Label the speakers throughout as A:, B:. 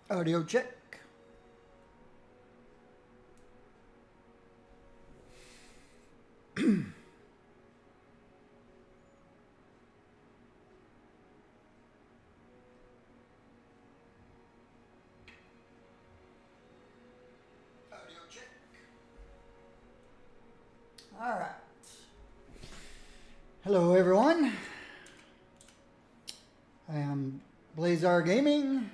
A: Audio check. Audio check. All right. Hello, everyone. I am Blazar Gaming,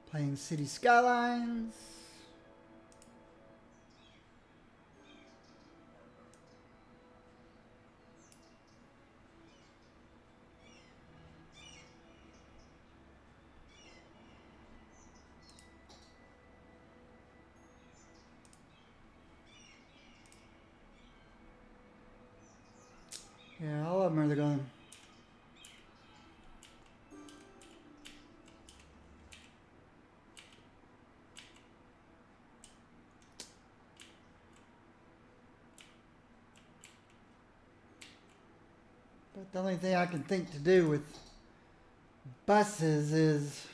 A: playing City Skylines. Yeah, all of them are going. But the only thing I can think to do with buses is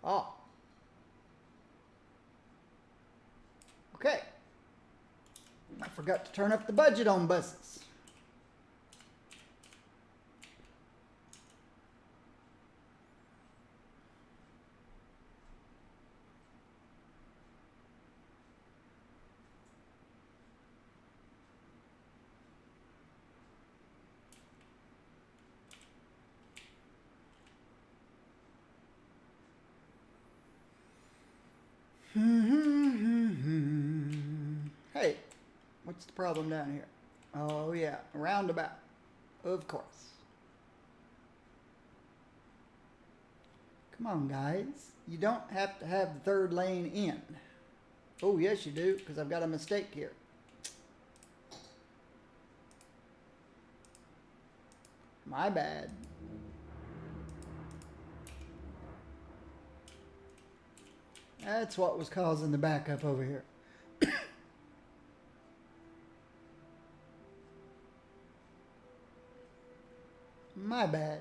A: oh, okay. I forgot to turn up the budget on buses. Hey, what's the problem down here? Oh yeah, roundabout. Of course. Come on, guys. You don't have to have the third lane in. Oh, yes, you do, because I've got a mistake here. My bad. That's what was causing the backup over here. My bad.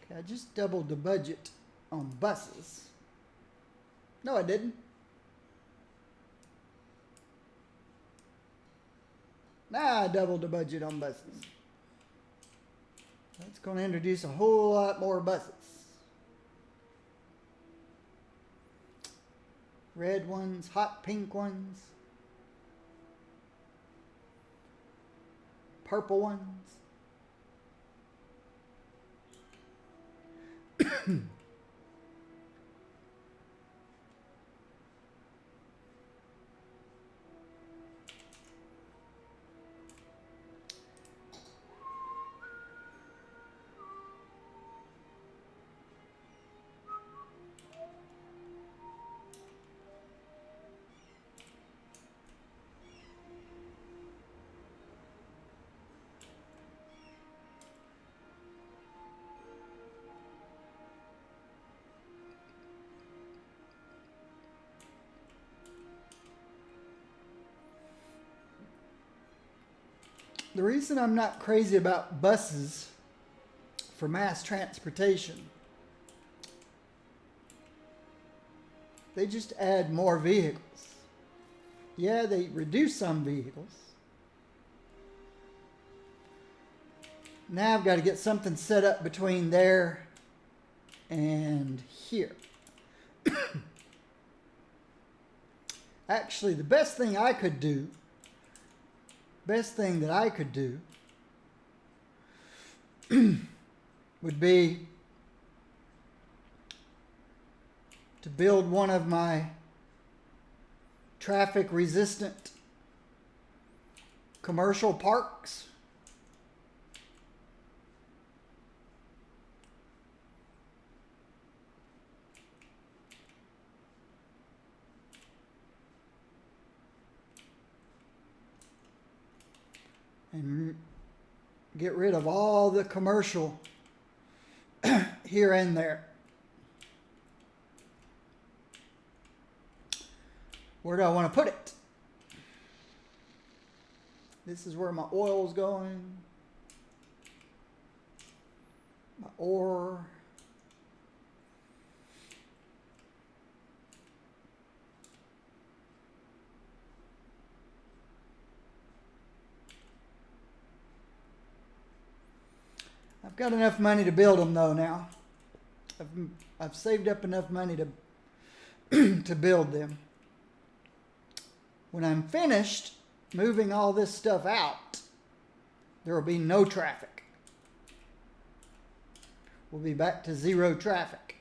A: Okay, I just doubled the budget on buses. No, I didn't. Now I doubled the budget on buses. That's going to introduce a whole lot more buses. Red ones, hot pink ones, purple ones. The reason I'm not crazy about buses for mass transportation, they just add more vehicles. Yeah, they reduce some vehicles. Now I've got to get something set up between there and here. Actually, the best thing that I could do would be to build one of my traffic resistant commercial parks. and get rid of all the commercial here and there. Where do I want to put it? This is where my oil's going. My ore. I've got enough money to build them though now. I've saved up enough money to to build them. When I'm finished moving all this stuff out, there will be no traffic. We'll be back to zero traffic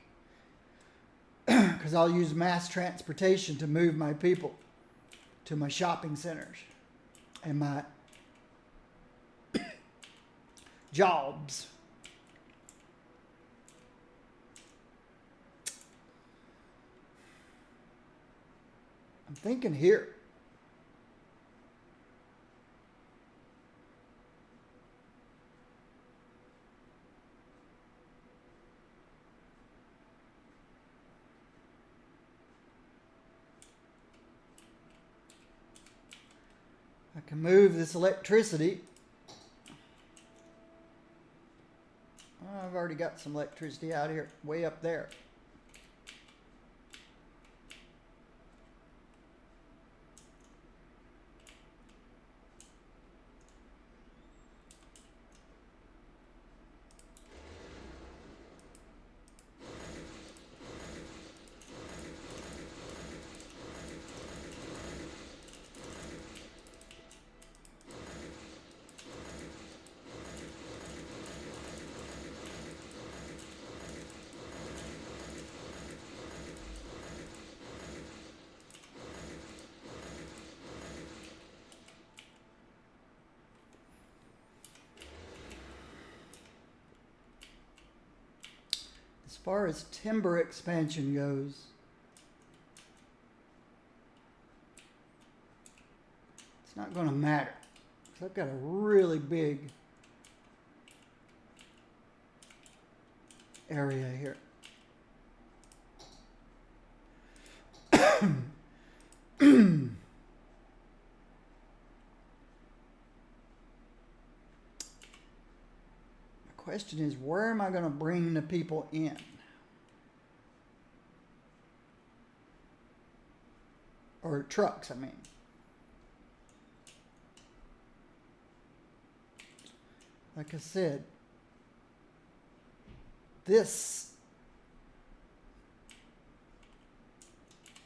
A: because I'll use mass transportation to move my people to my shopping centers and my jobs. I'm thinking here. I can move this electricity. I've already got some electricity out here, way up there. As far as timber expansion goes, it's not going to matter because I've got a really big area here. The question is, where am I going to bring the people in? Or trucks, I mean. Like I said, this,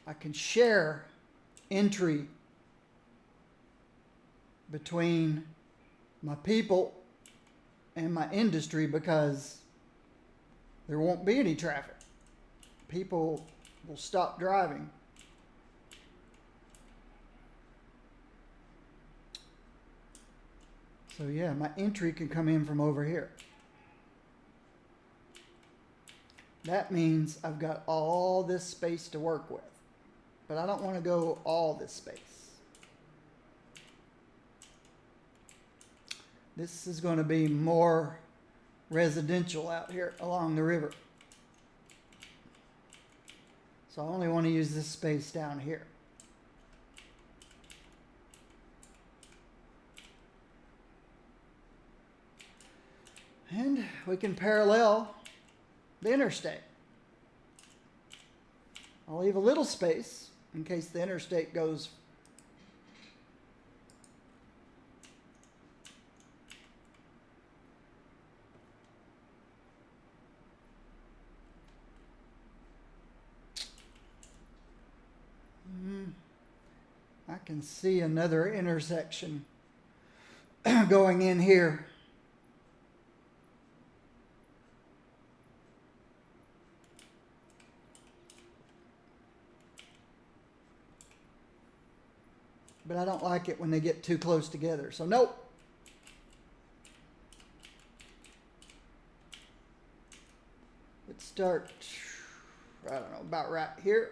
A: I can share entry between my people and my industry because there won't be any traffic. People will stop driving. So yeah, my entry can come in from over here. That means I've got all this space to work with. But I don't want to go all this space. This is going to be more residential out here along the river. So I only want to use this space down here. And we can parallel the interstate. I'll leave a little space in case the interstate goes I can see another intersection going in here. But I don't like it when they get too close together. So nope. Let's start, I don't know, about right here.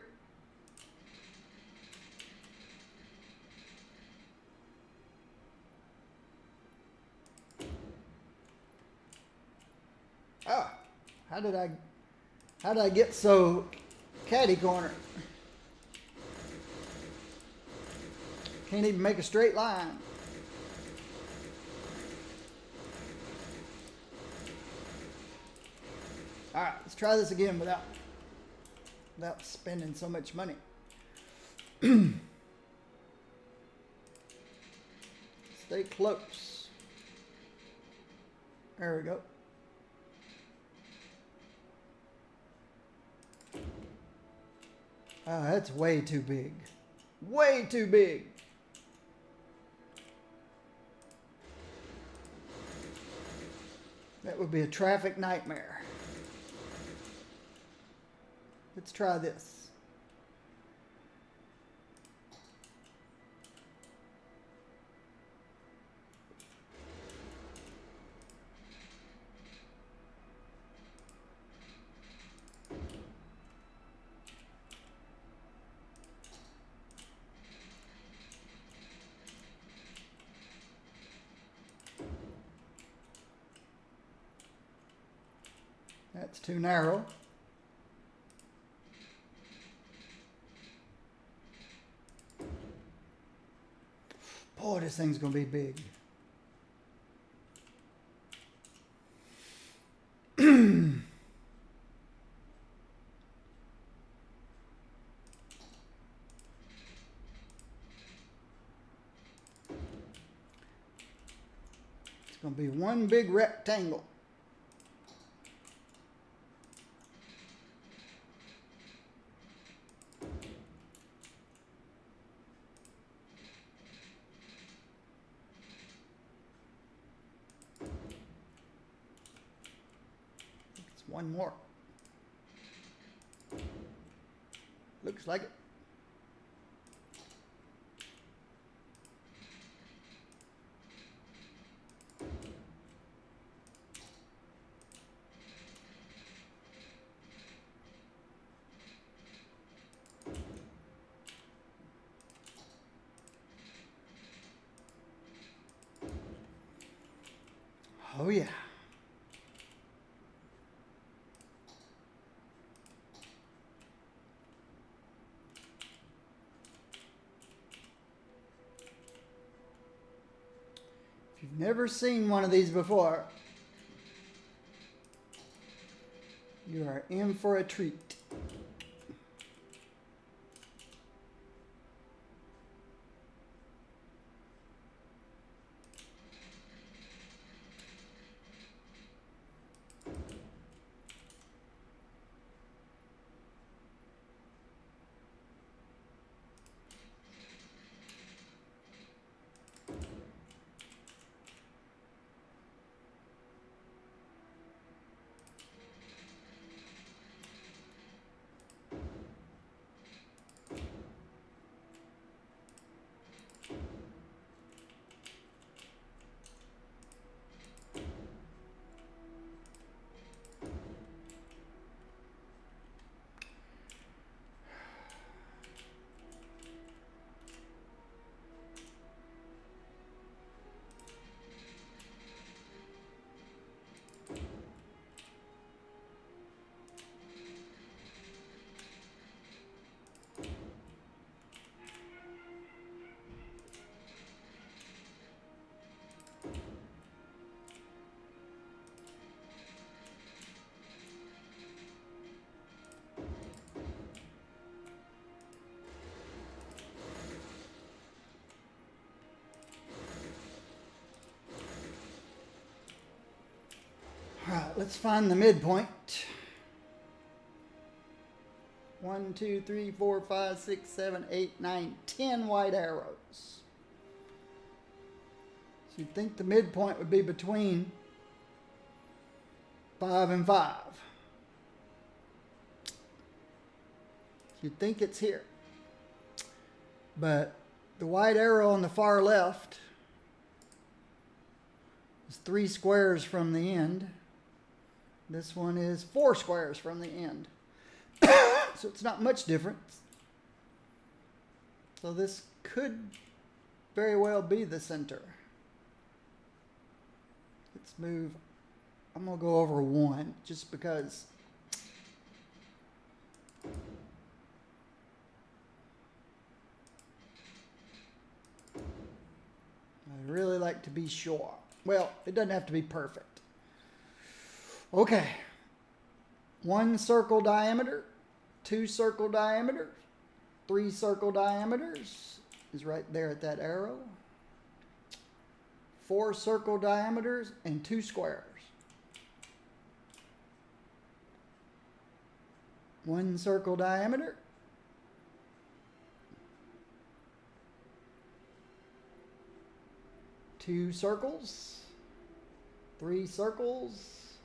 A: How did I get so catty corner? Can't even make a straight line. All right, let's try this again without spending so much money. Stay close. There we go. Oh, that's way too big. Way too big. That would be a traffic nightmare. Let's try this. That's too narrow. Boy, this thing's going to be big. It's going to be one big rectangle. One more. Looks like it. Oh yeah. If you've never seen one of these before, you are in for a treat. All right, let's find the midpoint. 1, 2, 3, 4, 5, 6, 7, 8, 9, 10 white arrows. So you'd think the midpoint would be between 5 and 5. You'd think it's here. But the white arrow on the far left is 3 squares from the end. This one is 4 squares from the end. So it's not much difference. So this could very well be the center. Let's move I'm going to go over 1 just because I really like to be sure. Well, it doesn't have to be perfect. Okay. 1 circle diameter, 2 circle diameters, 3 circle diameters is right there at that arrow. 4 circle diameters and 2 squares. 1 circle diameter. 2 circles, 3 circles,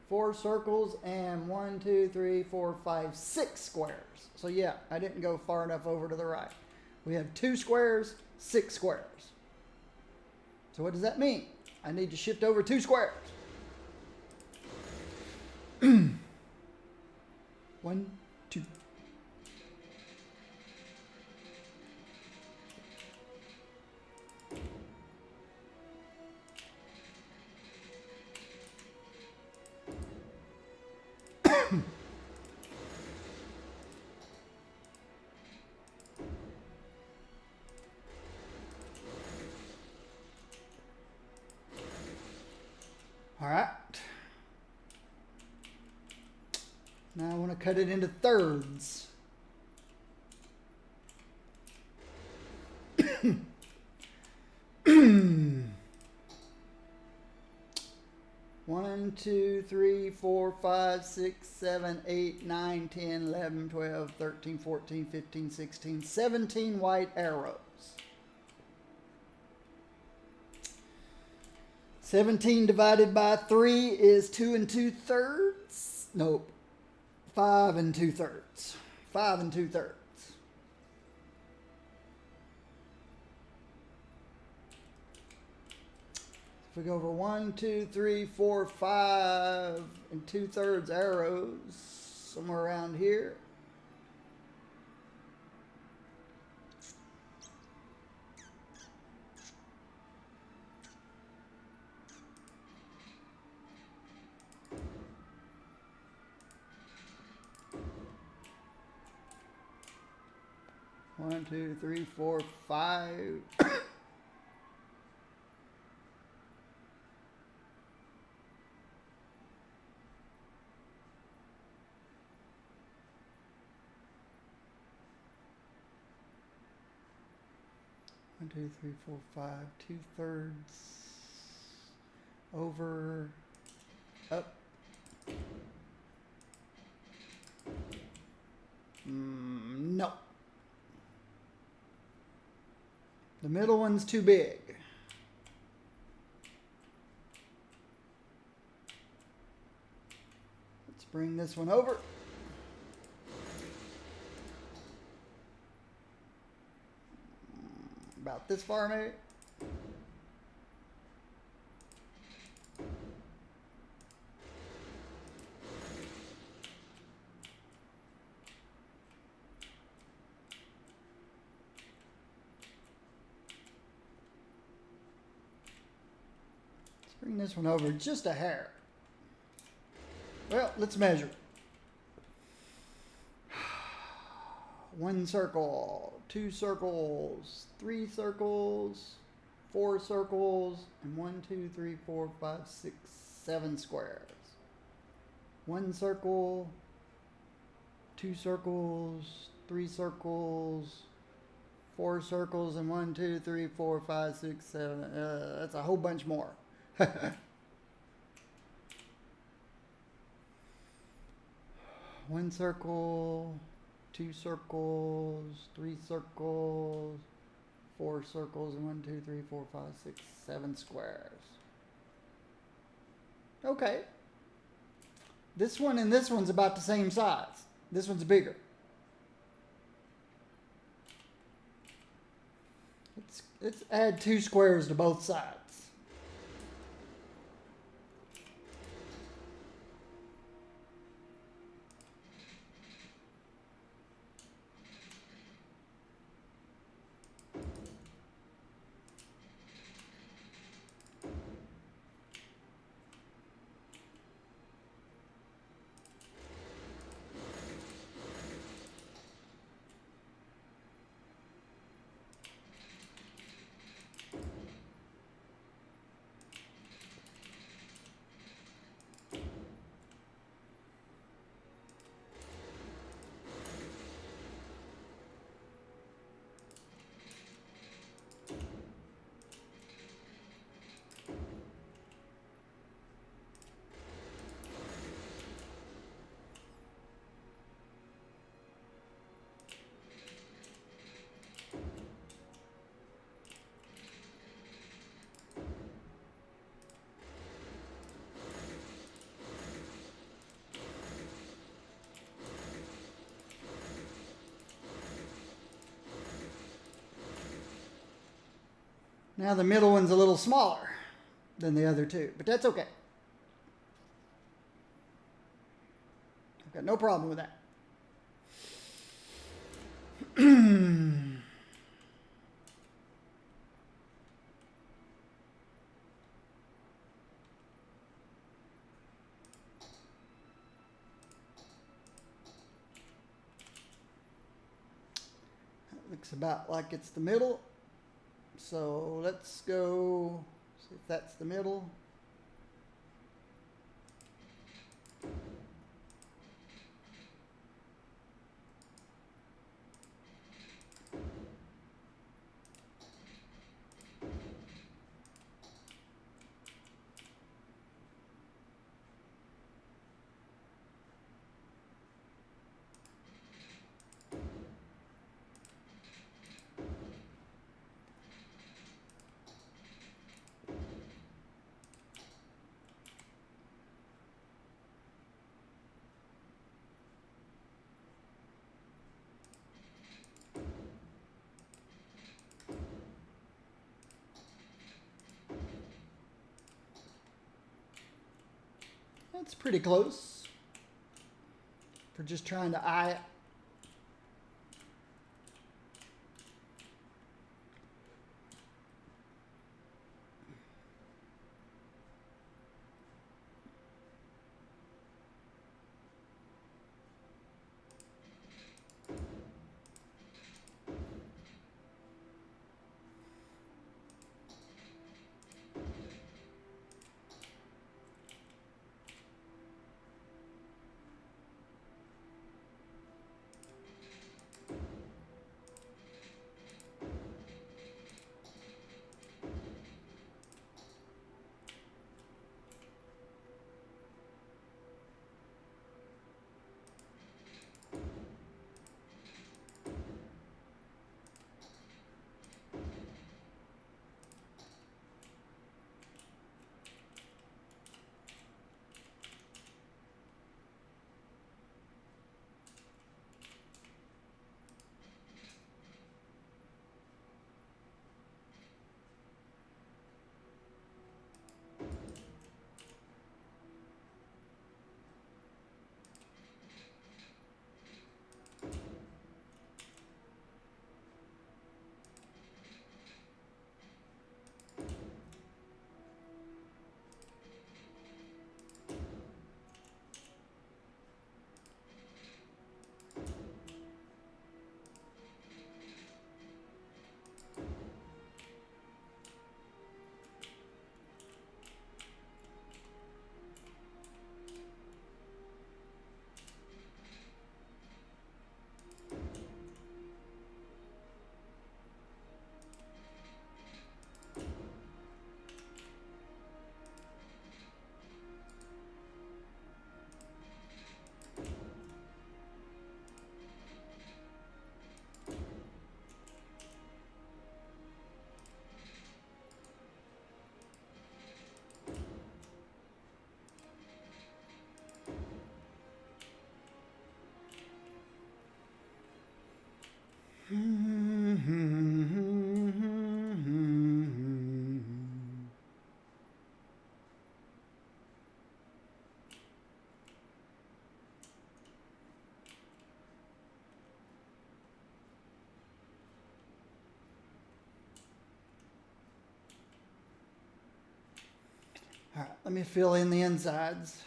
A: 4 circles, and 1, 2, 3, 4, 5, 6 squares. So yeah, I didn't go far enough over to the right. We have 2 squares, 6 squares. So what does that mean? I need to shift over 2 squares. 1, 2. All right. Now I want to cut it into thirds. One, 2, 3, 4, 5, 6, 7, 8, 9, 10, 11, 12, 13, 14, 15, 16, 17 white arrows. 17 divided by 3 is 2 2/3. Nope. 5 2/3. 5 2/3. If we go over 1, 2, 3, 4, 5 2/3 arrows, somewhere around here. One, 2, 3, 4, 5. One, 2, 3, 4, 5. 2/3 over, up. No. The middle one's too big. Let's bring this one over. About this far, maybe. Bring this one over just a hair. Well, let's measure. 1 circle, 2 circles, 3 circles, 4 circles, and 1, 2, 3, 4, 5, 6, 7 squares. 1 circle, 2 circles, 3 circles, 4 circles, and 1, 2, 3, 4, 5, 6, 7. That's a whole bunch more. 1 circle, 2 circles, 3 circles, 4 circles, and 1, 2, 3, 4, 5, 6, 7 squares. Okay. This one and this one's about the same size. This one's bigger. Let's add 2 squares to both sides. Now the middle one's a little smaller than the other two, but that's okay. I've got no problem with that. Looks about like it's the middle. So let's go see if that's the middle. That's pretty close for just trying to eye it. All right, let me fill in the insides.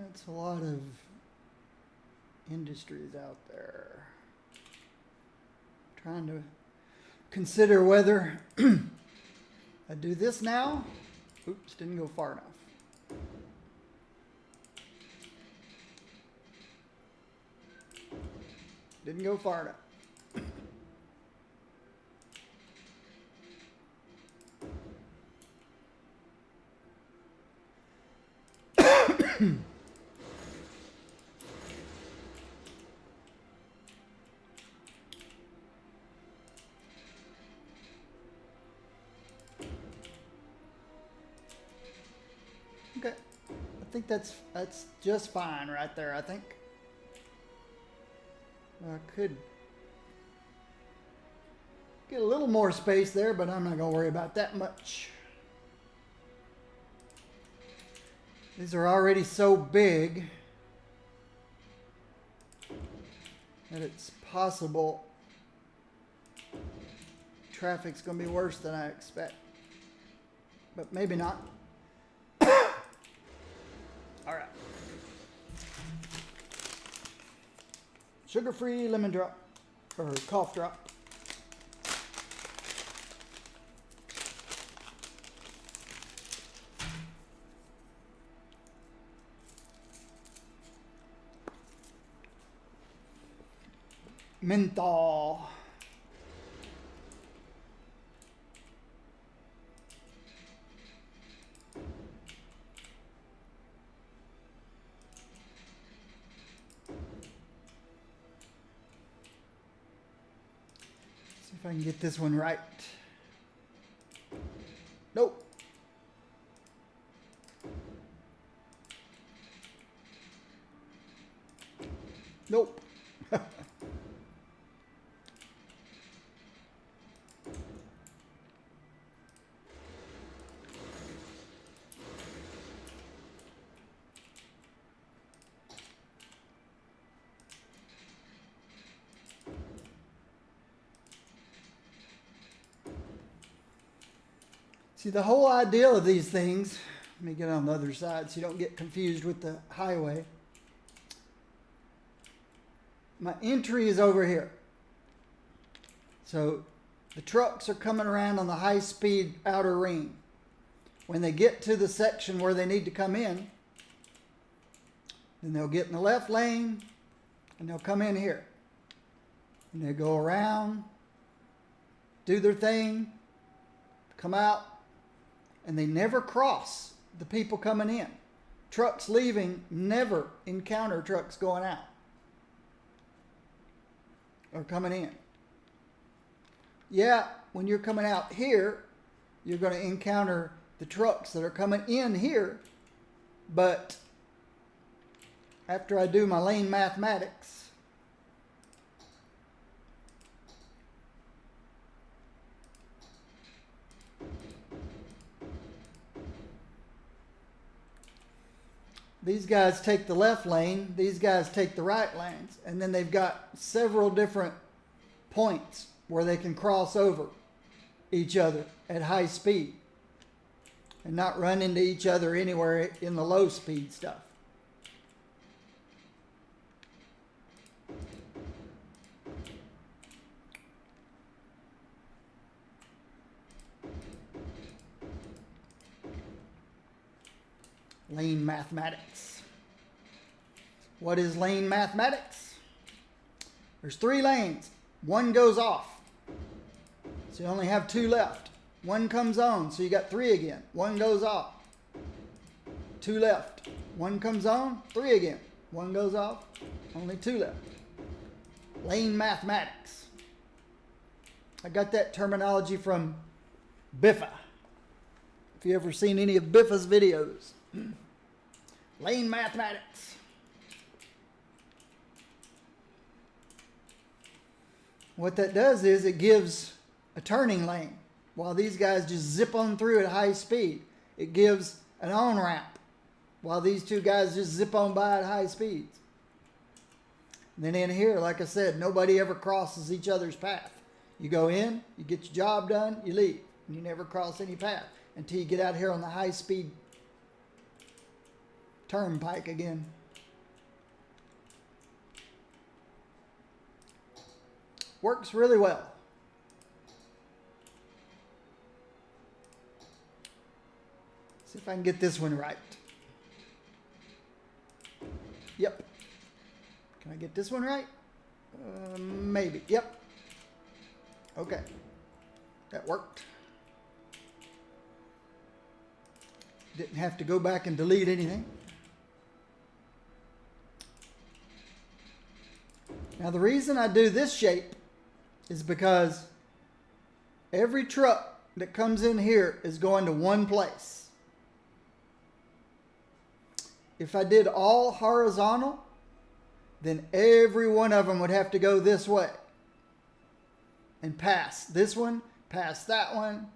A: That's a lot of industries out there. Trying to consider whether I do this now. Oops, didn't go far enough. Didn't go far enough. Okay. I think that's just fine right there, I think. I could get a little more space there, but I'm not going to worry about that much. These are already so big that it's possible traffic's going to be worse than I expect. But maybe not. All right. Sugar-free lemon drop, or cough drop. Menthol. See if I can get this one right. Nope. Nope. See, the whole idea of these things, let me get on the other side so you don't get confused with the highway. My entry is over here. So the trucks are coming around on the high-speed outer ring. When they get to the section where they need to come in, then they'll get in the left lane and they'll come in here. And they go around, do their thing, come out, and they never cross the people coming in. Trucks leaving never encounter trucks going out or coming in. Yeah, when you're coming out here, you're going to encounter the trucks that are coming in here, but after I do my lane mathematics, these guys take the left lane, these guys take the right lanes, and then they've got several different points where they can cross over each other at high speed and not run into each other anywhere in the low speed stuff. Lane mathematics. What is lane mathematics? There's 3 lanes. One goes off. So you only have 2 left. One comes on, so you got 3 again. One goes off. 2 left. One comes on, 3 again. One goes off, only 2 left. Lane mathematics. I got that terminology from Biffa. If you ever seen any of Biffa's videos. Lane mathematics. What that does is it gives a turning lane. While these guys just zip on through at high speed, it gives an on-ramp. While these 2 guys just zip on by at high speeds. And then in here, like I said, nobody ever crosses each other's path. You go in, you get your job done, you leave. And you never cross any path until you get out here on the high-speed turnpike again. Works really well. See if I can get this one right. Yep. Can I get this one right? Maybe. Yep. Okay. That worked. Didn't have to go back and delete anything. Now the reason I do this shape is because every truck that comes in here is going to one place. If I did all horizontal, then every one of them would have to go this way and pass this one, pass that one,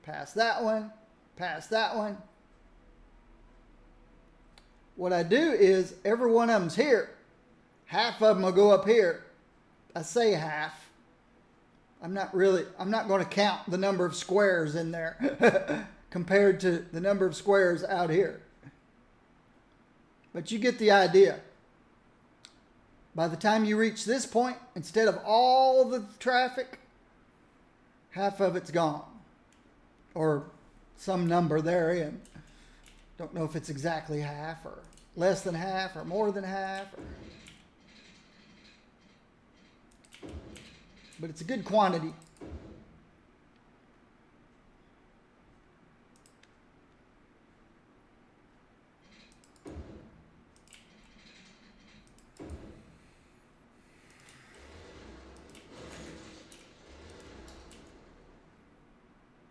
A: pass that one, pass that one. What I do is every one of them's here. Half of them will go up here. I say half. I'm not going to count the number of squares in there compared to the number of squares out here. But you get the idea. By the time you reach this point, instead of all the traffic, half of it's gone. Or some number therein. Don't know if it's exactly half or less than half or more than half. But it's a good quantity.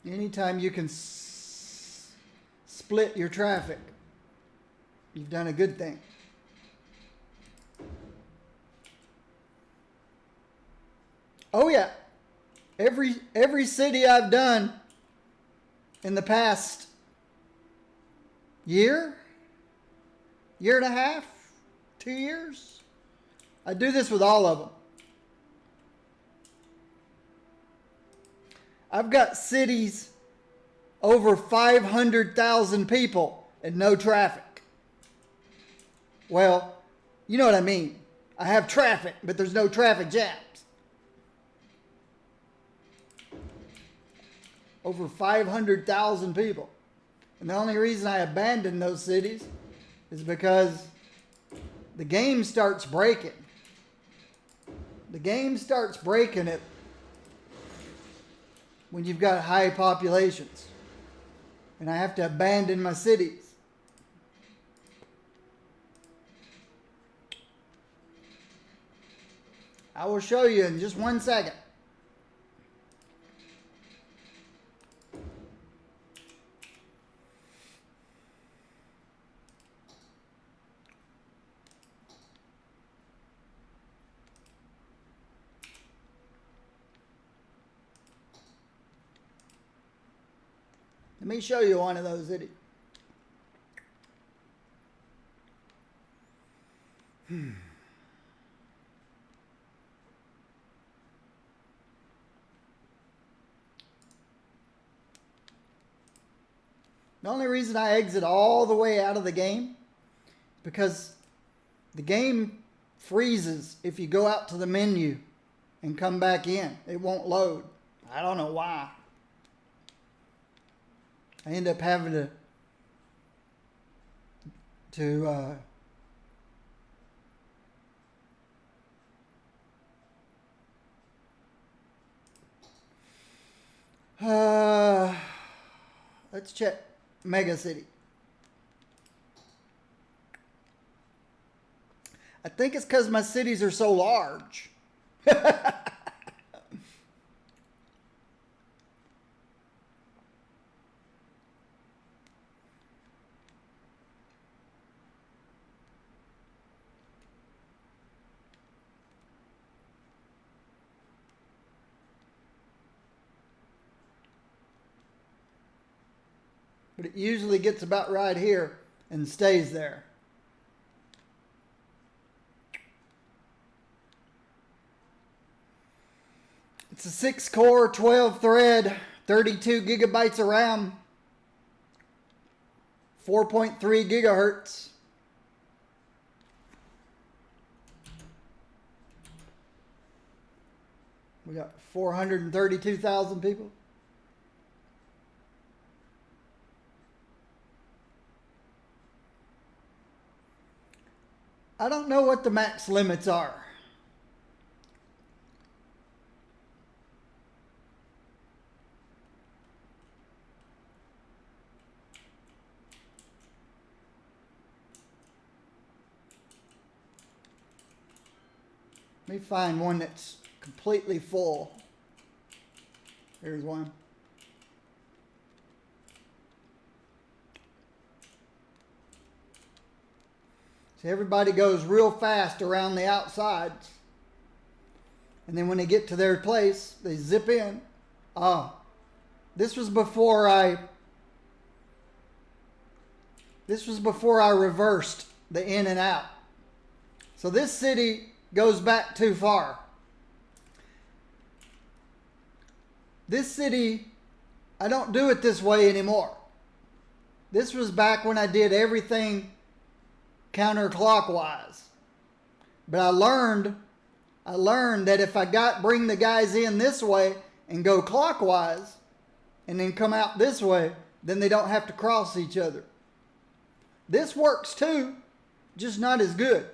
A: Anytime you can split your traffic, you've done a good thing. Oh yeah, every city I've done in the past year and a half, 2 years, I do this with all of them. I've got cities over 500,000 people and no traffic. Well, you know what I mean. I have traffic, but there's no traffic jams. Over 500,000 people. And the only reason I abandoned those cities is because the game starts breaking. The game starts breaking it when you've got high populations. And I have to abandon my cities. I will show you in just 1 second. Let me show you one of those cities. The only reason I exit all the way out of the game is because the game freezes if you go out to the menu and come back in. It won't load. I don't know why. I end up having to let's check Mega City. I think it's because my cities are so large. But it usually gets about right here and stays there. It's a 6-core, 12-thread, 32 gigabytes of RAM, 4.3 gigahertz. We got 432,000 people. I don't know what the max limits are. me find one that's completely full. Here's one. See, everybody goes real fast around the outsides. And then when they get to their place, they zip in. Oh, this was before I reversed the in and out. So this city goes back too far. This city, I don't do it this way anymore. This was back when I did everything counterclockwise. But I learned that if I bring the guys in this way and go clockwise and then come out this way, then they don't have to cross each other. This works too, just not as good.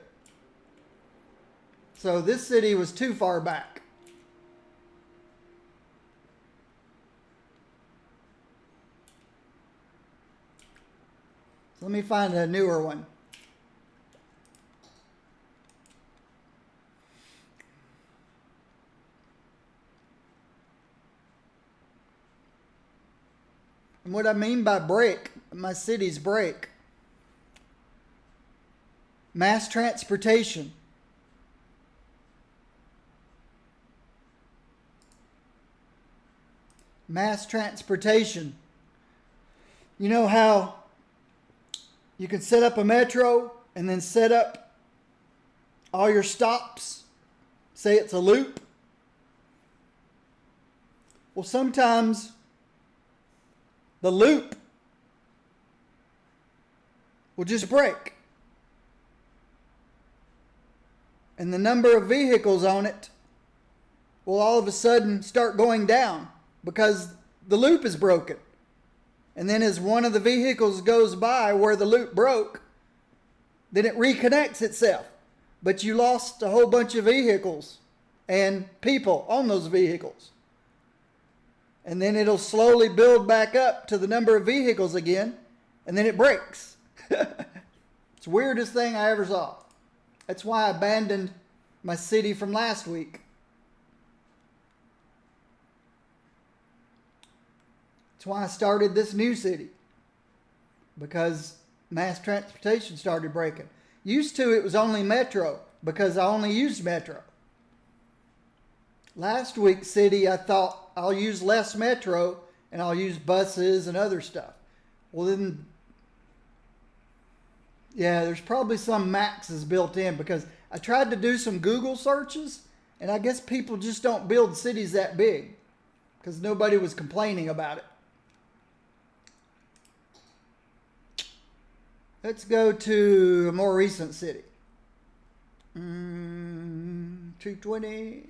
A: So this city was too far back. So let me find a newer one. And what I mean by break, my city's break. Mass transportation. Mass transportation. You know how you can set up a metro and then set up all your stops? Say it's a loop. Well, sometimes the loop will just break. And the number of vehicles on it will all of a sudden start going down because the loop is broken. And then as one of the vehicles goes by where the loop broke, then it reconnects itself. But you lost a whole bunch of vehicles and people on those vehicles. And then it'll slowly build back up to the number of vehicles again, and then it breaks. It's the weirdest thing I ever saw. That's why I abandoned my city from last week. That's why I started this new city. Because mass transportation started breaking. Used to, it was only metro, because I only used metro. Last week's city, I thought I'll use less metro and I'll use buses and other stuff. Well, then, yeah, there's probably some maxes built in because I tried to do some Google searches and I guess people just don't build cities that big because nobody was complaining about it. Let's go to a more recent city. 220.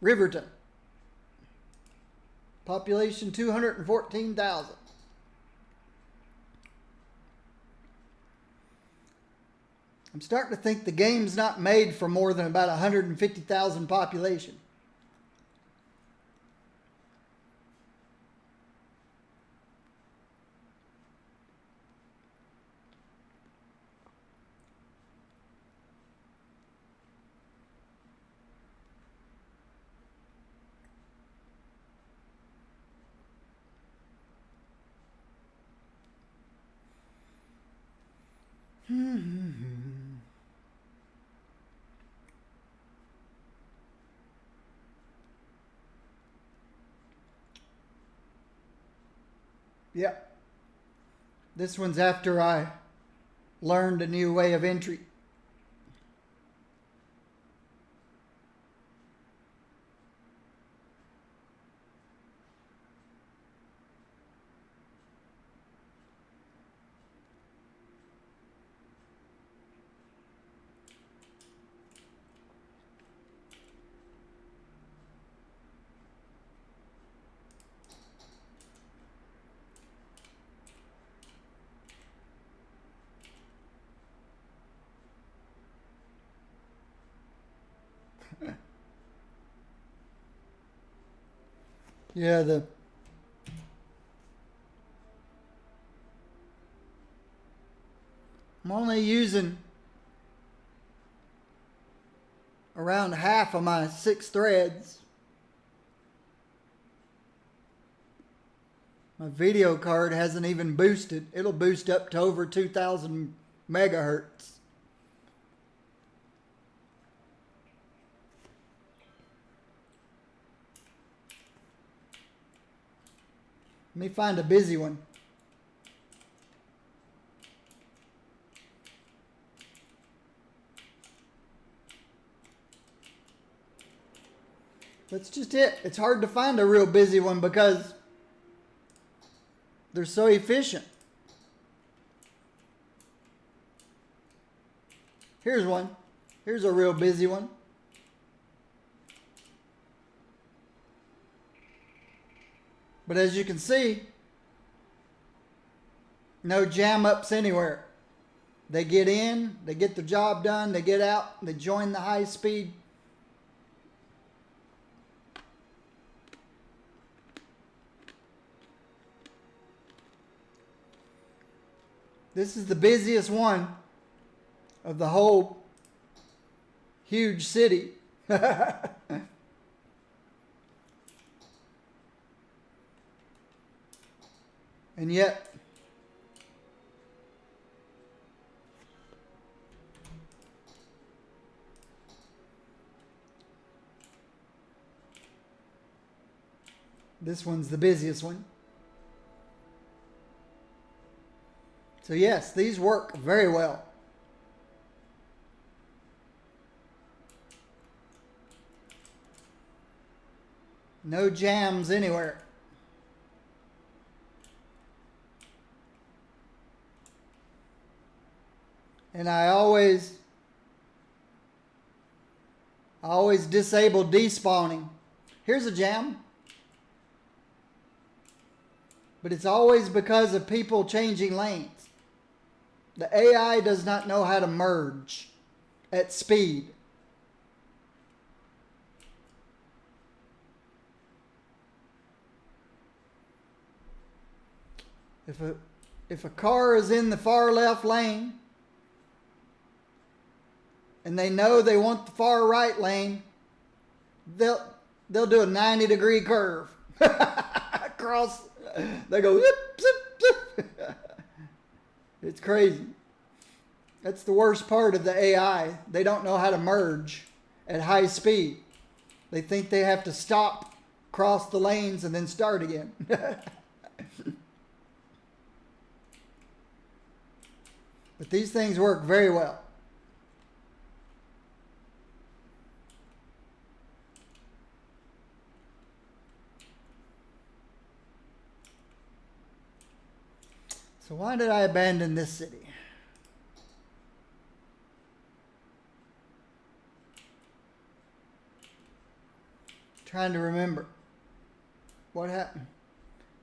A: Riverton. Population 214,000. I'm starting to think the game's not made for more than about 150,000 population. Yep. This one's after I learned a new way of entry. Yeah, I'm only using around half of my 6 threads. My video card hasn't even boosted. It'll boost up to over 2,000 megahertz. Let me find a busy one. That's just it. It's hard to find a real busy one because they're so efficient. Here's one. Here's a real busy one. But as you can see, no jam ups anywhere. They get in, they get the job done, they get out, they join the high speed. This is the busiest one of the whole huge city. And yet, this one's the busiest one. So yes, these work very well. No jams anywhere. And I always disable despawning. Here's a jam. But it's always because of people changing lanes. The AI does not know how to merge at speed. If a car is in the far left lane and they know they want the far right lane, they'll do a 90-degree curve across. They go zip, zip, zip. It's crazy. That's the worst part of the AI. They don't know how to merge at high speed. They think they have to stop, cross the lanes, and then start again. But these things work very well. So why did I abandon this city? Trying to remember what happened.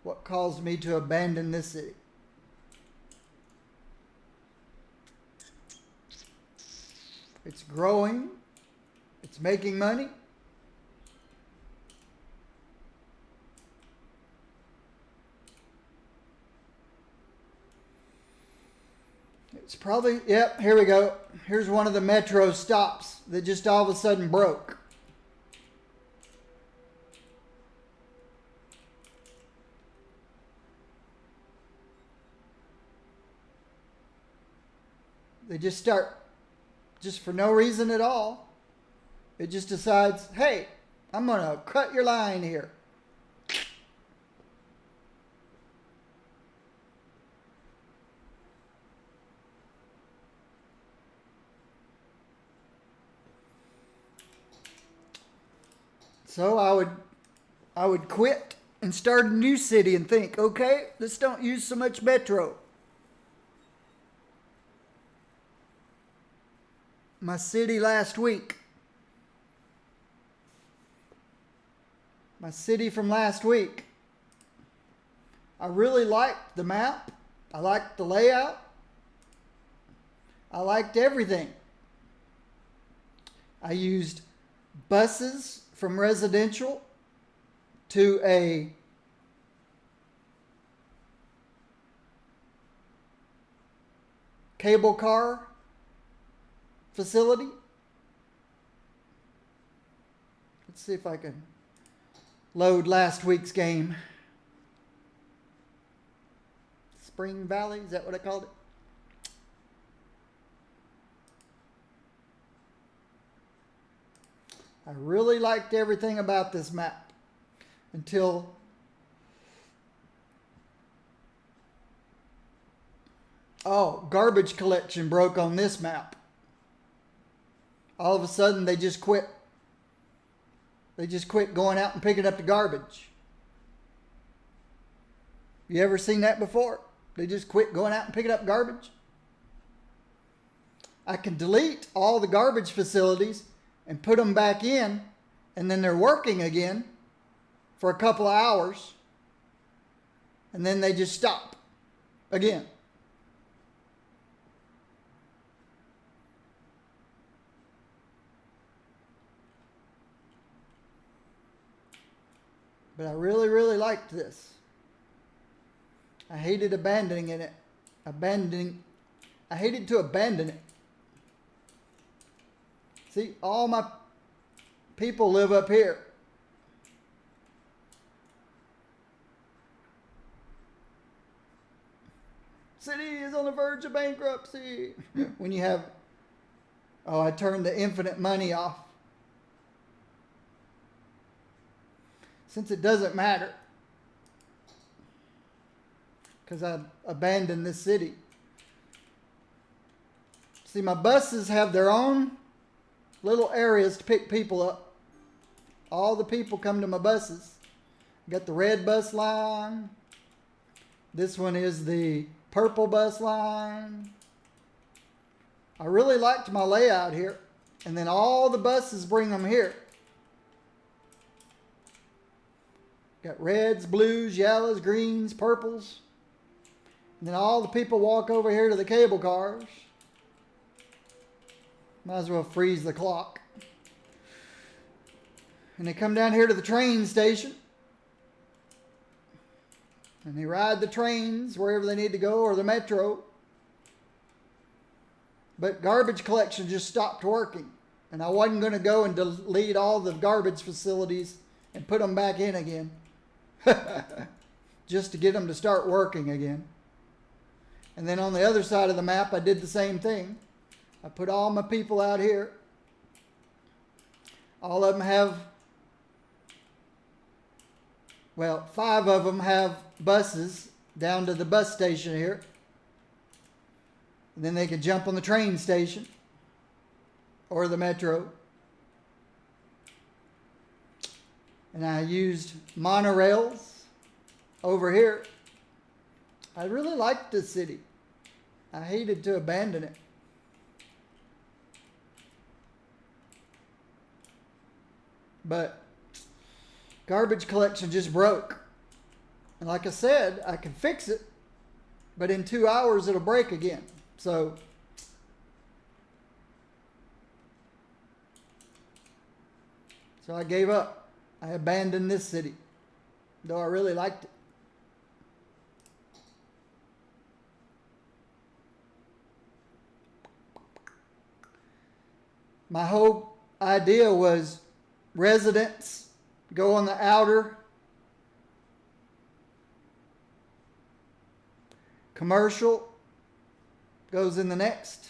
A: What caused me to abandon this city? It's growing. It's making money. It's probably, yep, here we go. Here's one of the metro stops that just all of a sudden broke. They just start, just for no reason at all. It just decides, hey, I'm going to cut your line here. So I would quit and start a new city and think, okay, let's don't use so much metro. My city last week. My city from last week. I really liked the map. I liked the layout. I liked everything. I used buses from residential to a cable car facility. Let's see if I can load last week's game. Spring Valley, is that what I called it? I really liked everything about this map until garbage collection broke on this map. All of a sudden they just quit. They just quit going out and picking up the garbage. You ever seen that before? They just quit going out and picking up garbage. I can delete all the garbage facilities and put them back in, and then they're working again for a couple of hours, and then they just stop again. But I really, really liked this. I hated abandoning it. I hated to abandon it. See, all my people live up here. City is on the verge of bankruptcy. When you have, I turned the infinite money off. Since it doesn't matter, because I abandoned this city. See, my buses have their own little areas to pick people up. All the people come to my buses. I got the red bus line. This one is the purple bus line. I really liked my layout here. And then all the buses bring them here. Got reds, blues, yellows, greens, purples. And then all the people walk over here to the cable cars. Might as well freeze the clock. And they come down here to the train station. And they ride the trains wherever they need to go, or the metro. But garbage collection just stopped working. And I wasn't going to go and delete all the garbage facilities and put them back in again. Just to get them to start working again. And then on the other side of the map, I did the same thing. I put all my people out here. All of them have, 5 of them have buses down to the bus station here. And then they can jump on the train station or the metro. And I used monorails over here. I really liked this city. I hated to abandon it. But garbage collection just broke. And like I said, I can fix it, but in 2 hours it'll break again. So I gave up. I abandoned this city, though I really liked it. My whole idea was residents go on the outer, commercial goes in the next,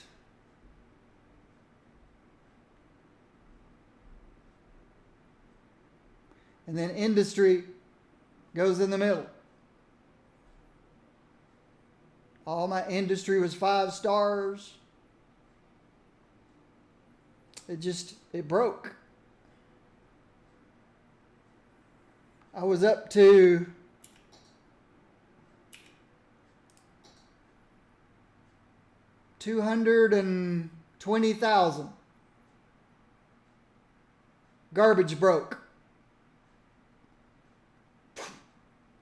A: and then industry goes in the middle. All my industry was 5 stars. It broke. I was up to $220,000. Garbage broke.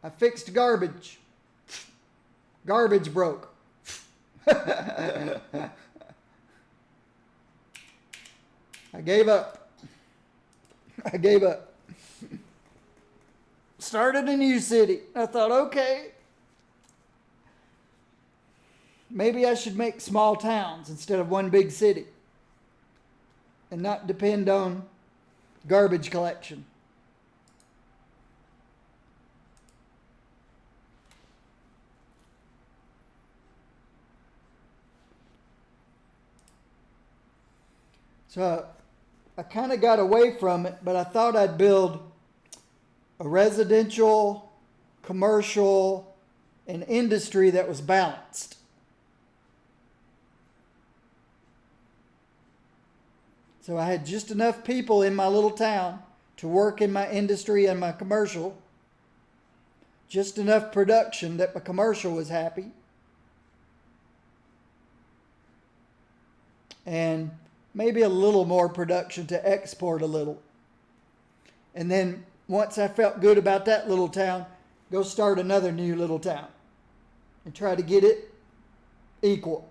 A: I fixed garbage. Garbage broke. I gave up. Started a new city. I thought, okay, maybe I should make small towns instead of one big city and not depend on garbage collection. So I kind of got away from it, but I thought I'd build a residential, commercial, and industry that was balanced. So I had just enough people in my little town to work in my industry and my commercial. Just enough production that my commercial was happy. And maybe a little more production to export a little. And then once I felt good about that little town, go start another new little town and try to get it equal.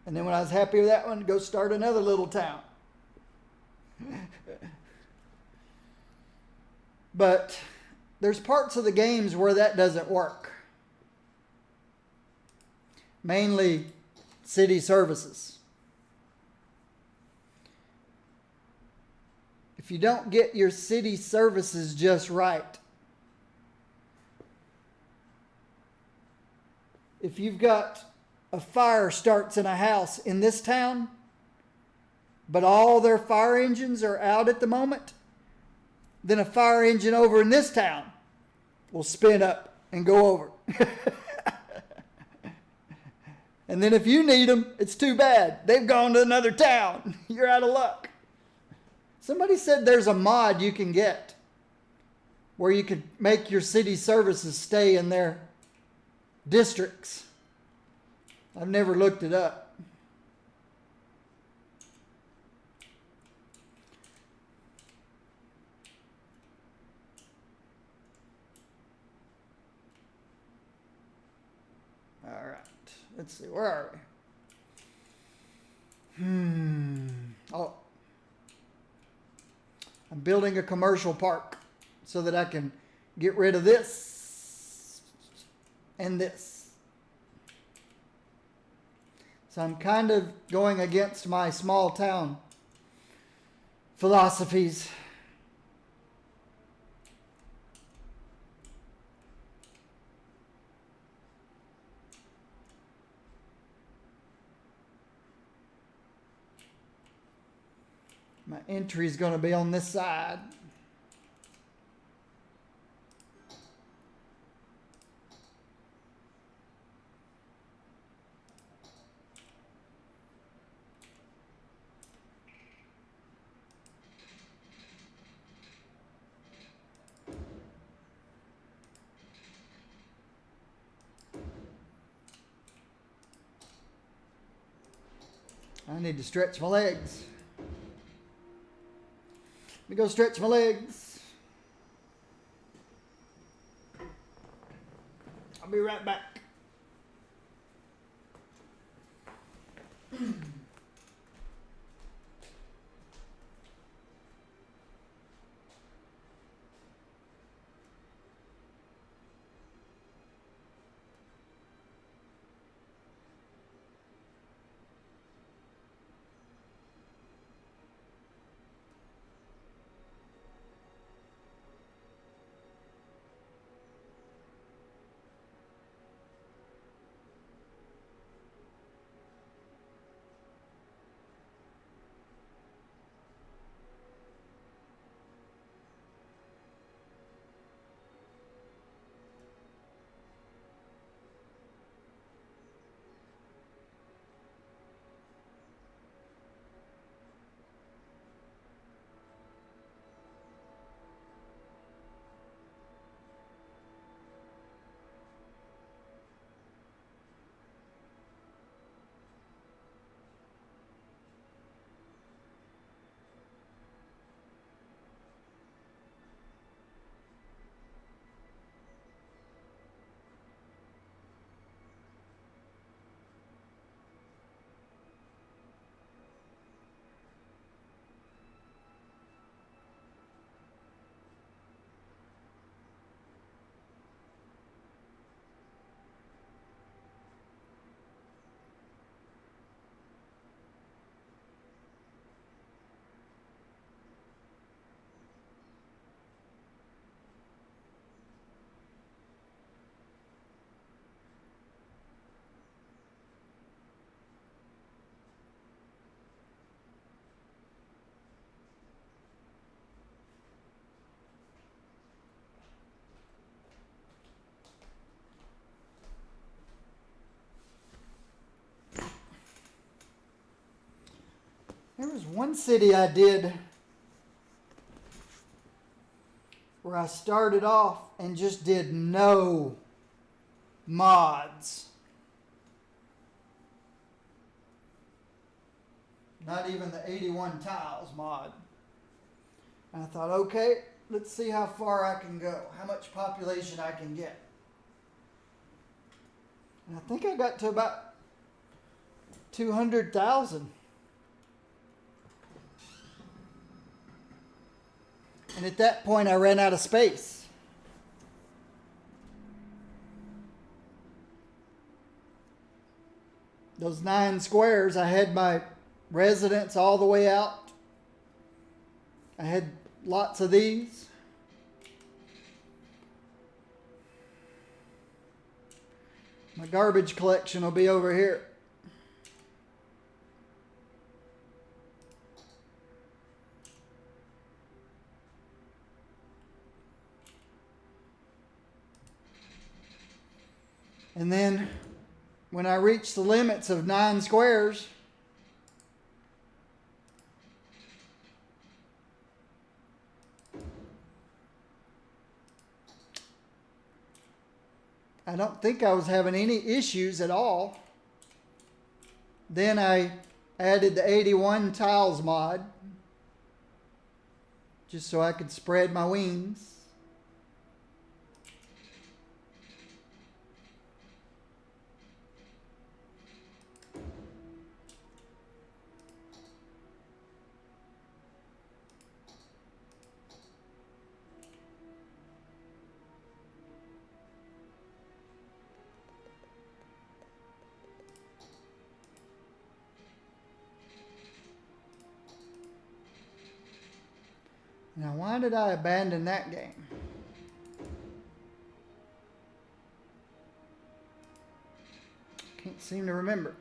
A: And then when I was happy with that one, go start another little town. But there's parts of the games where that doesn't work. Mainly city services. If you don't get your city services just right, if you've got a fire starts in a house in this town, but all their fire engines are out at the moment, then a fire engine over in this town will spin up and go over. And then if you need them, it's too bad. They've gone to another town. You're out of luck. Somebody said there's a mod you can get where you could make your city services stay in their districts. I've never looked it up. All right. Let's see. Where are we? Oh. I'm building a commercial park so that I can get rid of this and this. So I'm kind of going against my small town philosophies. My entry is going to be on this side. I need to stretch my legs. Let me go stretch my legs. I'll be right back. one city I did where I started off and just did no mods. Not even the 81 tiles mod. And I thought, okay, let's see how far I can go, how much population I can get. And I think I got to about 200,000. And at that point, I ran out of space. Those 9 squares, I had my residence all the way out. I had lots of these. My garbage collection will be over here. And then when I reach the limits of 9 squares, I don't think I was having any issues at all. Then I added the 81 tiles mod just so I could spread my wings. Now, why did I abandon that game? Can't seem to remember.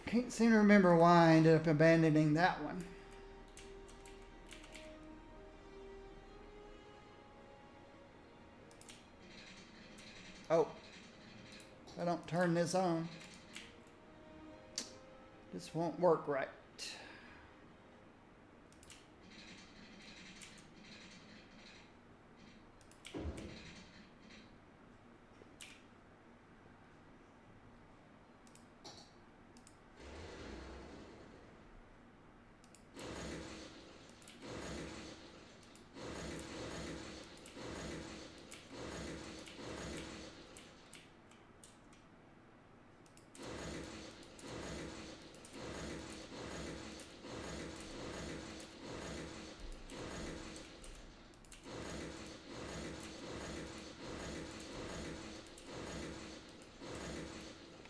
A: Can't seem to remember why I ended up abandoning that one. Oh, if I don't turn this on, this won't work right.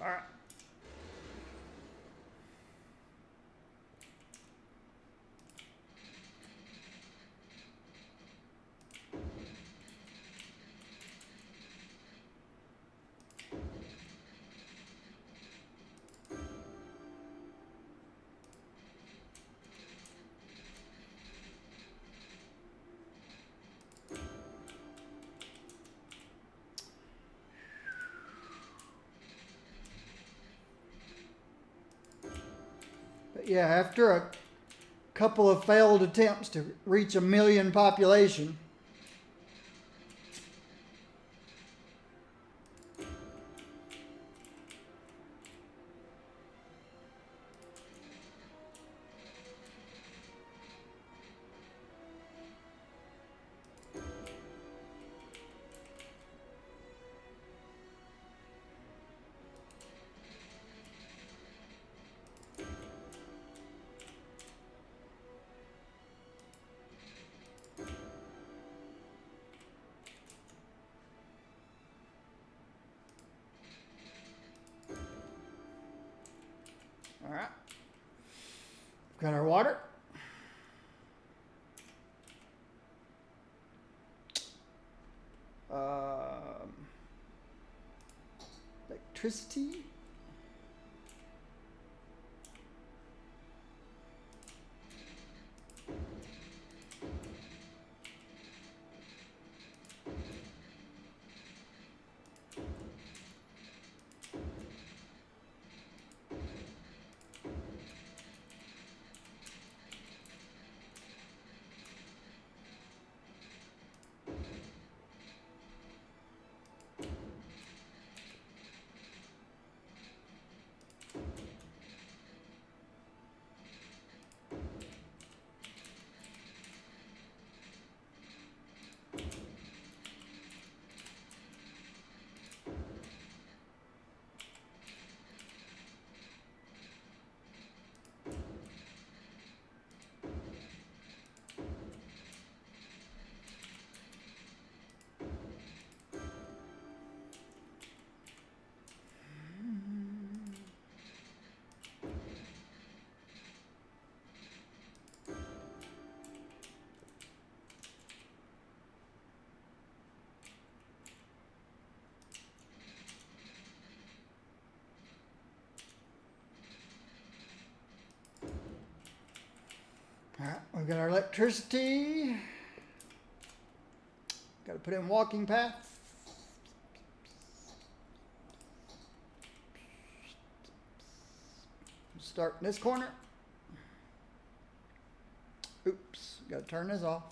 A: All right. But yeah, after a couple of failed attempts to reach 1 million population, all right, got our water. electricity. All right, we've got our electricity. Got to put in walking path. Start in this corner. Oops, got to turn this off.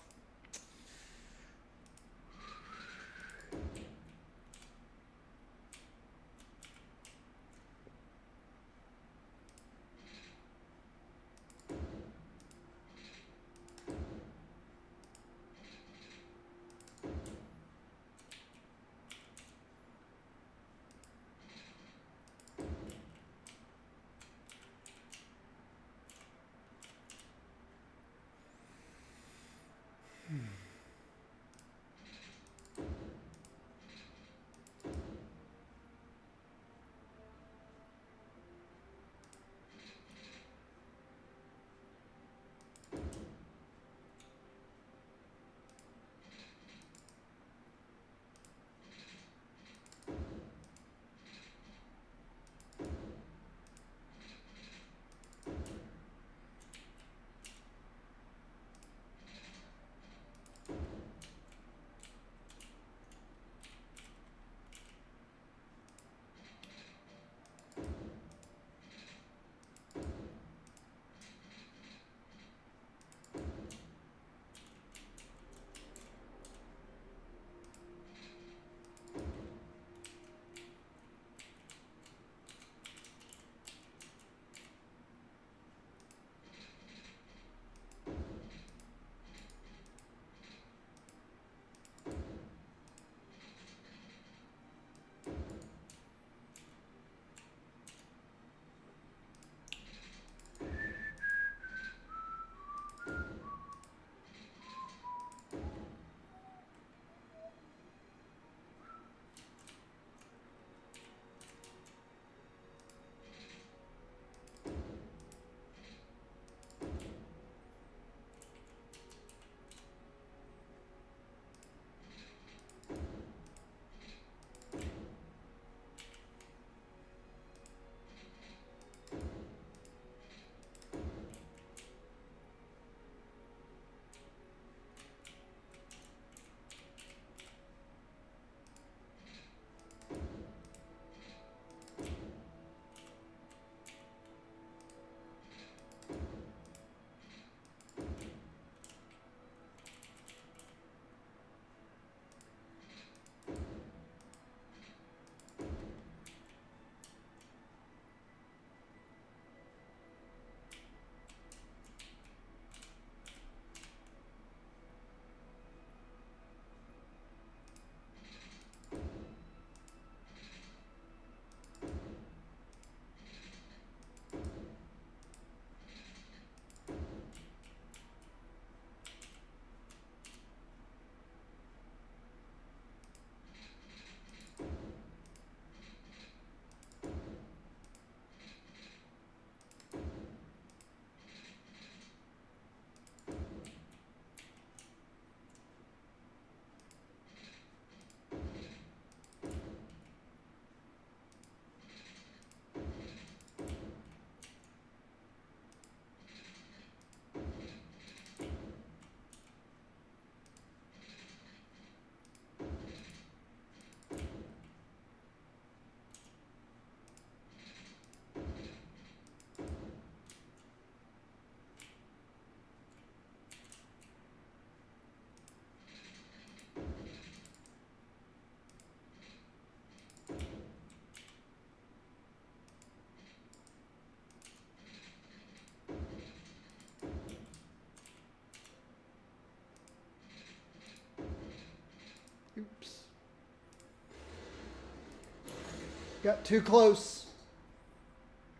A: got too close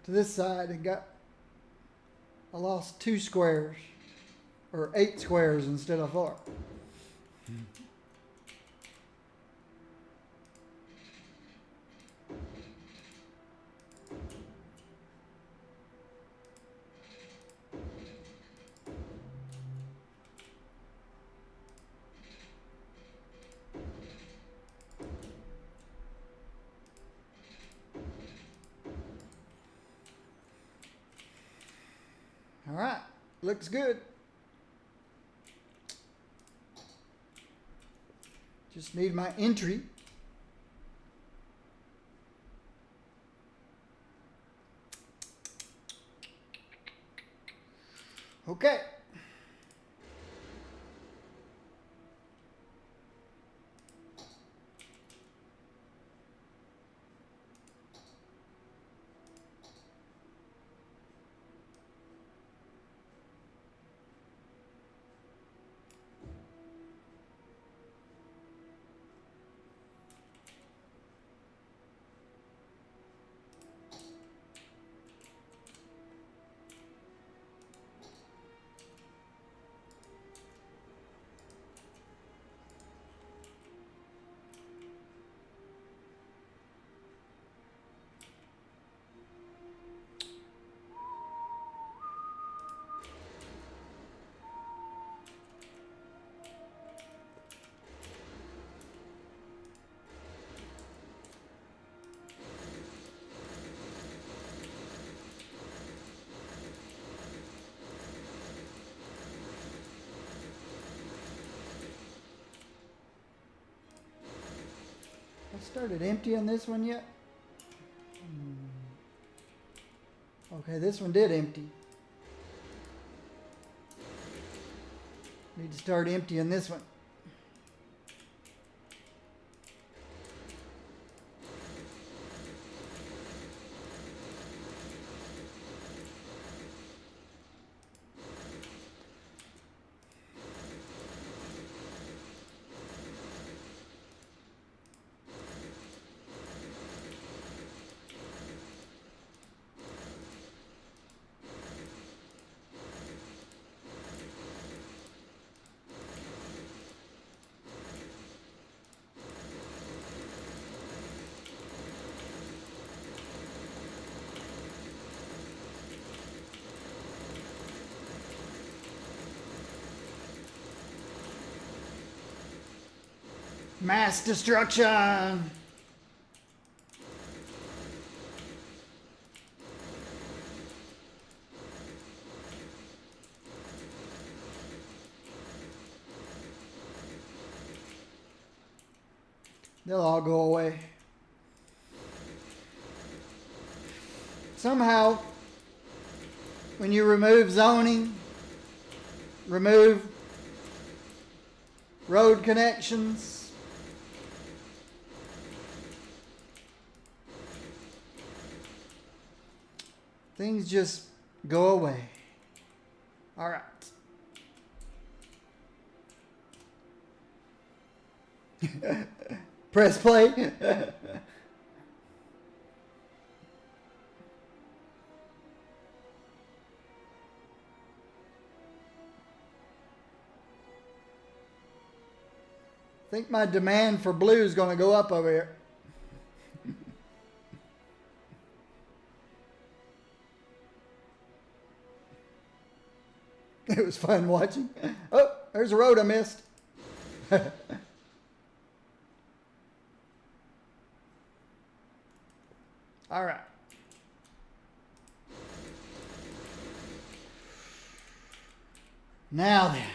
A: to this side and I lost 2 squares, or 8 squares instead of 4. All right, looks good. Just need my entry. Okay. I started emptying this one yet? Okay, this one did empty. Need to start emptying this one. Mass destruction! They'll all go away. Somehow, when you remove zoning, remove road connections, things just go away. All right. Press play. I think my demand for blue is going to go up over here. It was fun watching. Oh, there's a road I missed. All right. Now then,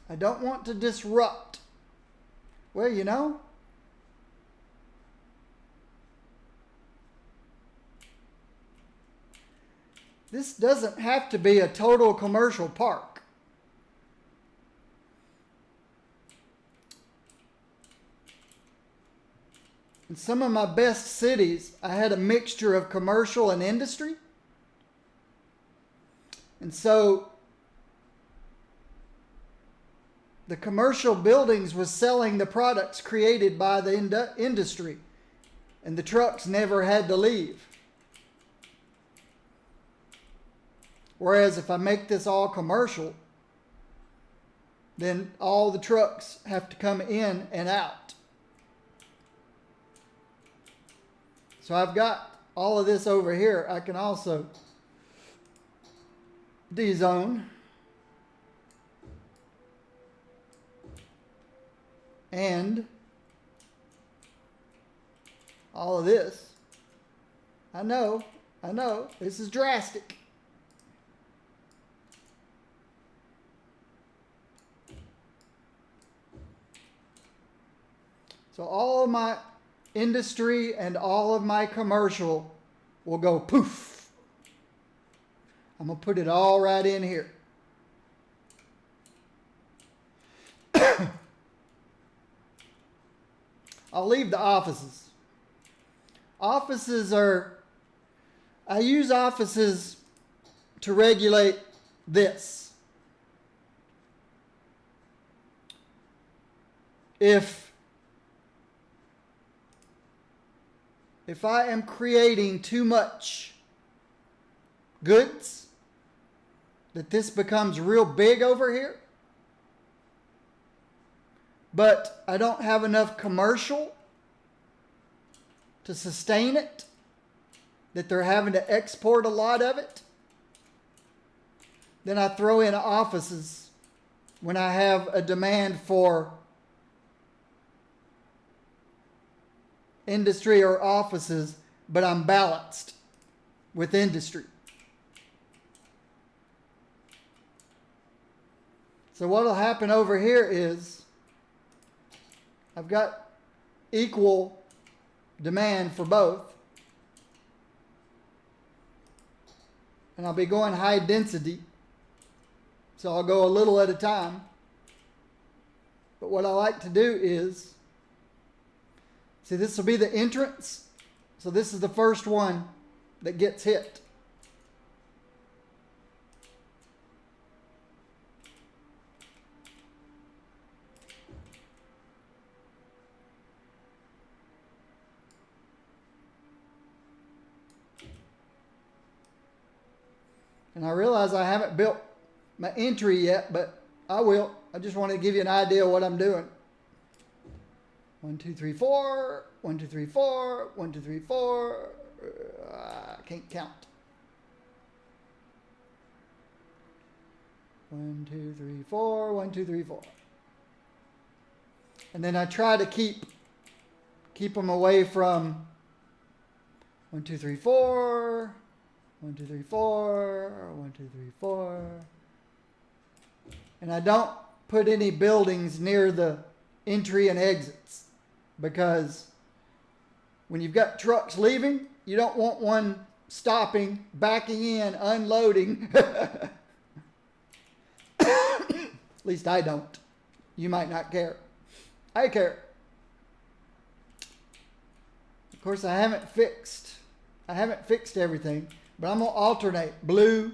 A: I don't want to disrupt. Well, you know, this doesn't have to be a total commercial park. In some of my best cities, I had a mixture of commercial and industry. And so the commercial buildings was selling the products created by the industry. and the trucks never had to leave. Whereas if I make this all commercial, then all the trucks have to come in and out. So I've got all of this over here. I can also dezone and all of this. I know, this is drastic. So all of my industry and all of my commercial will go poof. I'm going to put it all right in here. I'll leave the offices. I use offices to regulate this. If I am creating too much goods, that this becomes real big over here, but I don't have enough commercial to sustain it, that they're having to export a lot of it, then I throw in offices when I have a demand for industry or offices, but I'm balanced with industry. So what will happen over here is I've got equal demand for both, and I'll be going high density, so I'll go a little at a time. But what I like to do is, see, this will be the entrance, so this is the first one that gets hit. And I realize I haven't built my entry yet, but I will. I just want to give you an idea of what I'm doing. 1, 2, 3, 4. 1, 2, 3, 4. 1, 2, 3, 4. I can't count. 1, 2, 3, 4. 1, 2, 3, 4. And then I try to keep them away from 1, 2, 3, 4. 1, 2, 3, 4. 1, 2, 3, 4. And I don't put any buildings near the entry and exits, because when you've got trucks leaving, you don't want one stopping, backing in, unloading. At least I don't. You might not care. I care. Of course, I haven't fixed everything. But I'm going to alternate blue,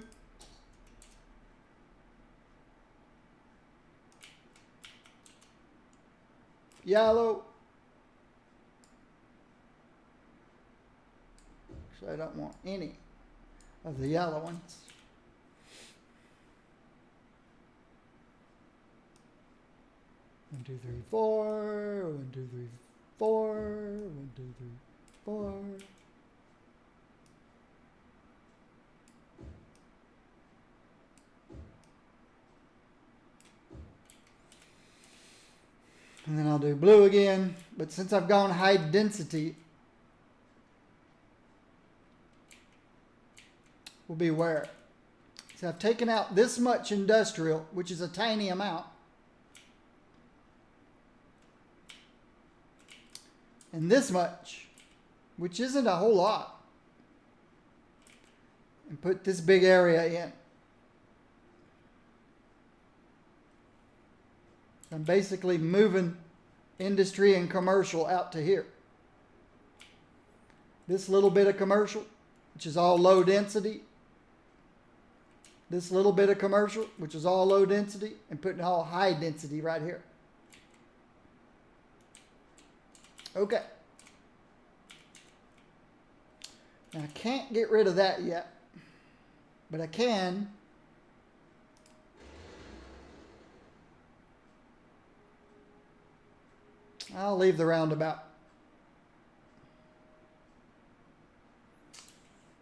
A: yellow. Actually, I don't want any of the yellow ones. One, 2, 3, 4. 1, 2, 3, 4. 1, 2, 3, 4. And then I'll do blue again. But since I've gone high density, we'll be where? So I've taken out this much industrial, which is a tiny amount. And this much, which isn't a whole lot. And put this big area in. I'm basically moving industry and commercial out to here. This little bit of commercial, which is all low density. This little bit of commercial, which is all low density, and putting all high density right here. Okay. Now, I can't get rid of that yet, but I can. I'll leave the roundabout.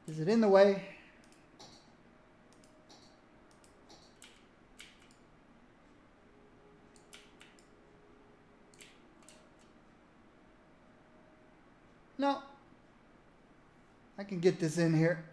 A: Is it in the way? No. I can get this in here.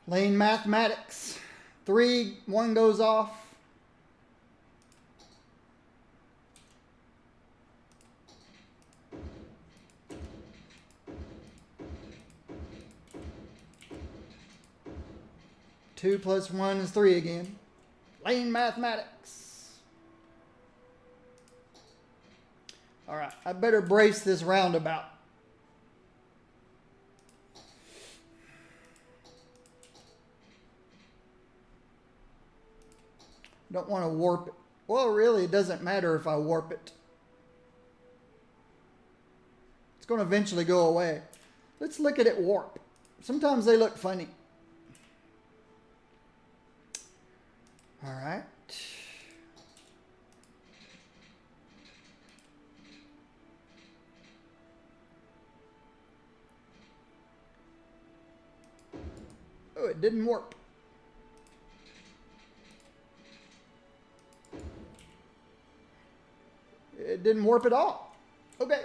A: Lane mathematics. 3, 1 goes off. Two plus 1 is 3 again. Lane mathematics. All right, I better brace this roundabout. Don't want to warp it. Well, really, it doesn't matter if I warp it. It's going to eventually go away. Let's look at it warp. Sometimes they look funny. All right. Oh, it didn't warp. It didn't warp at all. Okay.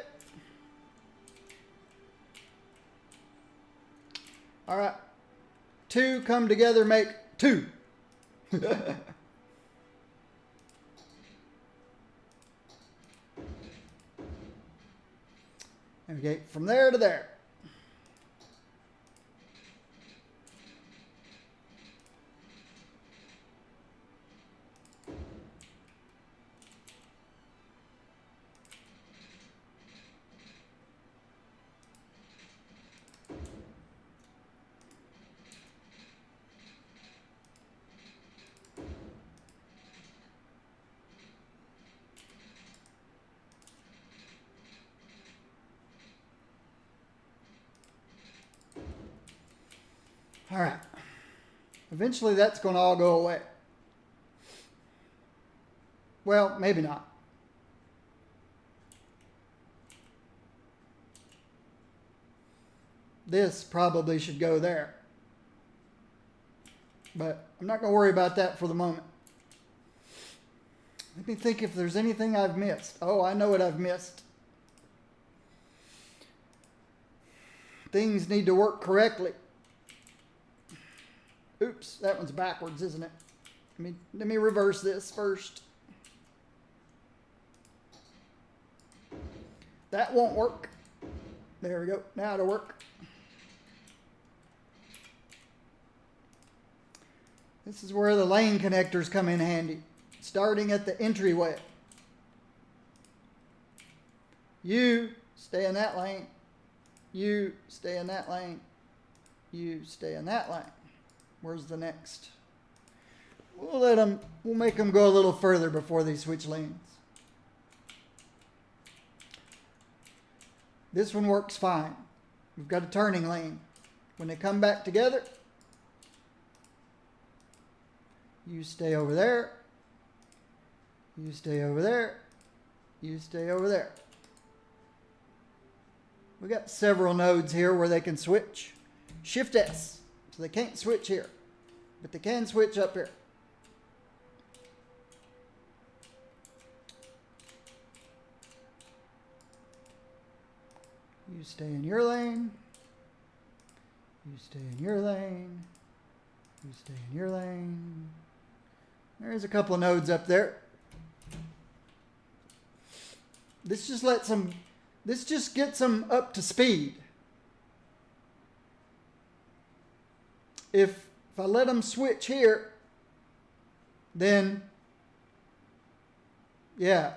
A: All right. 2 come together, make 2. Okay, from there to there. All right. Eventually that's going to all go away. Well, maybe not. This probably should go there. But I'm not going to worry about that for the moment. Let me think if there's anything I've missed. Oh, I know what I've missed. Things need to work correctly. Oops, that one's backwards, isn't it? Let me reverse this first. That won't work. There we go. Now it'll work. This is where the lane connectors come in handy. Starting at the entryway. You stay in that lane. You stay in that lane. You stay in that lane. Where's the next? we'll make them go a little further before they switch lanes. This one works fine. We've got a turning lane. When they come back together, you stay over there, you stay over there, you stay over there. We got several nodes here where they can switch. Shift S. So they can't switch here, but they can switch up here. You stay in your lane. You stay in your lane. You stay in your lane. There's a couple of nodes up there. This just gets them up to speed. If I let them switch here, then yeah,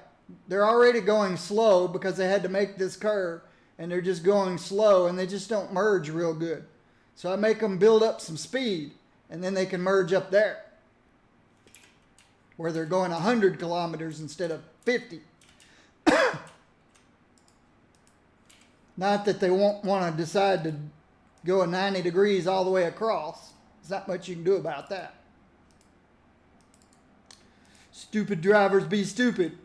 A: they're already going slow because they had to make this curve, and they're just going slow and they just don't merge real good. So I make them build up some speed, and then they can merge up there where they're going 100 kilometers instead of 50. Not that they won't want to decide to go a 90 degrees all the way across. There's not much you can do about that. Stupid drivers be stupid.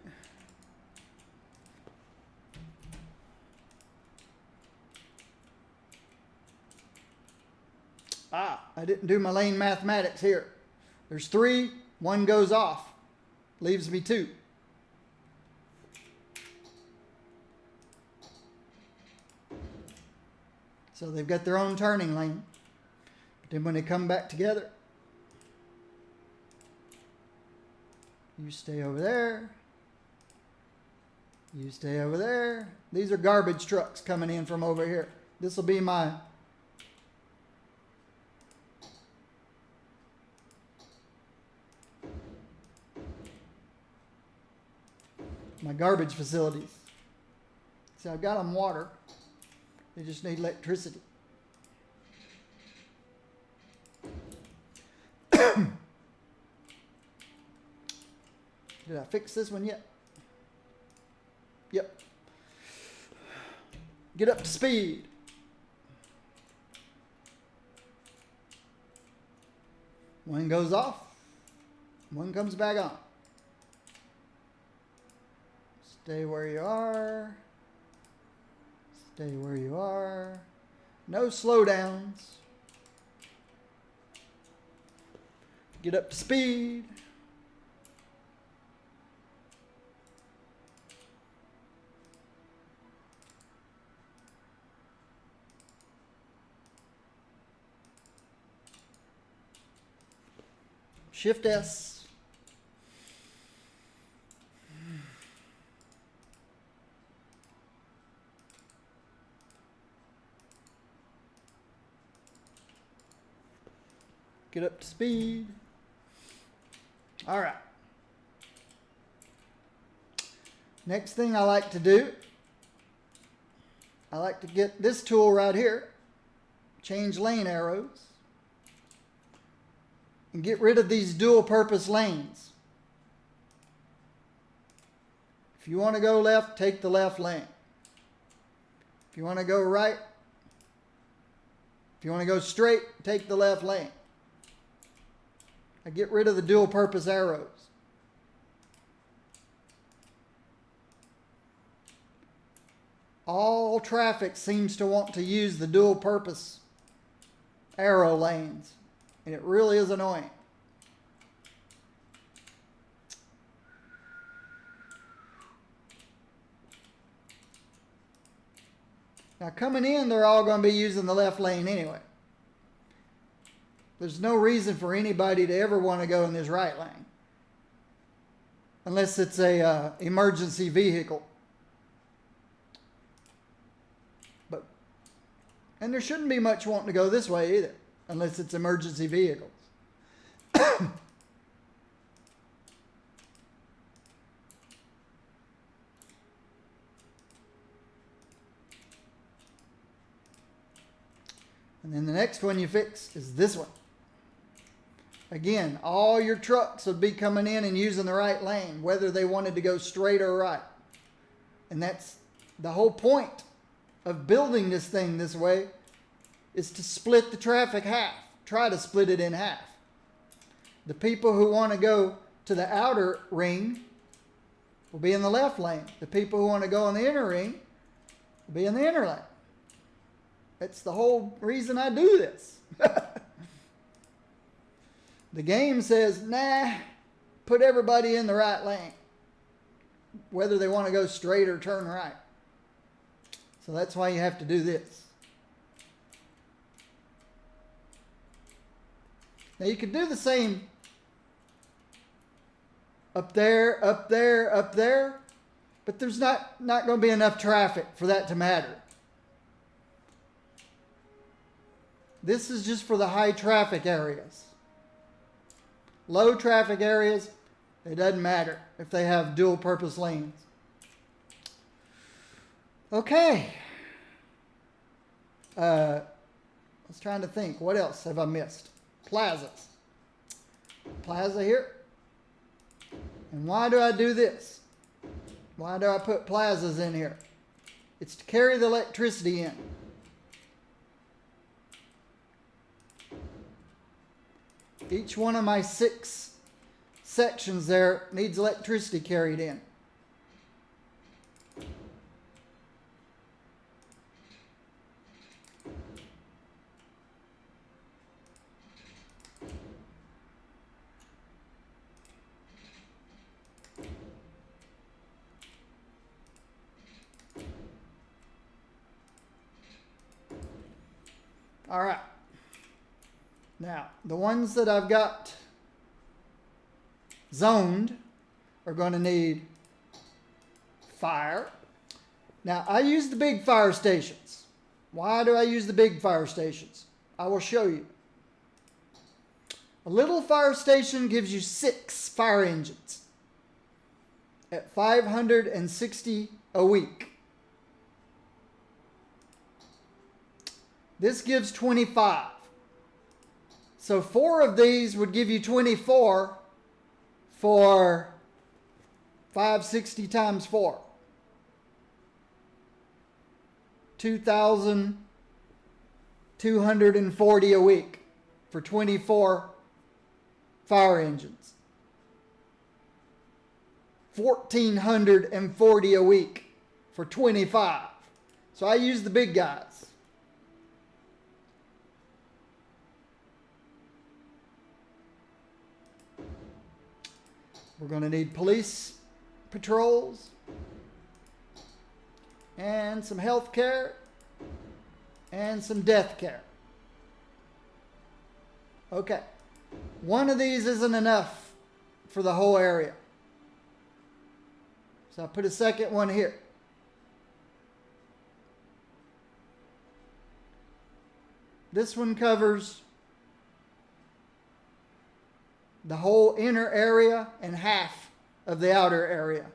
A: I didn't do my lane mathematics here. There's 3, 1 goes off. Leaves me 2. So they've got their own turning lane. But then when they come back together, you stay over there. You stay over there. These are garbage trucks coming in from over here. This will be my garbage facilities. So I've got them water. They just need electricity. Did I fix this one yet? Yep. Get up to speed. One goes off. One comes back on. Stay where you are. Stay where you are. No slowdowns. Get up to speed. Shift S. Get up to speed. All right. Next thing I like to do, I like to get this tool right here, change lane arrows, and get rid of these dual purpose lanes. If you want to go left, take the left lane. If you want to go right, if you want to go straight, take the left lane. I get rid of the dual purpose arrows. All traffic seems to want to use the dual purpose arrow lanes, and it really is annoying. Now coming in, they're all going to be using the left lane anyway. There's no reason for anybody to ever want to go in this right lane. Unless it's a emergency vehicle. And there shouldn't be much wanting to go this way either. Unless it's emergency vehicles. And then the next one you fix is this one. Again, all your trucks would be coming in and using the right lane, whether they wanted to go straight or right. And that's the whole point of building this thing this way, is to split the traffic half. Try to split it in half. The people who want to go to the outer ring will be in the left lane. The people who want to go in the inner ring will be in the inner lane. That's the whole reason I do this. The game says, nah, put everybody in the right lane, whether they want to go straight or turn right. So that's why you have to do this. Now you can do the same up there, up there, up there, but there's not going to be enough traffic for that to matter. This is just for the high traffic areas. Low traffic areas, it doesn't matter if they have dual purpose lanes. Okay. I was trying to think, what else have I missed? Plazas. Plaza here. And why do I do this? Why do I put plazas in here? It's to carry the electricity in. Each one of my 6 sections there needs electricity carried in. All right. Now, the ones that I've got zoned are going to need fire. Now, I use the big fire stations. Why do I use the big fire stations? I will show you. A little fire station gives you 6 fire engines at $560 a week. This gives 25. So 4 of these would give you 24 for 560 times 4. 2,240 a week for 24 fire engines. 1,440 a week for 25. So I use the big guys. We're going to need police patrols and some health care and some death care. Okay. One of these isn't enough for the whole area. So I put a second one here. This one covers the whole inner area and half of the outer area.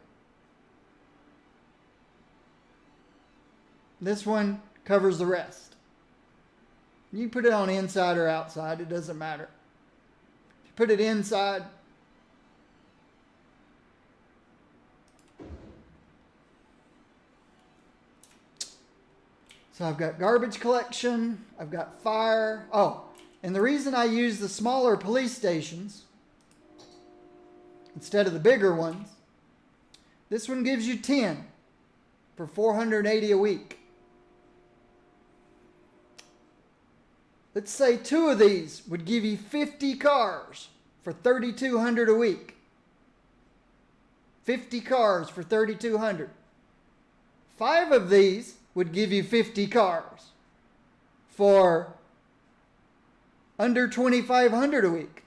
A: This one covers the rest. You can put it on inside or outside, it doesn't matter. If you put it inside, so I've got garbage collection, I've got fire. Oh, and the reason I use the smaller police stations instead of the bigger ones, this one gives you 10 for $480 a week. Let's say 2 of these would give you 50 cars for $3,200 a week. 50 cars for $3,200. 5 of these would give you 50 cars for under $2,500 a week.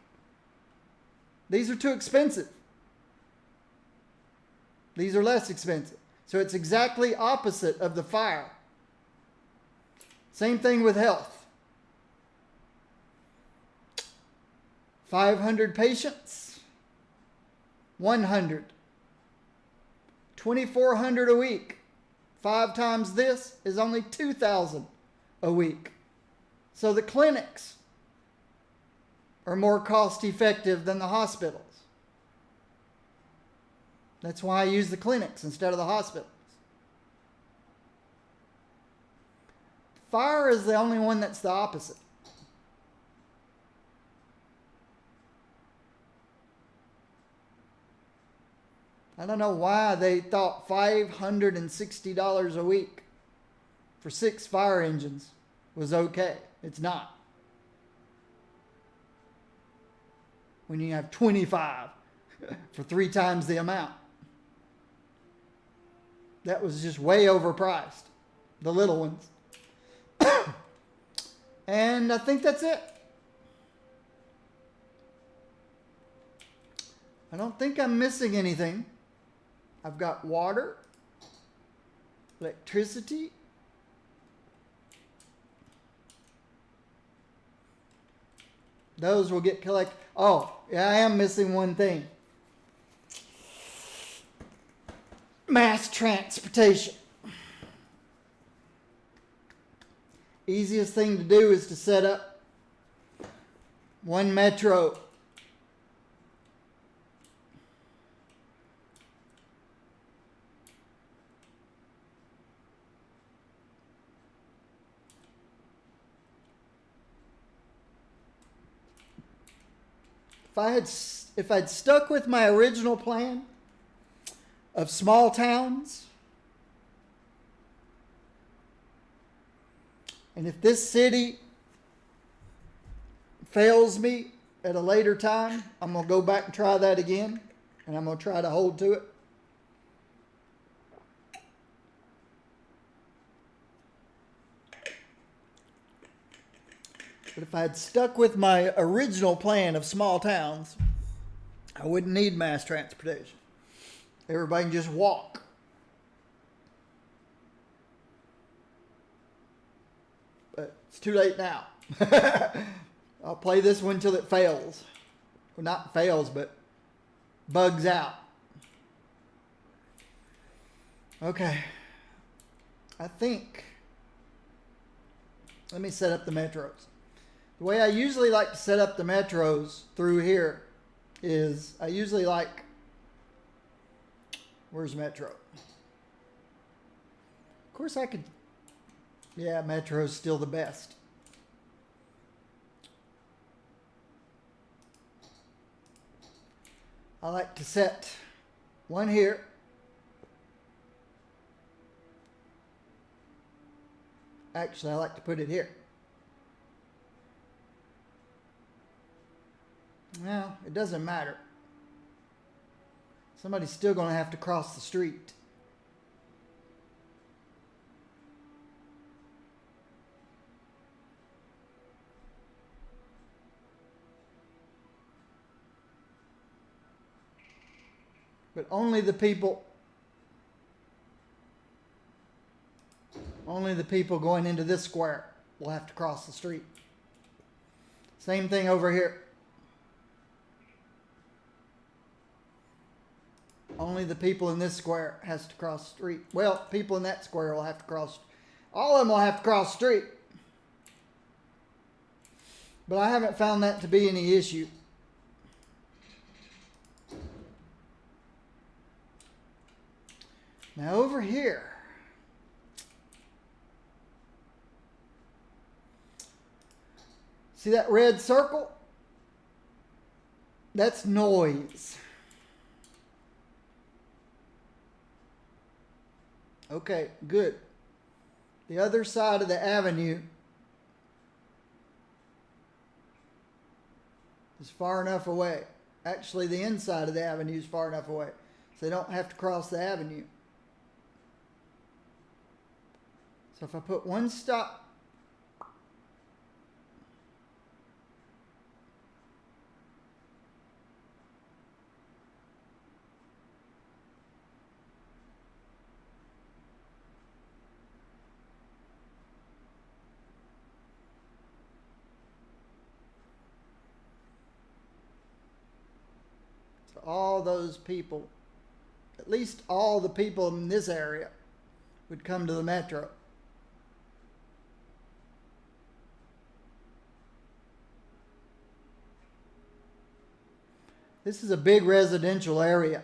A: These are too expensive. These are less expensive. So it's exactly opposite of the fire. Same thing with health. 500 patients, 100. 2,400 a week. 5 times this is only 2,000 a week. So the clinics are more cost effective than the hospitals. That's why I use the clinics instead of the hospitals. Fire is the only one that's the opposite. I don't know why they thought $560 a week for 6 fire engines was okay. It's not. When you have 25 for 3 times the amount. That was just way overpriced. The little ones. And I think that's it. I don't think I'm missing anything. I've got water, electricity, those will get collected. Oh, yeah, I am missing one thing. Mass transportation. Easiest thing to do is to set up one metro. If I'd stuck with my original plan of small towns, and if this city fails me at a later time, I'm going to go back and try that again, and I'm going to try to hold to it. But if I had stuck with my original plan of small towns, I wouldn't need mass transportation. Everybody can just walk. But it's too late now. I'll play this one till it fails. Well, not fails, but bugs out. Okay. I think, let me set up the metros. The way I usually like to set up the metros through here is I usually like, where's Metro? Of course I could, yeah, Metro's still the best. I like to set one here. Actually, I like to put it here. Well, it doesn't matter. Somebody's still going to have to cross the street. But only the people going into this square will have to cross the street. Same thing over here. Only the people in this square has to cross the street. Well, people in that square will have to cross. All of them will have to cross the street. But I haven't found that to be any issue. Now over here, see that red circle? That's noise. Okay, good. The other side of the avenue is far enough away. Actually, the inside of the avenue is far enough away, so they don't have to cross the avenue. So if I put one stop, so all those people, at least all the people in this area, would come to the metro. This is a big residential area.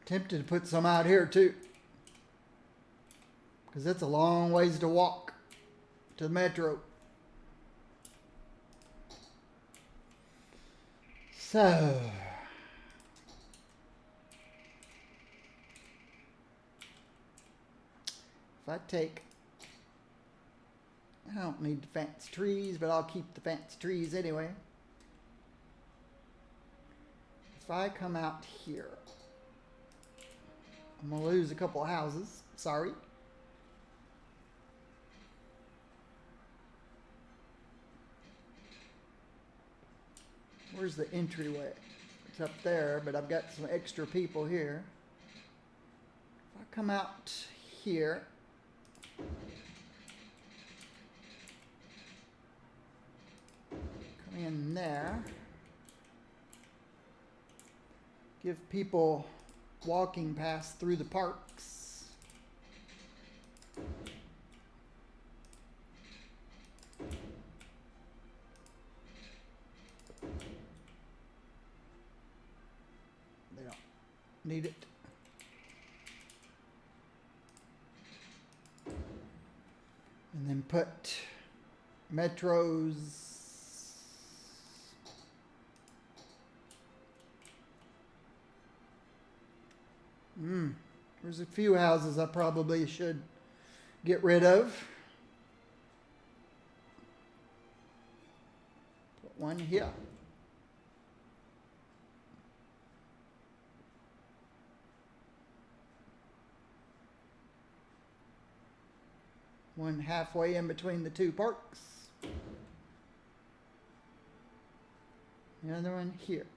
A: Tempted to put some out here too, because that's a long ways to walk to the metro. So, if I take, I don't need the fancy trees, but I'll keep the fancy trees anyway. If I come out here, I'm going to lose a couple of houses. Sorry. Where's the entryway? It's up there, but I've got some extra people here. If I come out here, come in there, give people walking paths through the parks. They don't need it. And then put metros. There's a few houses I probably should get rid of. Put one here. One halfway in between the two parks. The other one here.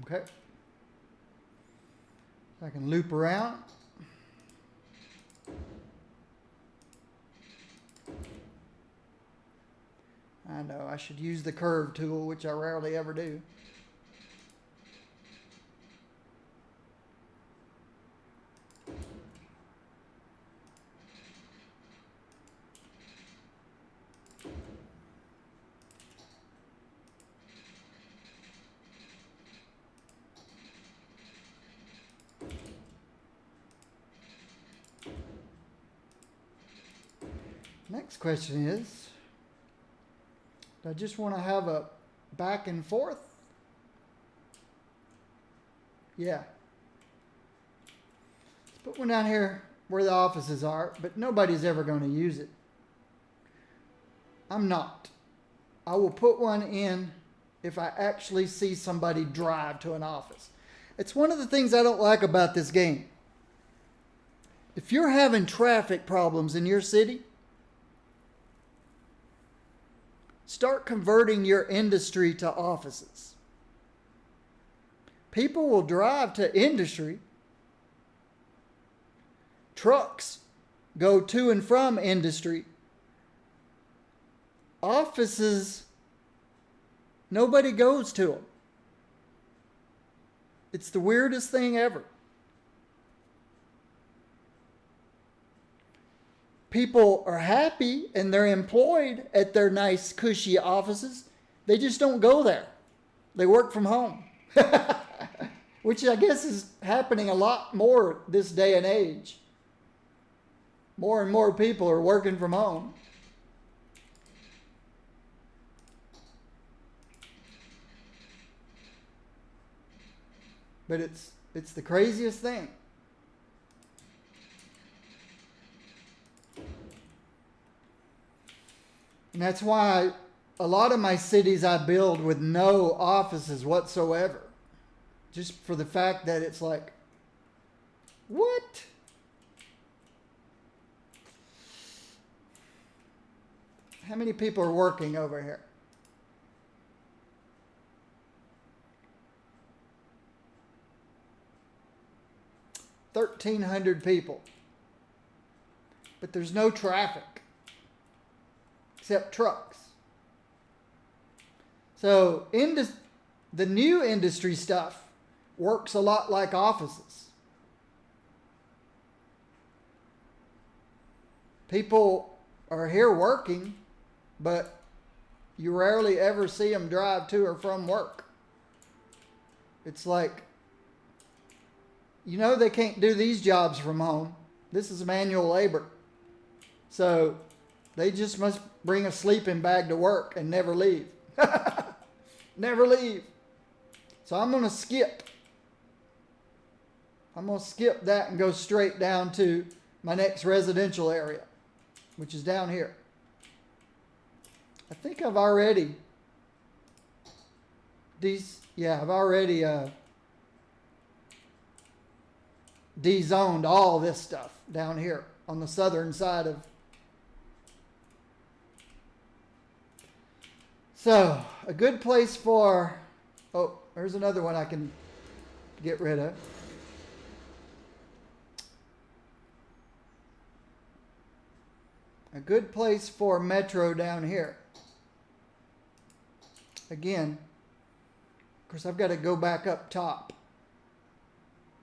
A: Okay. I can loop around. I know I should use the curve tool, which I rarely ever do. Next question is, do I just want to have a back and forth? Yeah. Let's put one down here where the offices are, but nobody's ever going to use it. I'm not. I will put one in if I actually see somebody drive to an office. It's one of the things I don't like about this game. If you're having traffic problems in your city, start converting your industry to offices. People will drive to industry. Trucks go to and from industry. Offices, nobody goes to them. It's the weirdest thing ever. People are happy and they're employed at their nice, cushy offices. They just don't go there. They work from home, which I guess is happening a lot more this day and age. More and more people are working from home. But it's the craziest thing. And that's why a lot of my cities I build with no offices whatsoever. Just for the fact that it's like, what? How many people are working over here? $1,300 people. But there's no traffic except trucks. So the new industry stuff works a lot like offices. People are here working, but you rarely ever see them drive to or from work. It's like, they can't do these jobs from home. This is manual labor. So they just must bring a sleeping bag to work and never leave. Never leave. So I'm going to skip. I'm going to skip that and go straight down to my next residential area, which is down here. I think I've already de-zoned all this stuff down here on the southern side of. So, a good place for, there's another one I can get rid of. A good place for metro down here. Again, of course, I've got to go back up top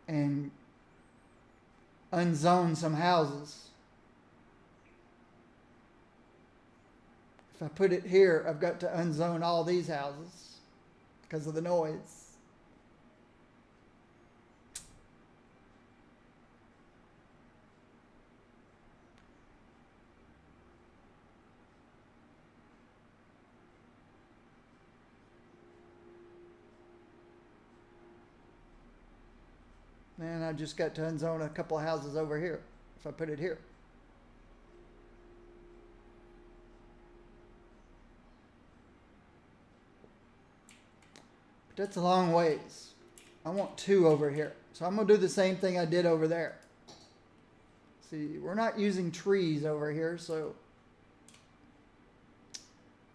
A: and unzone some houses. If I put it here, I've got to unzone all these houses because of the noise. And I just got to unzone a couple of houses over here if I put it here. But that's a long ways. I want 2 over here. So I'm going to do the same thing I did over there. See, we're not using trees over here, so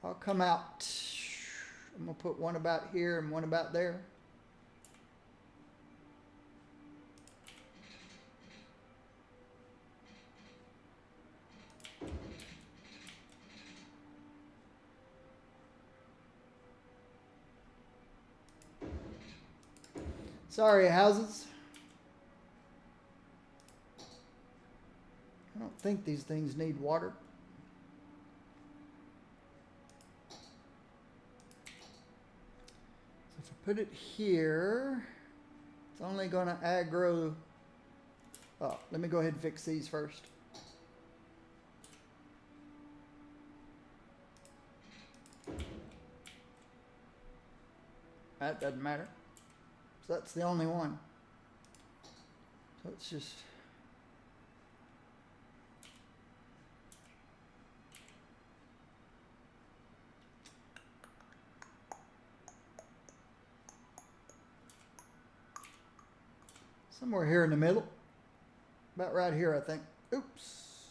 A: I'll come out. I'm going to put one about here and one about there. Sorry, houses. I don't think these things need water. So if I put it here, it's only going to aggro. Oh, let me go ahead and fix these first. That doesn't matter. So that's the only one. So it's just. Somewhere here in the middle. About right here, I think. Oops.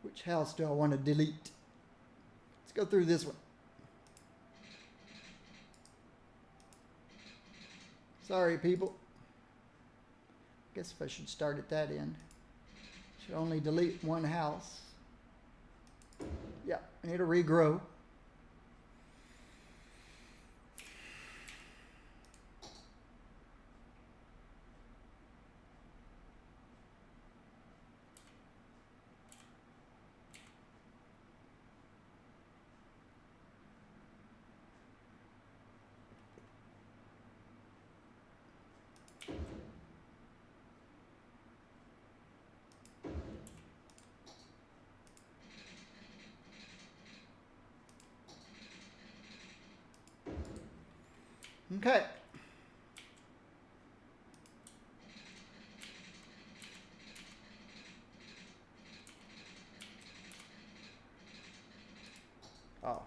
A: Which house do I want to delete? Let's go through this one. Sorry, people. Guess if I should start at that end. Should only delete one house. Yeah, I need to regrow. Okay. Oh.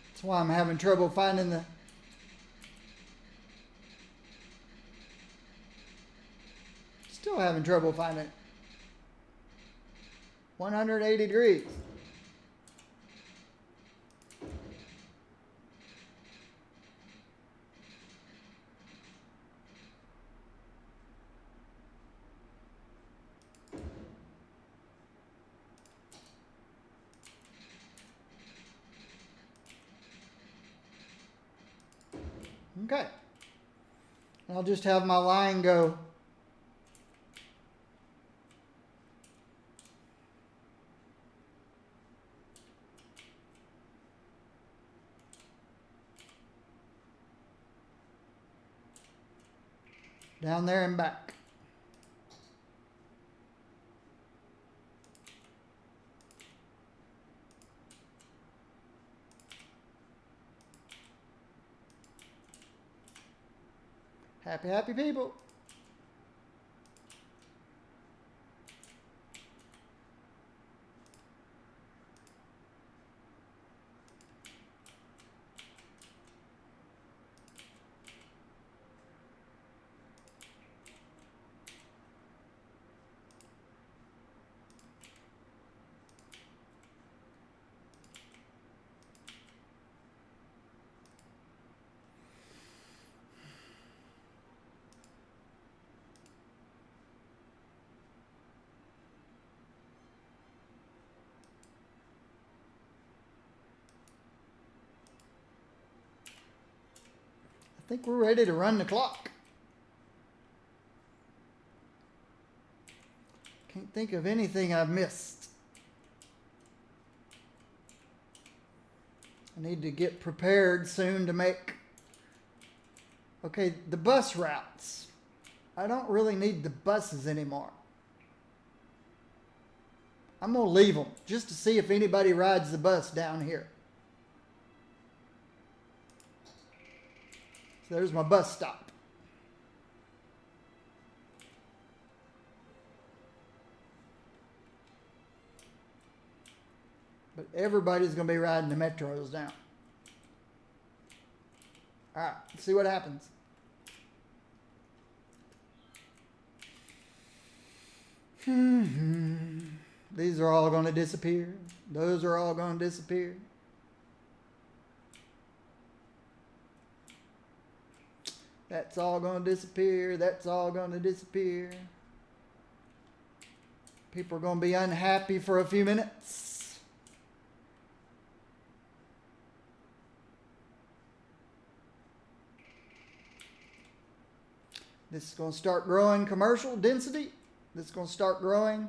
A: That's why I'm having trouble finding the... Still having trouble finding it. 180 degrees. Okay. I'll just have my line go down there and back. Happy, happy people. I think we're ready to run the clock. Can't think of anything I've missed. I need to get prepared soon to make... Okay, the bus routes. I don't really need the buses anymore. I'm going to leave them just to see if anybody rides the bus down here. So there's my bus stop. But everybody's going to be riding the metros now. All right, let's see what happens. These are all going to disappear. Those are all going to disappear. That's all going to disappear. That's all going to disappear. People are going to be unhappy for a few minutes. This is going to start growing commercial density. This is going to start growing.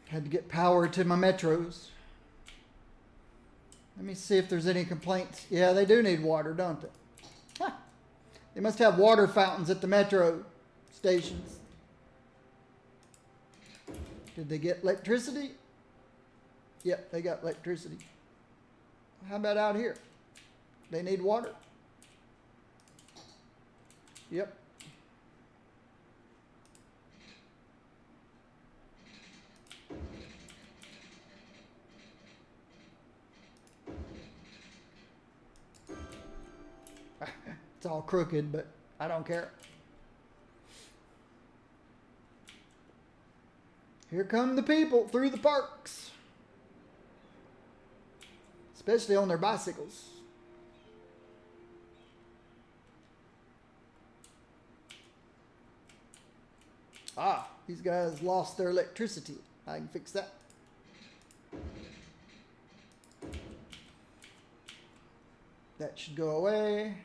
A: Had to get power to my metros. Let me see if there's any complaints. Yeah, they do need water, don't they? Huh. They must have water fountains at the metro stations. Did they get electricity? Yep, they got electricity. How about out here? They need water? Yep. It's all crooked, but I don't care. Here come the people through the parks. Especially on their bicycles. Ah, these guys lost their electricity. I can fix that. That should go away.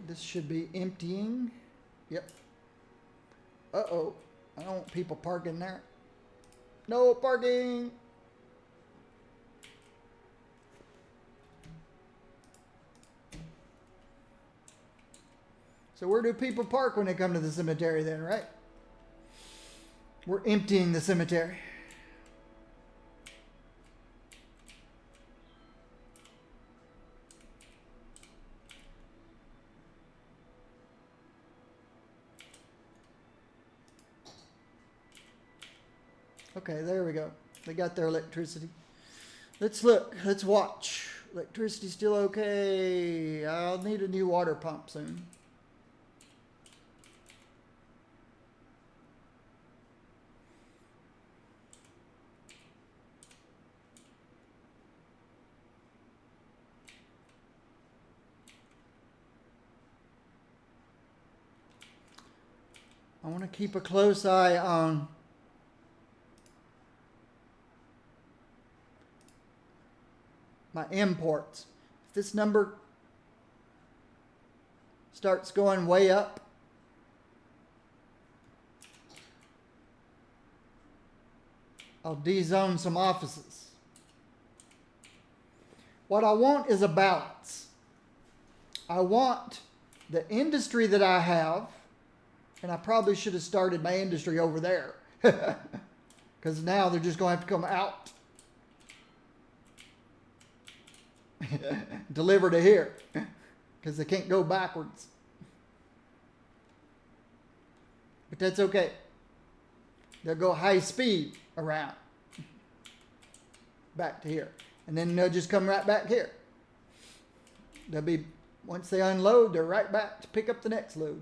A: This should be emptying. Yep. Uh-oh. I don't want people parking there. No parking. So where do people park when they come to the cemetery then, right? We're emptying the cemetery. Okay, there we go. They got their electricity. Let's look. Let's watch. Electricity's still okay. I'll need a new water pump soon. I want to keep a close eye on my imports. If this number starts going way up, I'll dezone some offices. What I want is a balance. I want the industry that I have, and I probably should have started my industry over there, because now they're just going to have to come out. Deliver to here, because they can't go backwards. But that's okay. They'll go high speed around back to here, and then they'll just come right back here. They'll be, once they unload, they're right back to pick up the next load.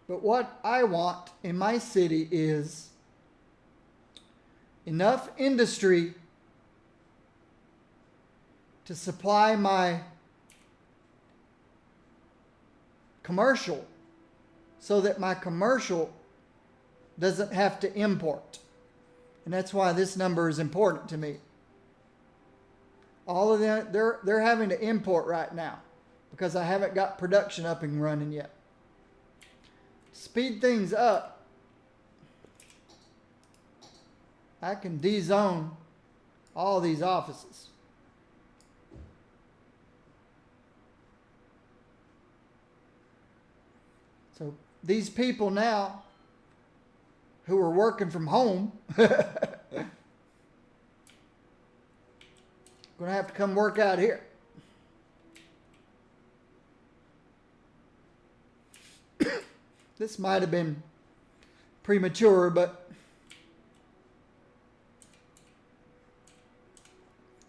A: But what I want in my city is enough industry to supply my commercial so that my commercial doesn't have to import. And that's why this number is important to me. All of them, they're having to import right now because I haven't got production up and running yet. Speed things up, I can dezone all these offices. So these people now who are working from home going to have to come work out here. This might have been premature, but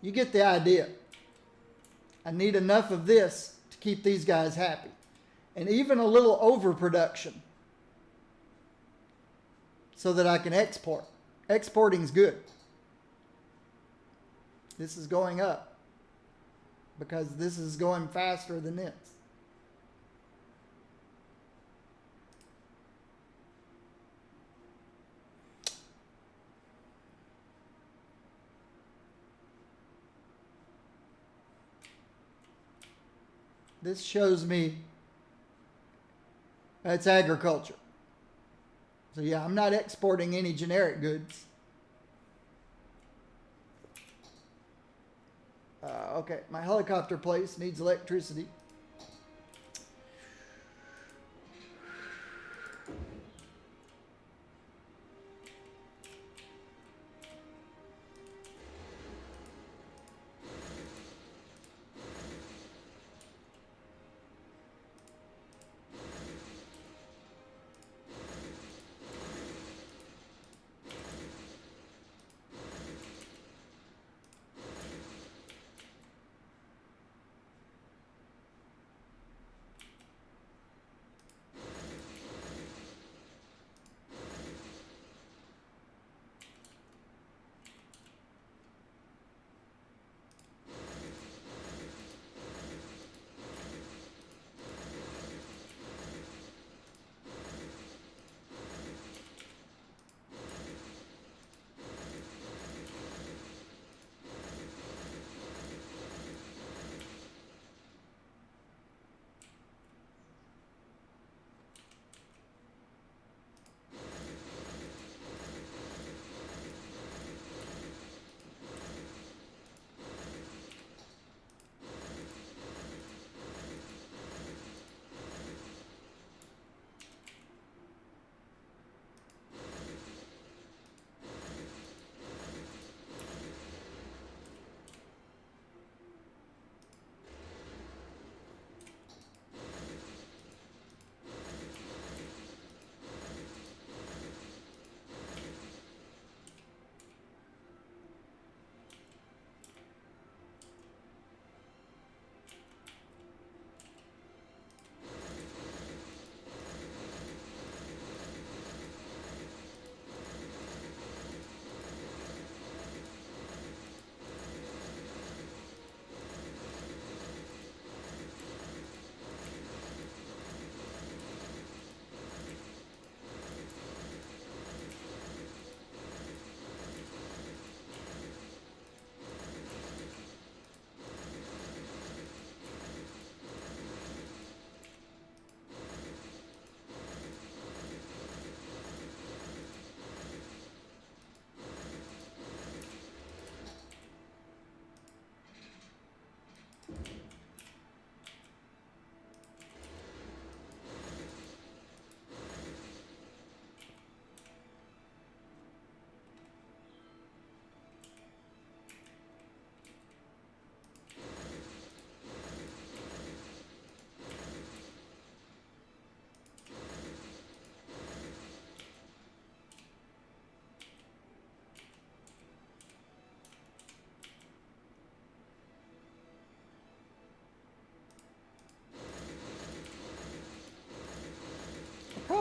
A: you get the idea. I need enough of this to keep these guys happy. And even a little overproduction so that I can export. Exporting is good. This is going up because this is going faster than this. This shows me it's agriculture. So yeah, I'm not exporting any generic goods. Okay, my helicopter place needs electricity.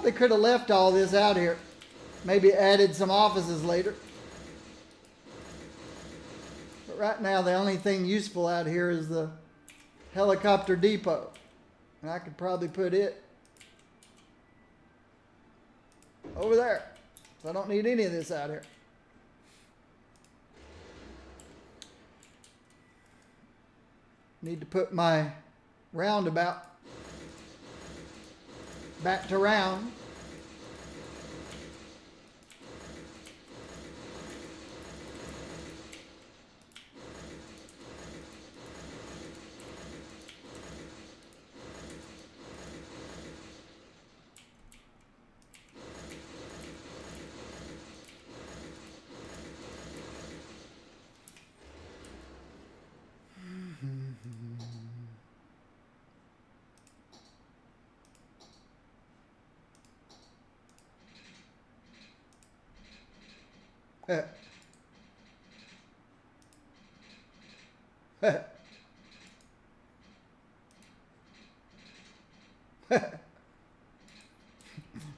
A: Probably could have left all this out here. Maybe added some offices later. But right now, the only thing useful out here is the helicopter depot. And I could probably put it over there. So I don't need any of this out here. Need to put my roundabout back to round.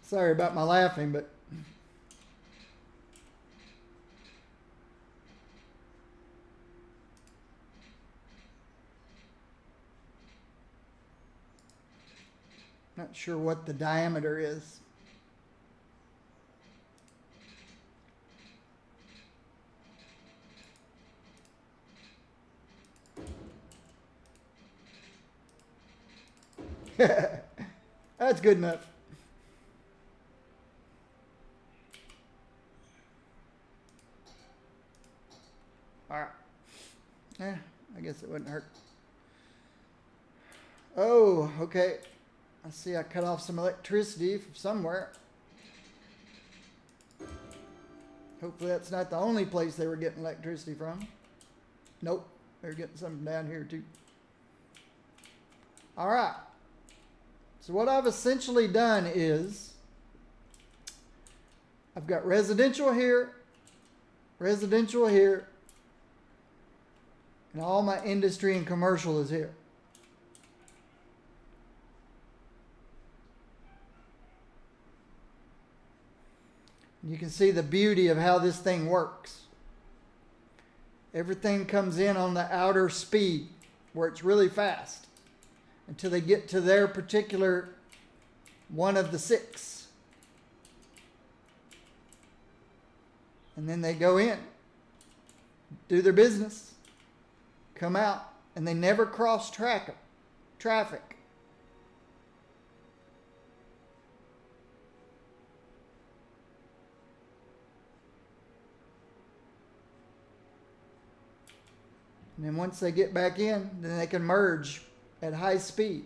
A: Sorry about my laughing, but not sure what the diameter is. That's good enough. All right. Yeah, I guess it wouldn't hurt. Oh, okay. I see I cut off some electricity from somewhere. Hopefully that's not the only place they were getting electricity from. Nope, they're getting something down here too. All right. So what I've essentially done is I've got residential here, and all my industry and commercial is here. You can see the beauty of how this thing works. Everything comes in on the outer speed where it's really fast until they get to their particular one of the 6. And then they go in, do their business, come out, and they never cross traffic. And then once they get back in, then they can merge at high speed.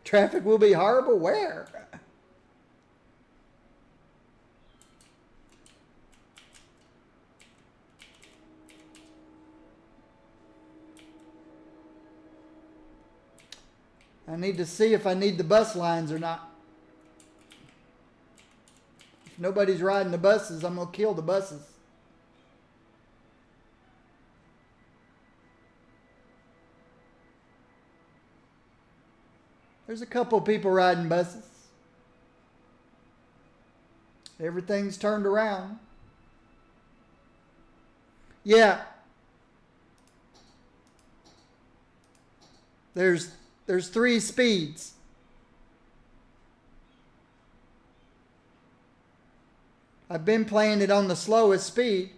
A: Traffic will be horrible where? I need to see if I need the bus lines or not. If nobody's riding the buses, I'm going to kill the buses. There's a couple people riding buses. Everything's turned around. Yeah. There's 3 speeds. I've been playing it on the slowest speed,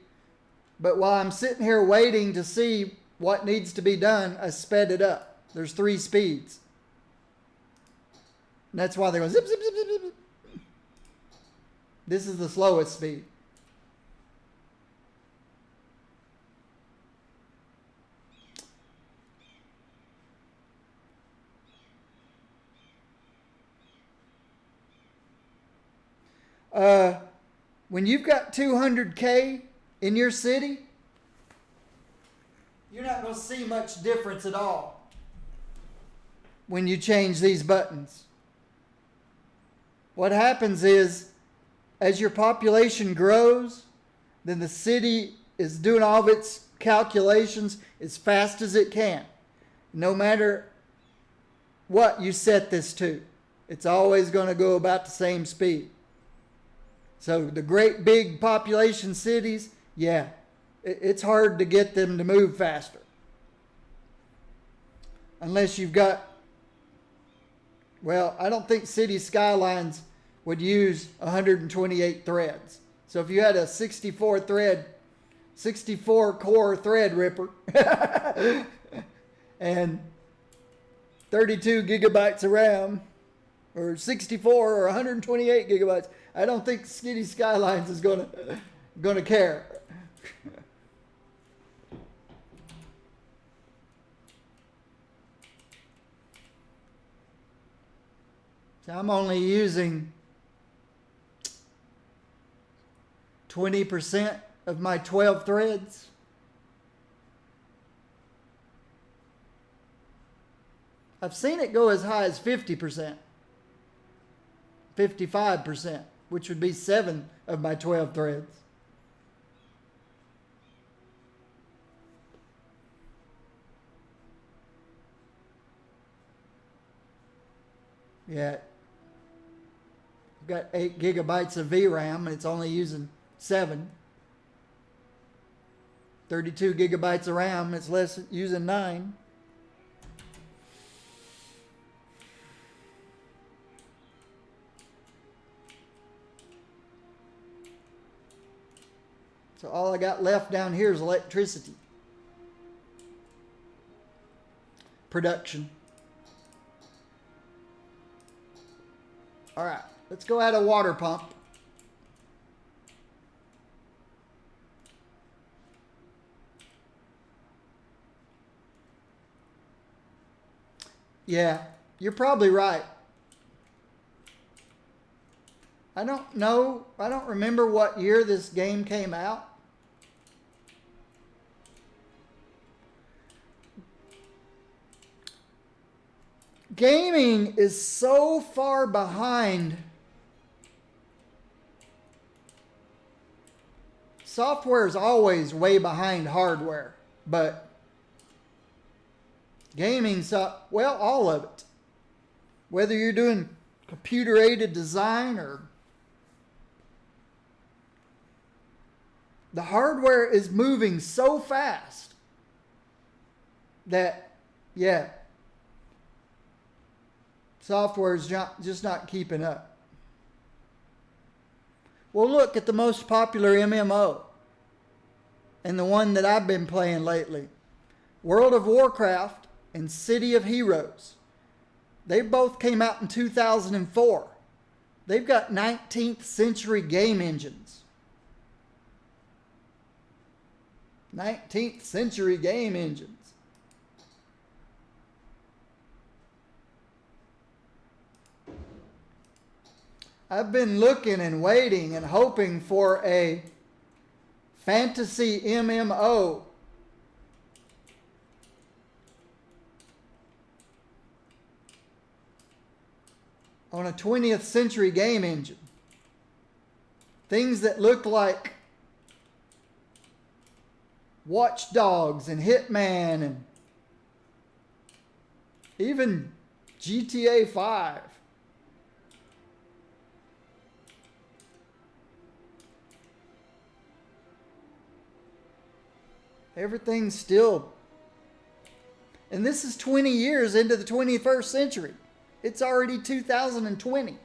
A: but while I'm sitting here waiting to see what needs to be done, I sped it up. There's 3 speeds. And that's why they're going zip, zip, zip, zip, zip. This is the slowest speed. When you've got 200K in your city, you're not going to see much difference at all when you change these buttons. What happens is, as your population grows, then the city is doing all of its calculations as fast as it can. No matter what you set this to, it's always going to go about the same speed. So the great big population cities, yeah, it's hard to get them to move faster. Unless you've got, well, I don't think City Skylines would use 128 threads. So if you had a 64 core thread ripper and 32 gigabytes of RAM, or 64 or 128 gigabytes, I don't think City Skylines is gonna care. So I'm only using 20% of my 12 threads. I've seen it go as high as 50%, 55%, which would be 7 of my 12 threads. Yeah, I've got 8 gigabytes of VRAM and it's only using 7. 32 gigabytes of RAM, it's less using 9. So all I got left down here is electricity production. All right, let's go add a water pump. Yeah, you're probably right. I don't know. I don't remember what year this game came out. Gaming is so far behind. Software is always way behind hardware, but gaming, well, all of it. Whether you're doing computer-aided design or the hardware is moving so fast that, yeah, software is just not keeping up. Well, look at the most popular MMO and the one that I've been playing lately. World of Warcraft and City of Heroes. They both came out in 2004. They've got 19th century game engines. 19th century game engines. I've been looking and waiting and hoping for a fantasy MMO on a 20th century game engine. Things that look like Watch Dogs and Hitman and even GTA 5. Everything's still, and this is 20 years into the 21st century. It's already 2020.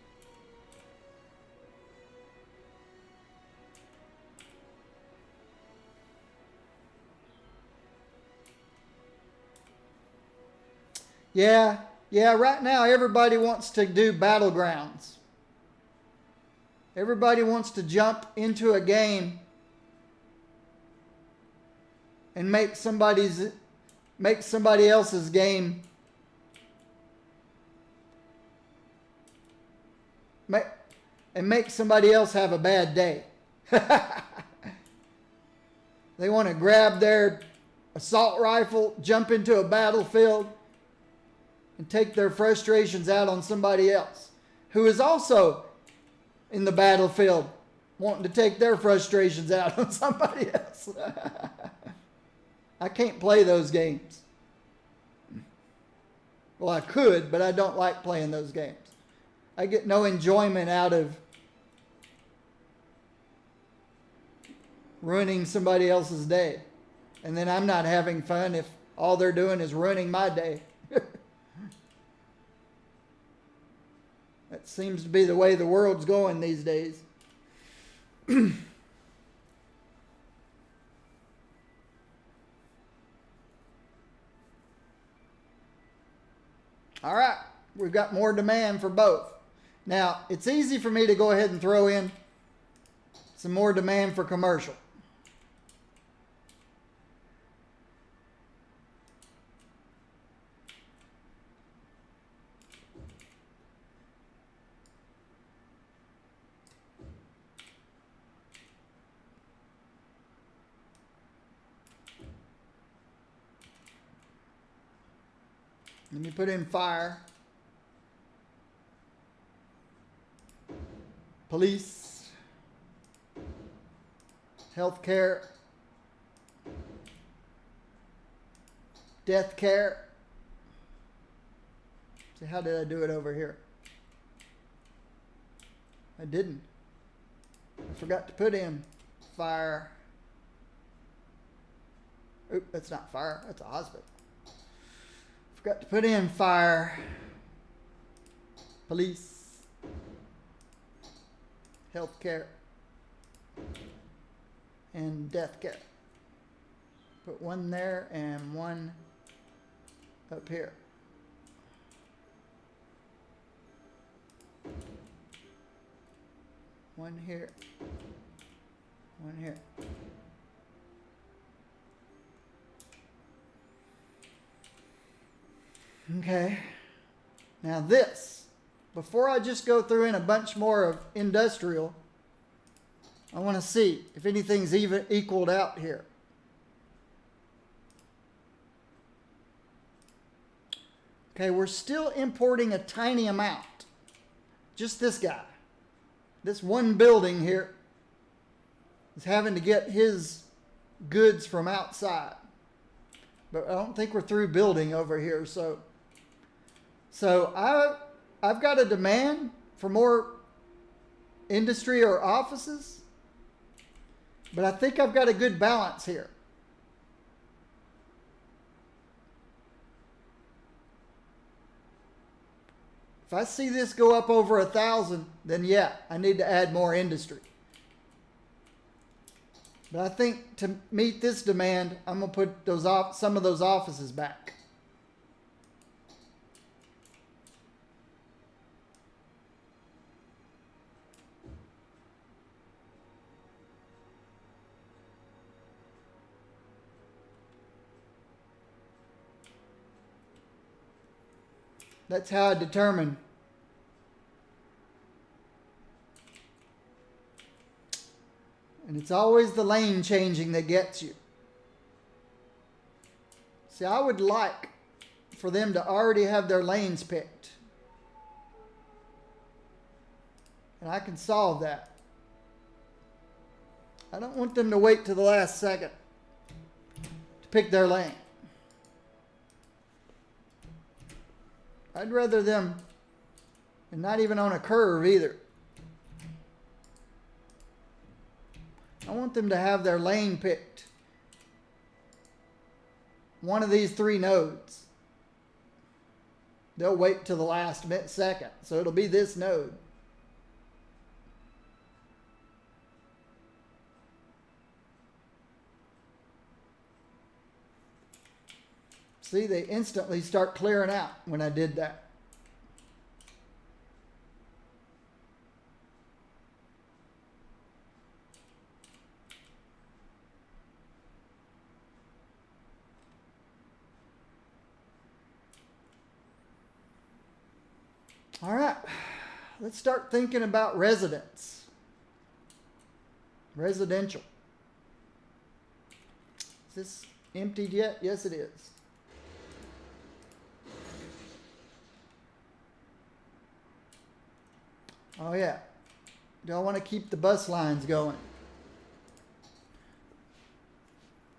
A: Yeah, right now everybody wants to do battlegrounds. Everybody wants to jump into a game and make somebody else's game make somebody else have a bad day. They want to grab their assault rifle, jump into a battlefield, and take their frustrations out on somebody else who is also in the battlefield wanting to take their frustrations out on somebody else. I can't play those games. Well, I could, but I don't like playing those games. I get no enjoyment out of ruining somebody else's day. And then I'm not having fun if all they're doing is ruining my day. That seems to be the way the world's going these days. All right, we've got more demand for both. Now, it's easy for me to go ahead and throw in some more demand for commercial. Let me put in fire, police, healthcare, death care. See, how did I do it over here? I didn't. I forgot to put in fire. Oop, that's not fire, that's a hospital. Forgot to put in fire, police, healthcare, and death care. Put one there and one up here. One here, one here. Okay, now this, before I just go through in a bunch more of industrial, I want to see if anything's even equaled out here. Okay, we're still importing a tiny amount. Just this guy. This one building here is having to get his goods from outside. But I don't think we're through building over here, so I've got a demand for more industry or offices, but I think I've got a good balance here. If I see this go up over 1,000, then yeah, I need to add more industry. But I think to meet this demand, I'm going to put some of those offices back. That's how I determine. And it's always the lane changing that gets you. See, I would like for them to already have their lanes picked. And I can solve that. I don't want them to wait to the last second to pick their lane. I'd rather them, and not even on a curve either. I want them to have their lane picked. One of these 3 nodes. They'll wait till the last second, so it'll be this node. See, they instantly start clearing out when I did that. All right, let's start thinking about residents. Residential. Is this emptied yet? Yes, it is. Oh yeah, do I want to keep the bus lines going?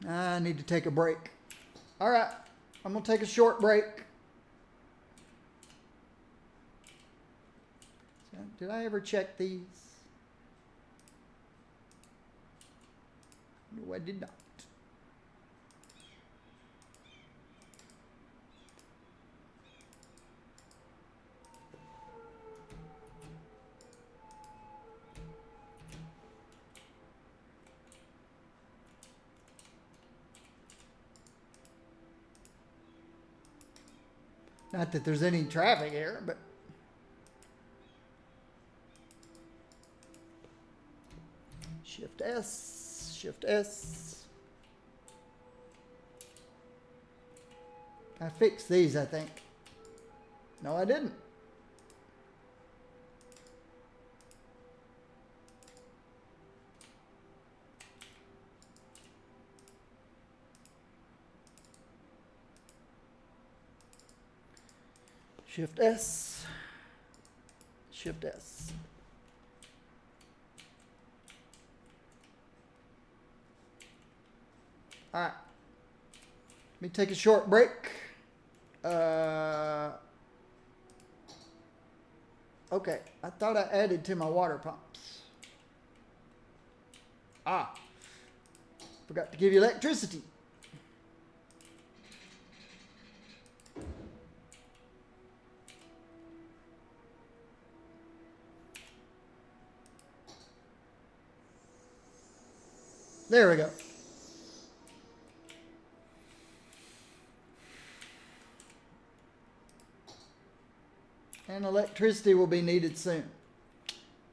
A: I need to take a break. All right, I'm going to take a short break. Did I ever check these? No, I did not. Not that there's any traffic here, but Shift S, Shift S. I fixed these, I think. No, I didn't. Shift S, Shift S. All right. Let me take a short break. Okay, I thought I added to my water pumps. Forgot to give you electricity. There we go. And electricity will be needed soon.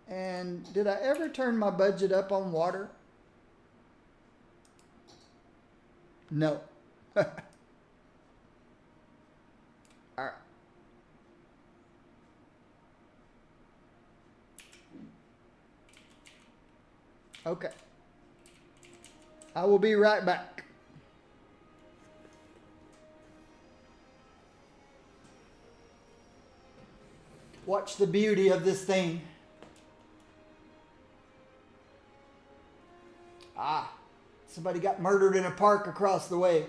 A: And did I ever turn my budget up on water? No. All right. Okay. I will be right back. Watch the beauty of this thing. Somebody got murdered in a park across the way.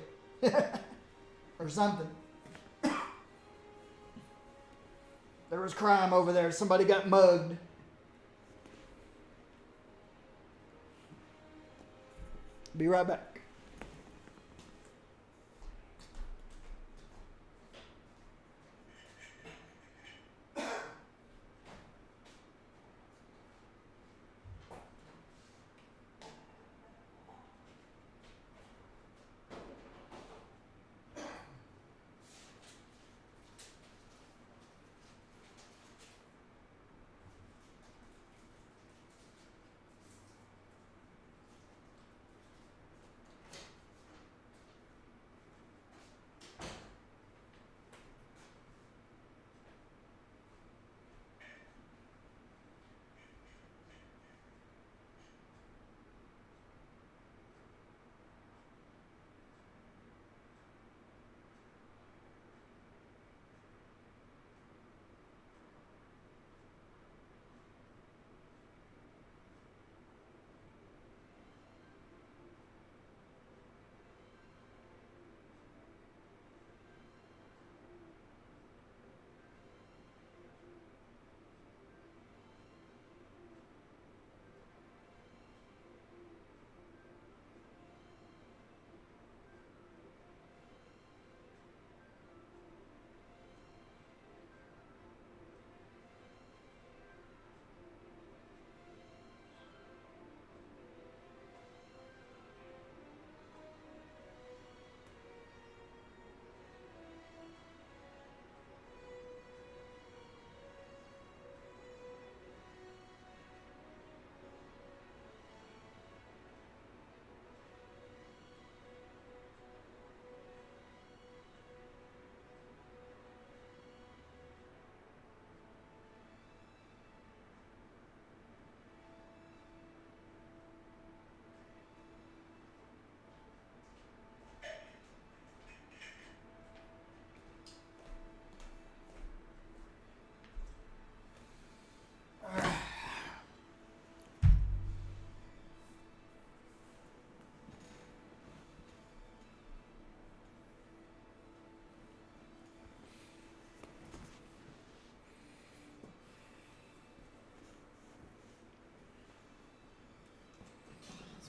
A: Or something. There was crime over there. Somebody got mugged. Be right back.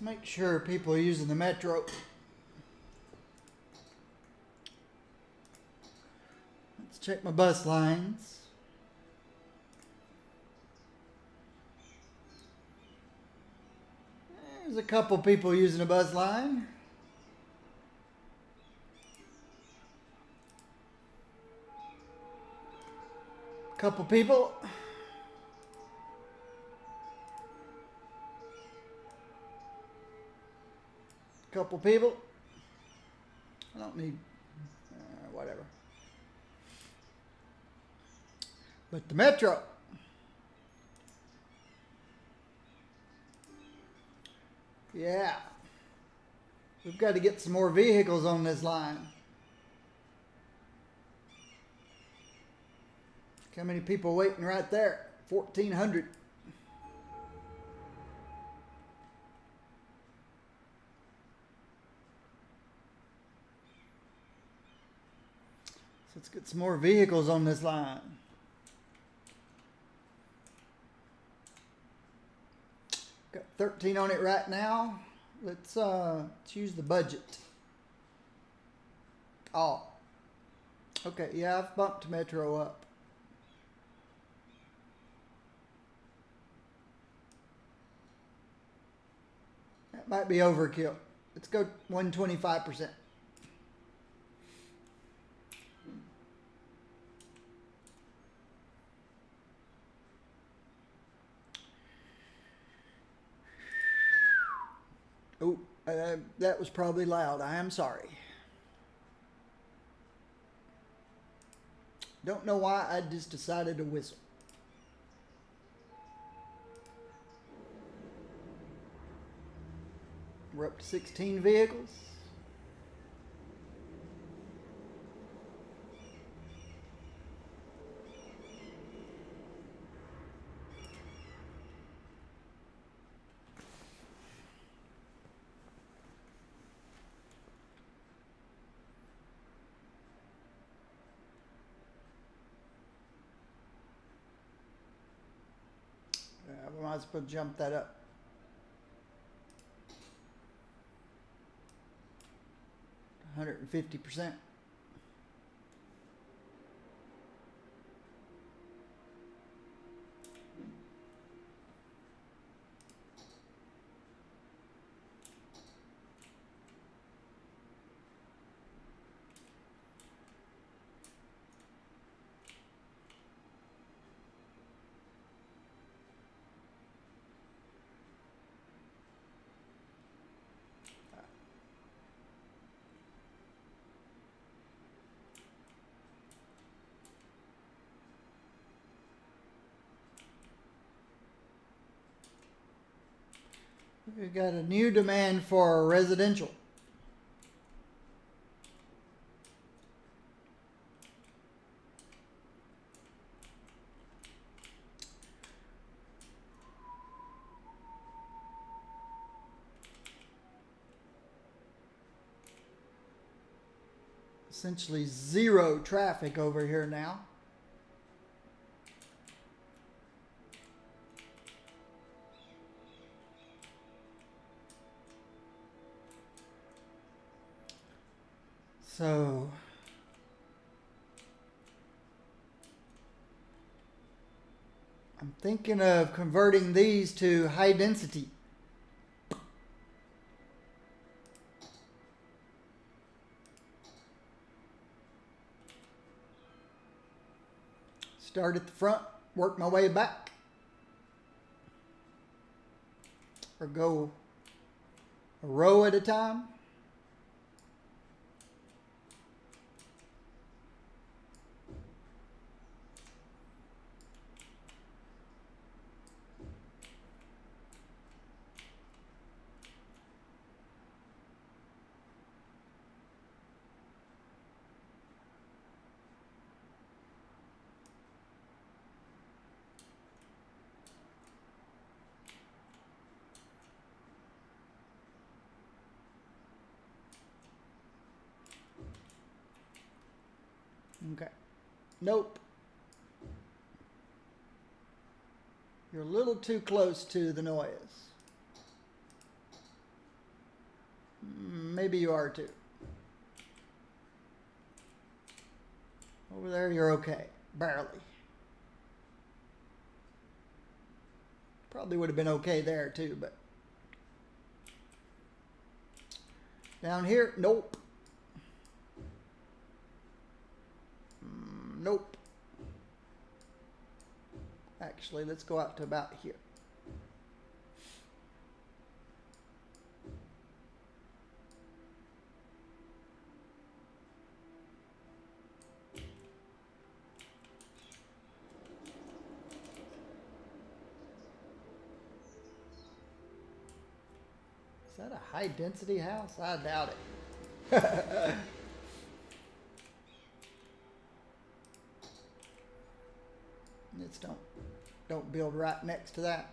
A: make sure people are using the metro. Let's check my bus lines. There's a couple people using a bus line. Couple people. Couple people. I don't need whatever. But the metro. Yeah. We've got to get some more vehicles on this line. How many people waiting right there? 1,400. So let's get some more vehicles on this line. Got 13 on it right now. Let's use the budget. Oh. Okay, yeah, I've bumped Metro up. That might be overkill. Let's go 125%. Oh, that was probably loud. I am sorry. Don't know why I just decided to whistle. We're up to 16 vehicles. We might as well jump that up. $150%. We've got a new demand for residential. Essentially zero traffic over here now. So I'm thinking of converting these to high density. Start at the front, work my way back. Or go a row at a time. Okay. Nope. You're a little too close to the noise. maybe you are too. Over there, you're okay. Barely. Probably would have been okay there too, but down here, nope. Nope. Actually, let's go out to about here. Is that a high density house? I doubt it. Let's don't build right next to that.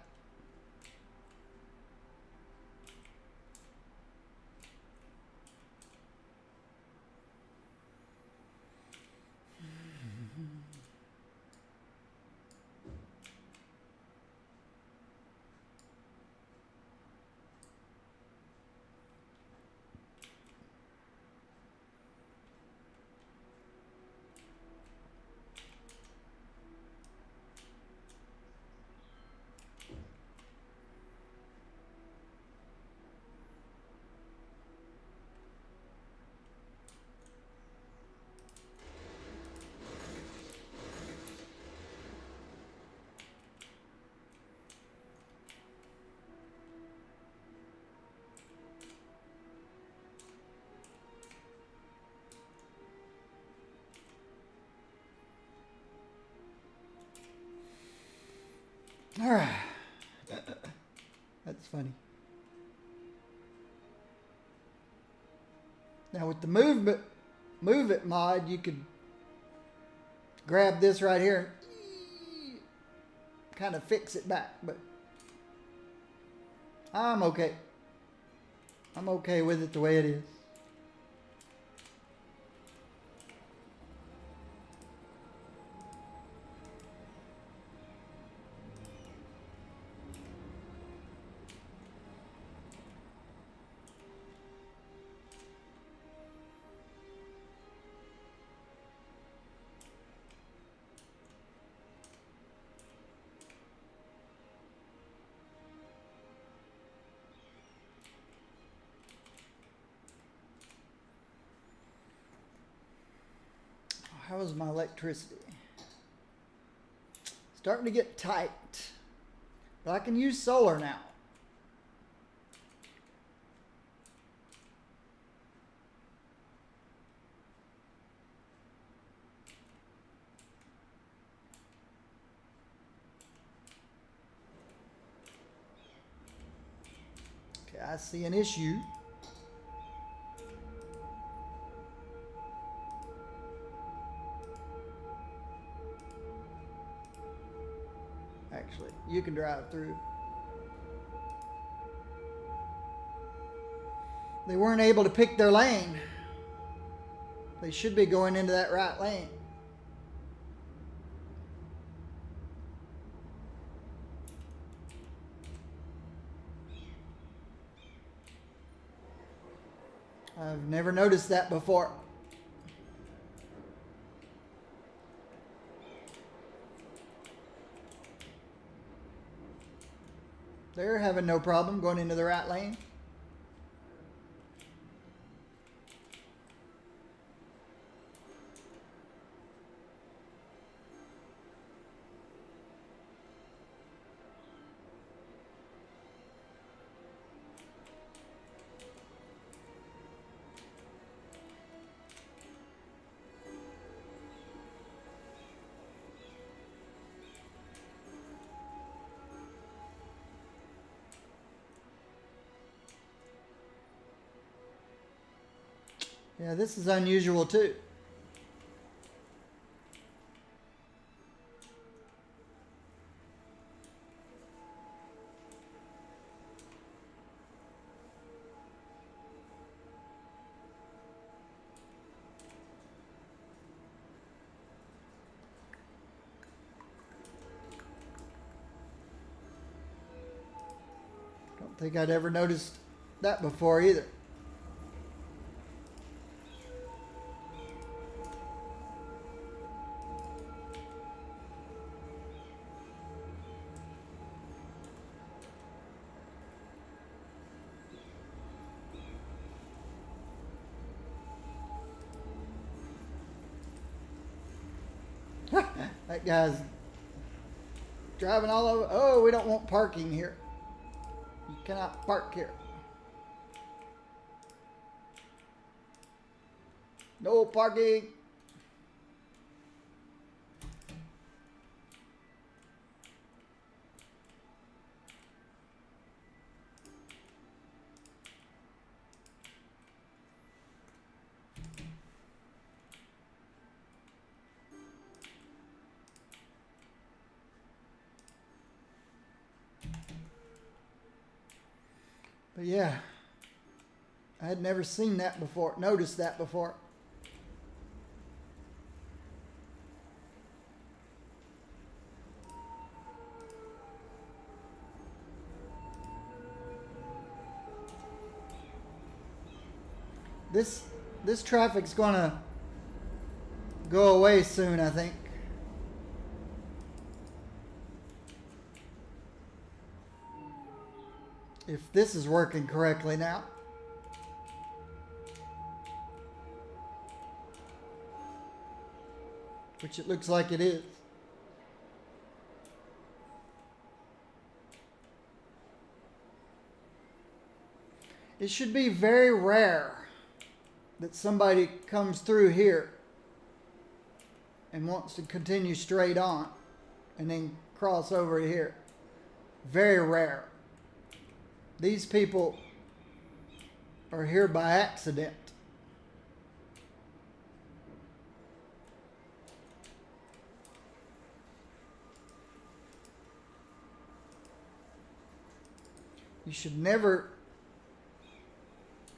A: All right. That's funny. Now with the move it mod, you could grab this right here and kind of fix it back, but I'm okay. I'm okay with it the way it is. How is my electricity? Starting to get tight. But I can use solar now. Okay, I see an issue. Actually, you can drive through. They weren't able to pick their lane. They should be going into that right lane. I've never noticed that before. They're having no problem going into the right lane. Yeah, this is unusual too. Don't think I'd ever noticed that before either. That guy's driving all over. Oh, we don't want parking here. You cannot park here. No parking. But yeah, I had never seen that before, noticed that before. This traffic's gonna go away soon, I think. If this is working correctly now. Which it looks like it is. It should be very rare that somebody comes through here and wants to continue straight on and then cross over here. Very rare. These people are here by accident. You should never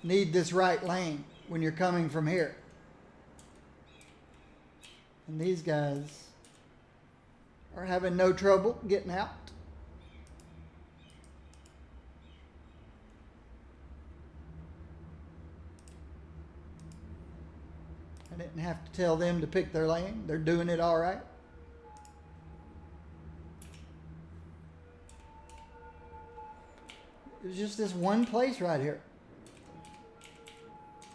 A: need this right lane when you're coming from here. And these guys are having no trouble getting out. I didn't have to tell them to pick their lane. They're doing it all right. It was just this one place right here.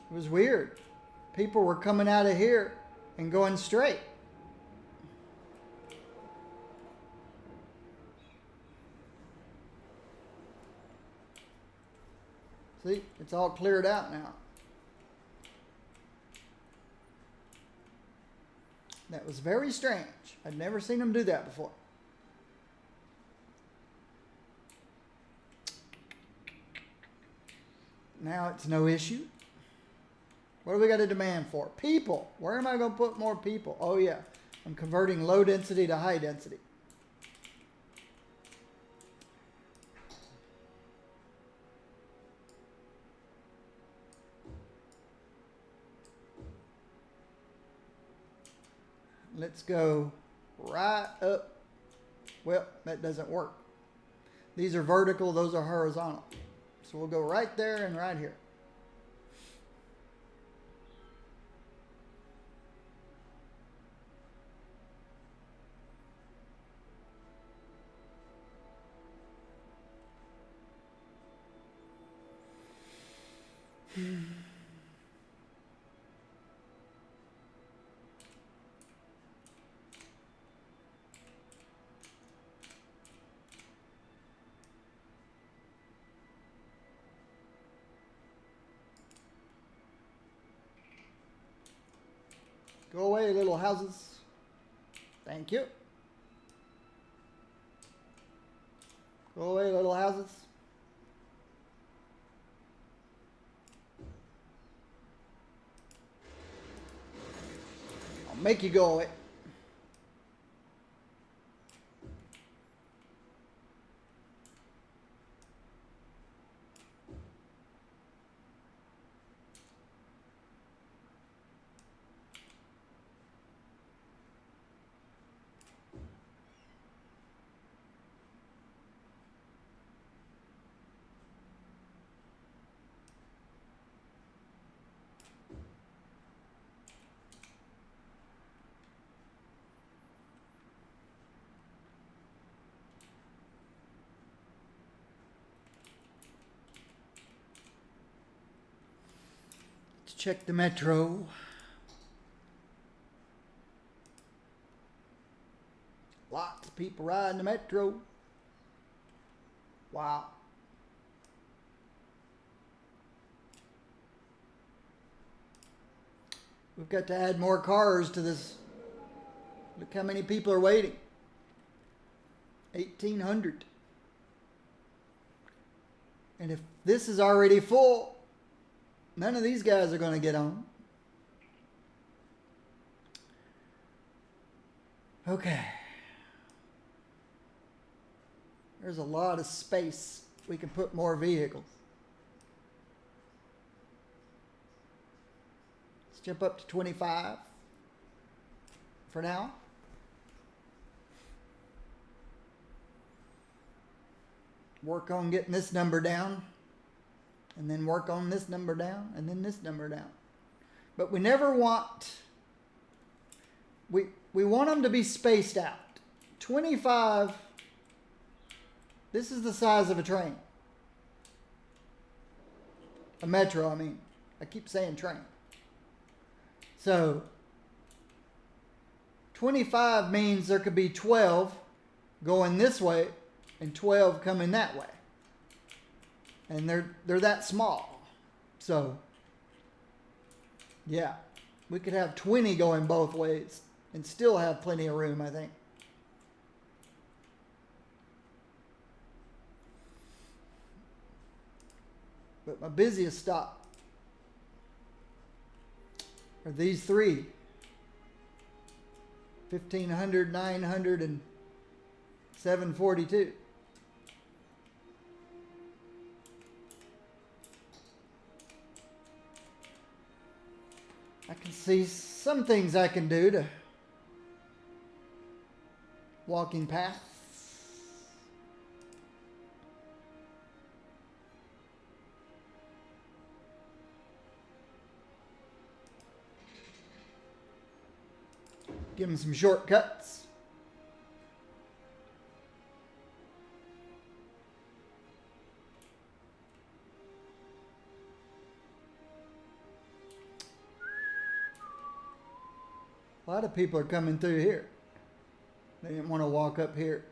A: It was weird. People were coming out of here and going straight. See, it's all cleared out now. That was very strange. I'd never seen them do that before. Now it's no issue. What do we got a demand for? People. Where am I going to put more people? Oh, yeah. I'm converting low density to high density. Let's go right up. Well, that doesn't work. These are vertical, those are horizontal. So we'll go right there and right here. Go away, little houses. Thank you. Go away, little houses. I'll make you go away. Let's check the metro. Lots of people riding the metro. Wow. We've got to add more cars to this. Look how many people are waiting. 1,800. And if this is already full, none of these guys are going to get on. Okay. There's a lot of space. We can put more vehicles. Let's jump up to 25 for now. Work on getting this number down, and then work on this number down, and then this number down. But we never want, we want them to be spaced out. 25, this is the size of a train. A metro, I mean. I keep saying train. So 25 means there could be 12 going this way and 12 coming that way. And they're that small. So yeah, we could have 20 going both ways and still have plenty of room, I think. But my busiest stop are these three. 1,500, 900, and 742. I can see some things I can do to walking path. Give them some shortcuts. A lot of people are coming through here. They didn't want to walk up here.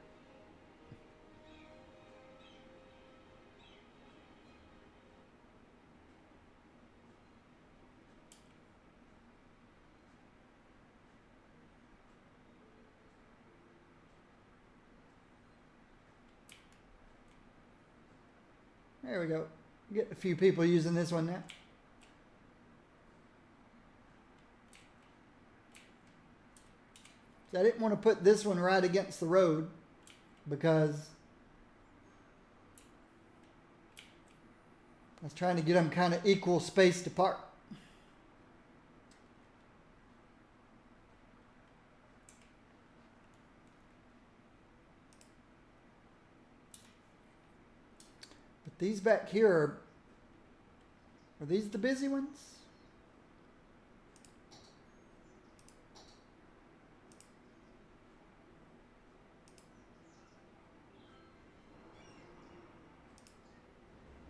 A: There we go. Get a few people using this one now. I didn't want to put this one right against the road because I was trying to get them kind of equal spaced apart. But these back here are these the busy ones?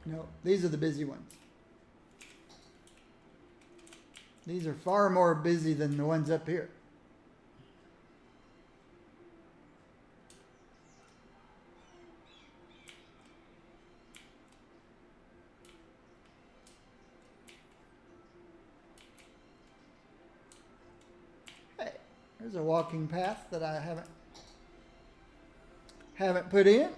A: No, these are the busy ones. These are far more busy than the ones up here. Hey, there's a walking path that I haven't put in.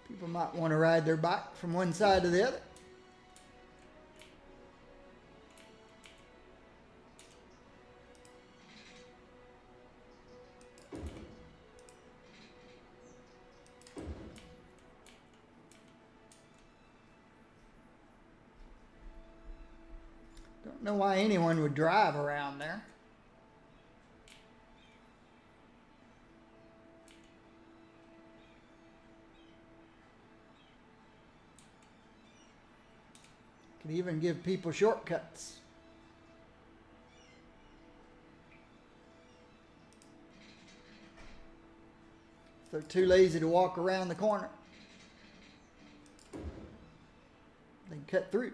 A: People might want to ride their bike from one side to the other. Don't know why anyone would drive around there. Could even give people shortcuts. If they're too lazy to walk around the corner, they can cut through.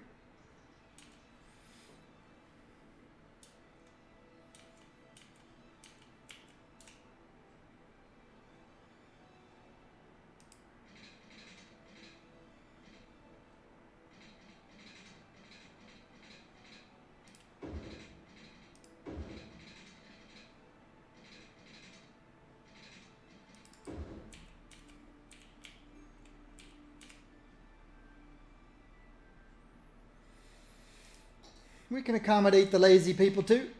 A: We can accommodate the lazy people too.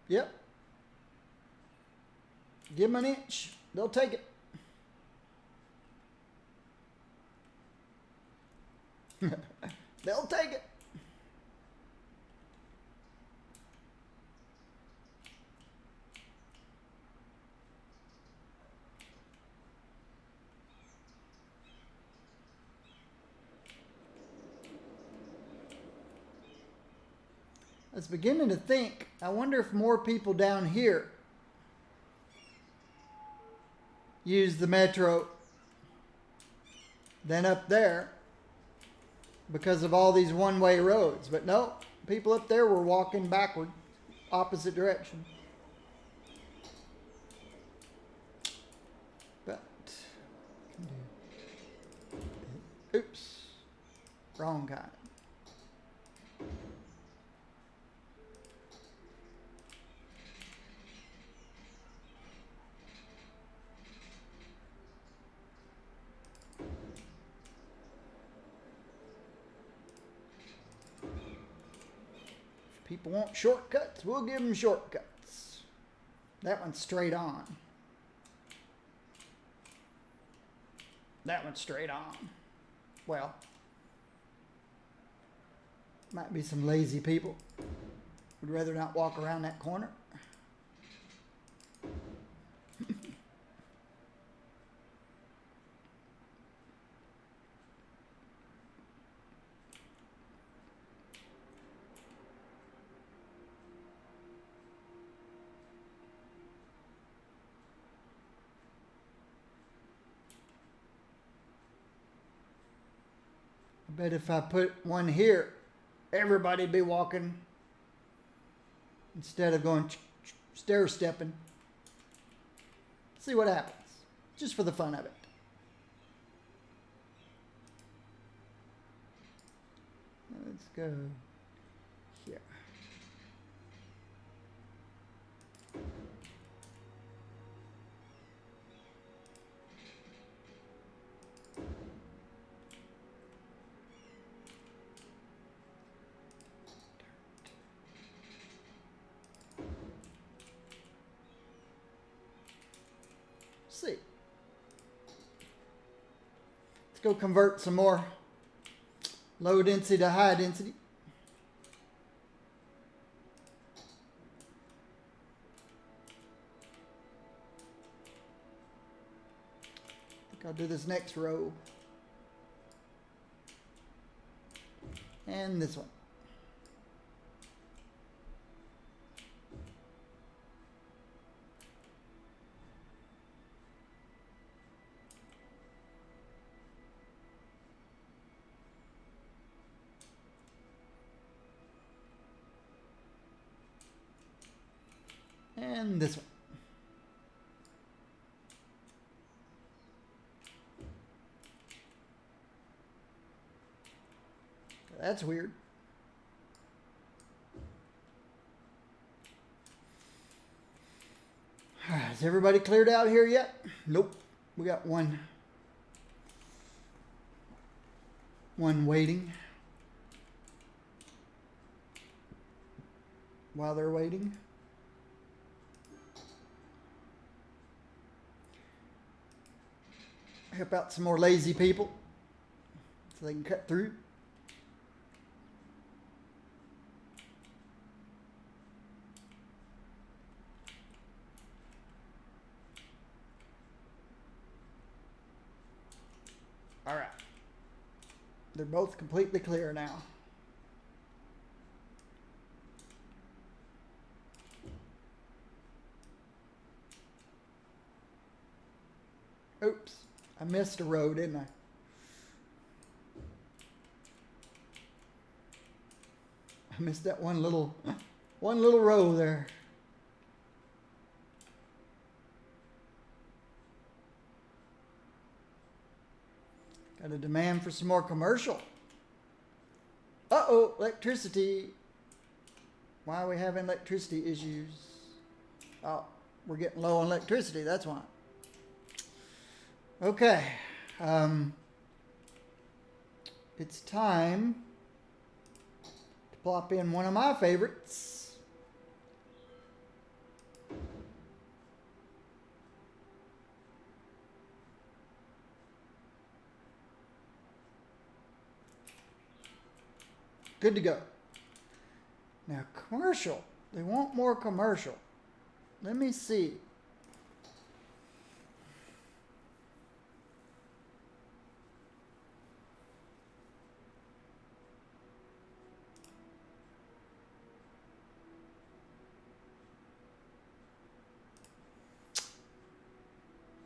A: Yep. Give them an inch. They'll take it. They'll take it. I was beginning to think, I wonder if more people down here use the metro than up there because of all these one-way roads. But no, people up there were walking backward, opposite direction. But, oops, wrong kind. People want shortcuts, we'll give them shortcuts. That one's straight on. That one's straight on. Well, might be some lazy people. Would rather not walk around that corner. I bet if I put one here, everybody'd be walking instead of going stair stepping. See what happens, just for the fun of it. Let's go here. See. Let's go convert some more low density to high density. I think I'll do this next row. And this one. And this one. That's weird. Is everybody cleared out here yet? Nope. We got one waiting. While they're waiting. Help out some more lazy people so they can cut through. All right. They're both completely clear now. Oops. I missed a row, didn't I? I missed that one little row there. Got a demand for some more commercial. Uh-oh, electricity. Why are we having electricity issues? Oh, we're getting low on electricity, that's why. Okay. It's time to plop in one of my favorites. Good to go. Now, commercial. They want more commercial. Let me see.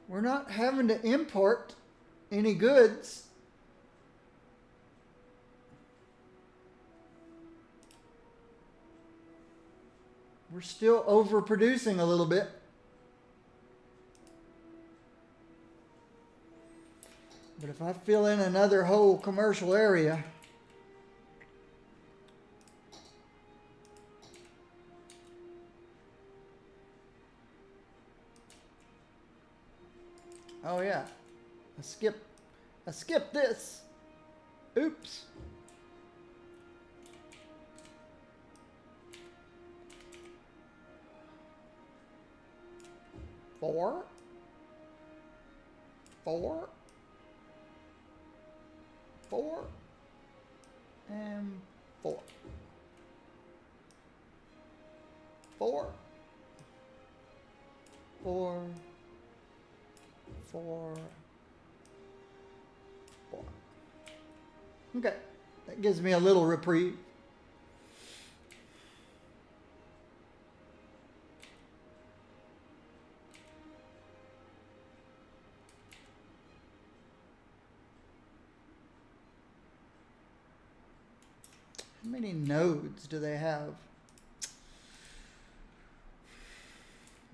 A: We're not having to import any goods. We're still overproducing a little bit. But if I fill in another whole commercial area, oh yeah, I skipped this. Oops. Four, and 4. 4, 4, 4, 4. Okay, that gives me a little reprieve. How many nodes do they have?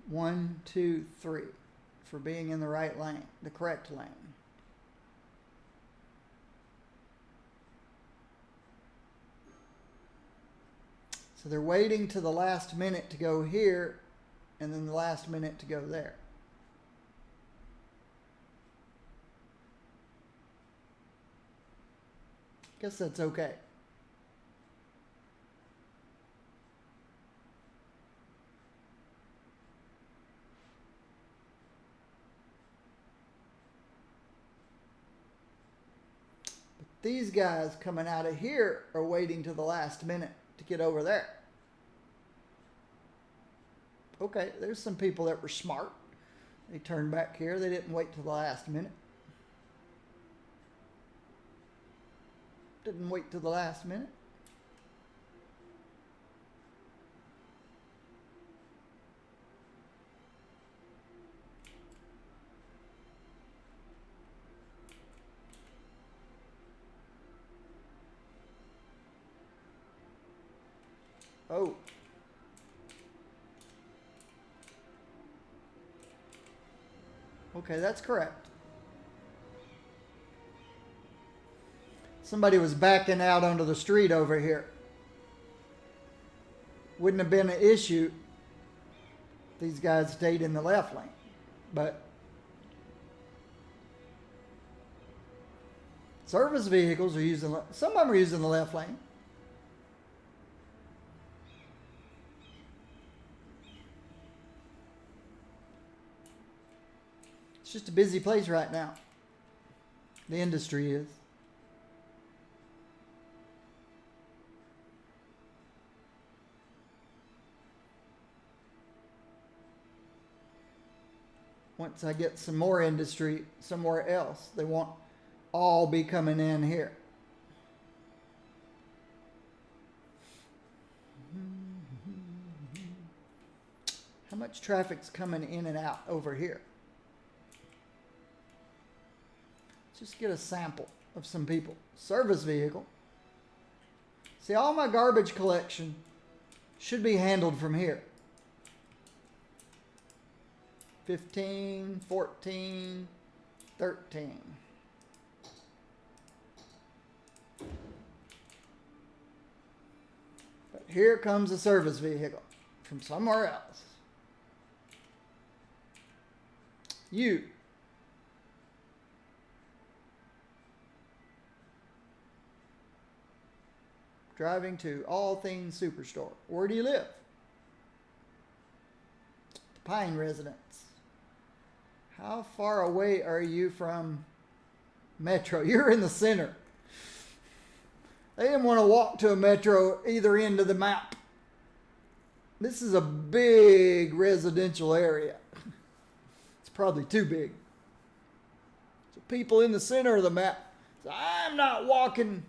A: 1, 2, 3 for being in the right lane, the correct lane. So they're waiting to the last minute to go here and then the last minute to go there. Guess that's okay. These guys coming out of here are waiting to the last minute to get over there. Okay, there's some people that were smart. They turned back here. They didn't wait till the last minute. Didn't wait till the last minute. Oh. Okay, that's correct. Somebody was backing out onto the street over here. Wouldn't have been an issue if these guys stayed in the left lane. But service vehicles are using, some of them are using the left lane. It's just a busy place right now. The industry is. Once I get some more industry somewhere else, they won't all be coming in here. How much traffic's coming in and out over here? Just get a sample of some people. Service vehicle. See, all my garbage collection should be handled from here. 15, 14, 13. here comes a service vehicle from somewhere else. You. Driving to All Things Superstore. Where do you live? The Pine Residence. How far away are you from Metro? You're in the center. They didn't want to walk to a Metro either end of the map. This is a big residential area. It's probably too big. So people in the center of the map. So I'm not walking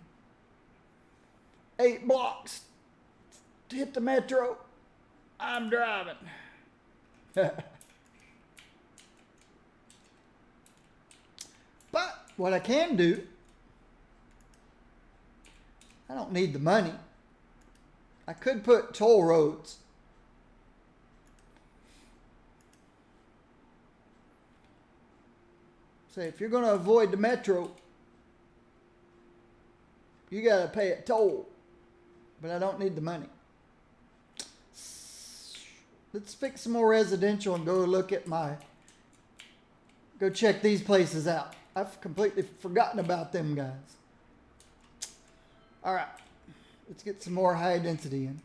A: 8 blocks to hit the Metro. I'm driving. But what I can do, I don't need the money. I could put toll roads. Say, if you're going to avoid the Metro, you got to pay a toll. But I don't need the money. Let's fix some more residential and go look at go check these places out. I've completely forgotten about them guys. All right, let's get some more high density in.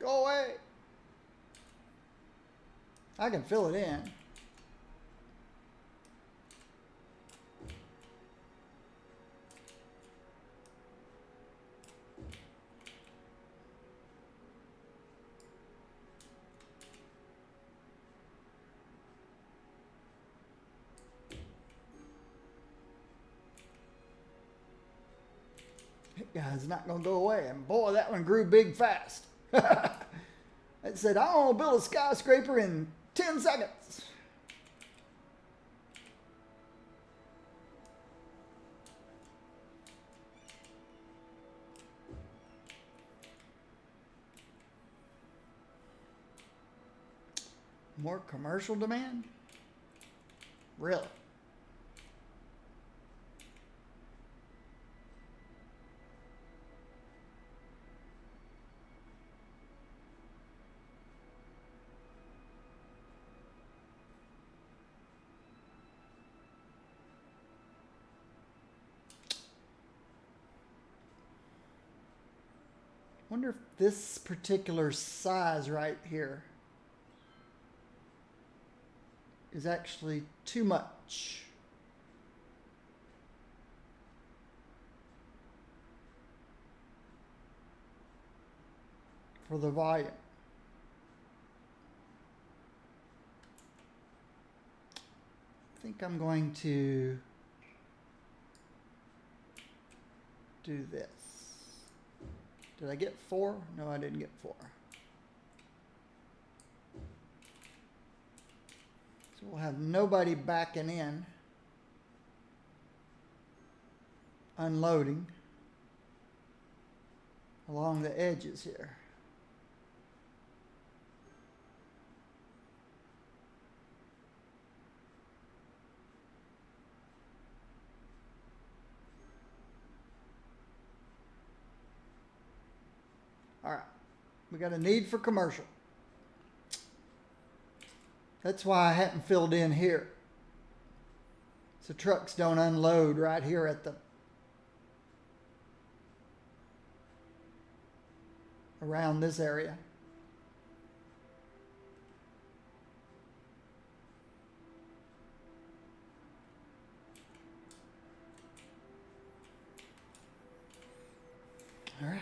A: Go away. I can fill it in. That guy's not going to go away. And boy, that one grew big fast. It said, I want to build a skyscraper in 10 seconds. More commercial demand? Really? Wonder if this particular size right here is actually too much for the volume. I think I'm going to do this. Did I get 4? No, I didn't get 4. So we'll have nobody backing in, unloading along the edges here. All right, we got a need for commercial. That's why I hadn't filled in here. So trucks don't unload right here at the around this area. All right.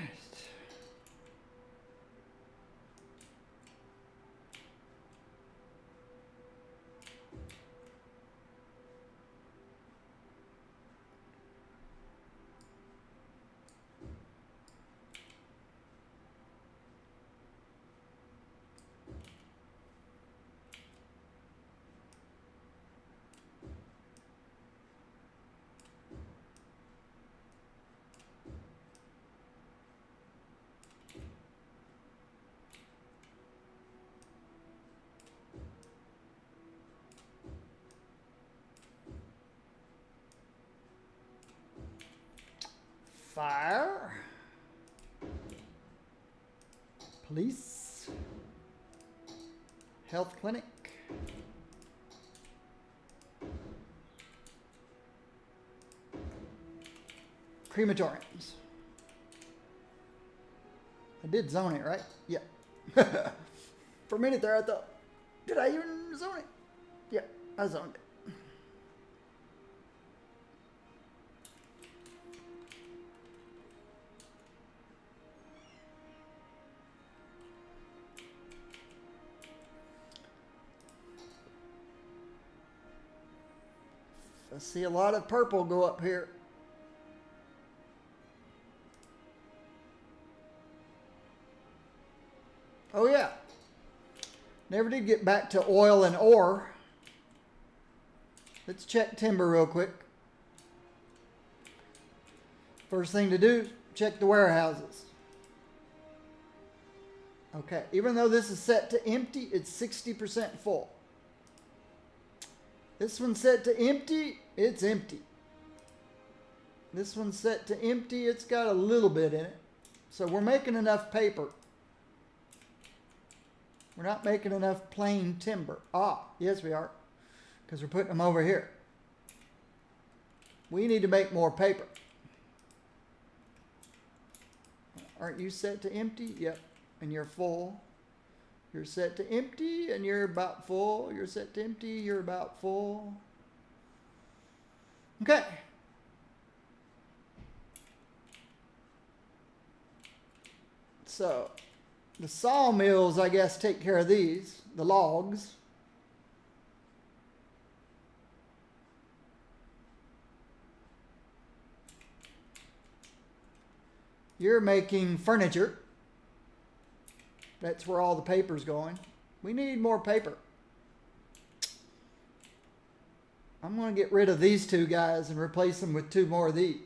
A: Fire, police, health clinic, crematoriums. I did zone it, right? Yeah. For a minute there, I thought, did I even zone it? Yeah, I zoned it. I see a lot of purple go up here. Oh yeah. Never did get back to oil and ore. Let's check timber real quick. First thing to do, check the warehouses. Okay, even though this is set to empty, it's 60% full. This one's set to empty, it's empty. This one's set to empty, it's got a little bit in it. So we're making enough paper. We're not making enough plain timber. Ah, yes we are, because we're putting them over here. We need to make more paper. Aren't you set to empty? Yep, and you're full. You're set to empty and you're about full. You're set to empty, you're about full. Okay. So, the sawmills, I guess, take care of these, the logs. You're making furniture. That's where all the paper's going. We need more paper. I'm going to get rid of these two guys and replace them with two more of these.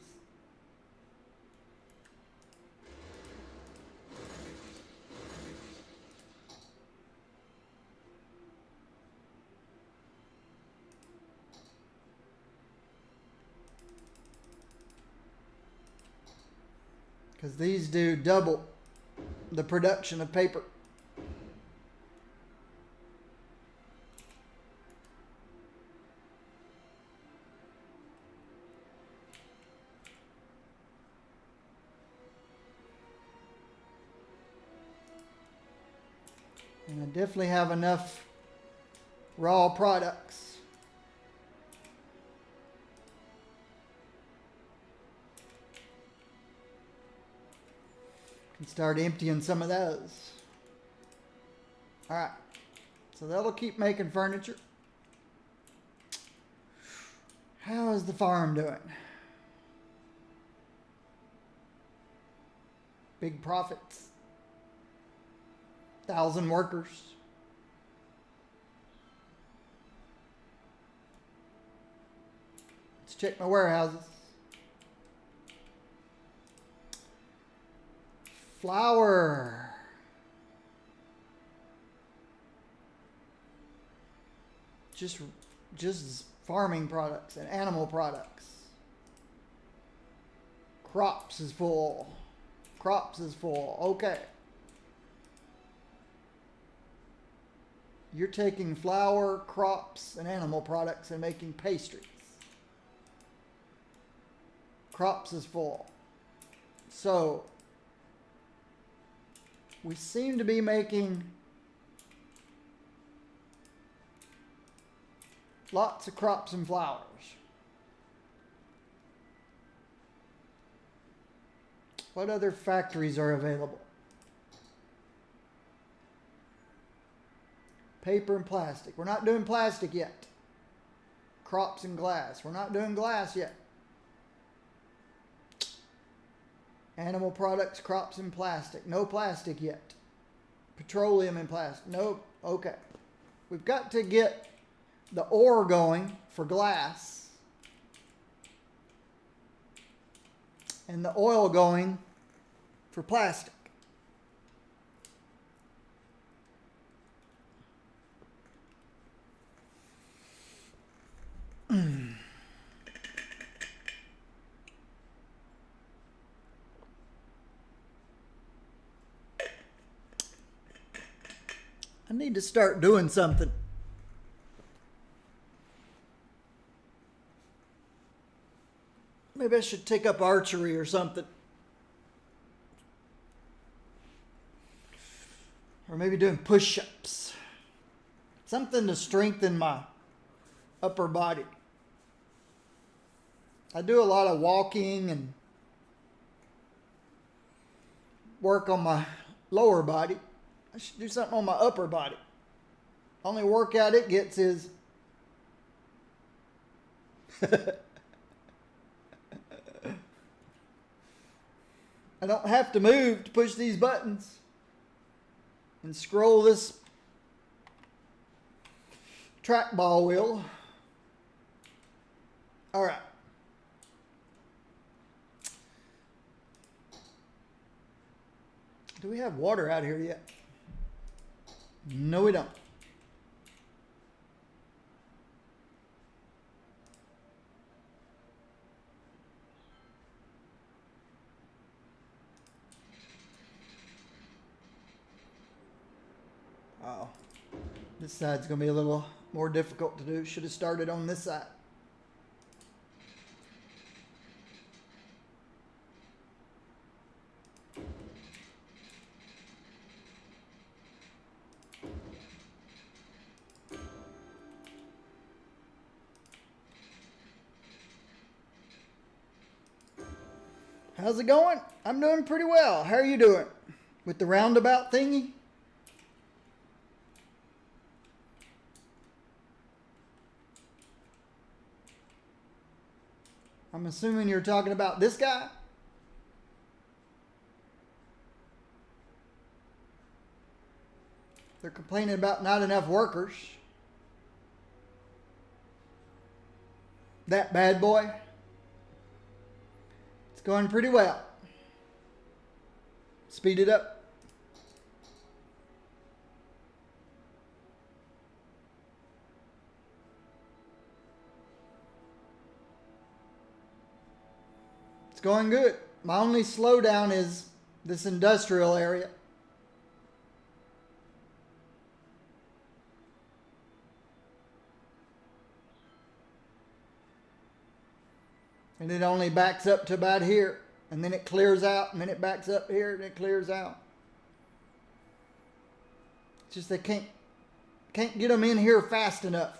A: Because these do double the production of paper. And I definitely have enough raw products. Can start emptying some of those. All right, so that'll keep making furniture. How is the farm doing? Big profits. 1,000 workers. Let's check my warehouses. Flour. Just farming products and animal products. Crops is full. Crops is full. Okay. you're taking flour, crops, and animal products and making pastries. Crops is full. So, we seem to be making lots of crops and flowers. What other factories are available? Paper and plastic. We're not doing plastic yet. Crops and glass. We're not doing glass yet. Animal products, crops, and plastic. No plastic yet. Petroleum and plastic. No. Okay. We've got to get the ore going for glass and the oil going for plastic. I need to start doing something. Maybe I should take up archery or something. Or maybe doing push-ups. Something to strengthen my upper body. I do a lot of walking and work on my lower body. I should do something on my upper body. Only workout it gets is I don't have to move to push these buttons and scroll this trackball wheel. All right. Do we have water out here yet? No, we don't. Oh, this side's going to be a little more difficult to do. Should have started on this side. How's it going? I'm doing pretty well. How are you doing? With the roundabout thingy? I'm assuming you're talking about this guy? They're complaining about not enough workers. That bad boy? It's going pretty well. Speed it up. It's going good. My only slowdown is this industrial area. And it only backs up to about here. And then it clears out. And then it backs up here. And it clears out. It's just they can't get them in here fast enough.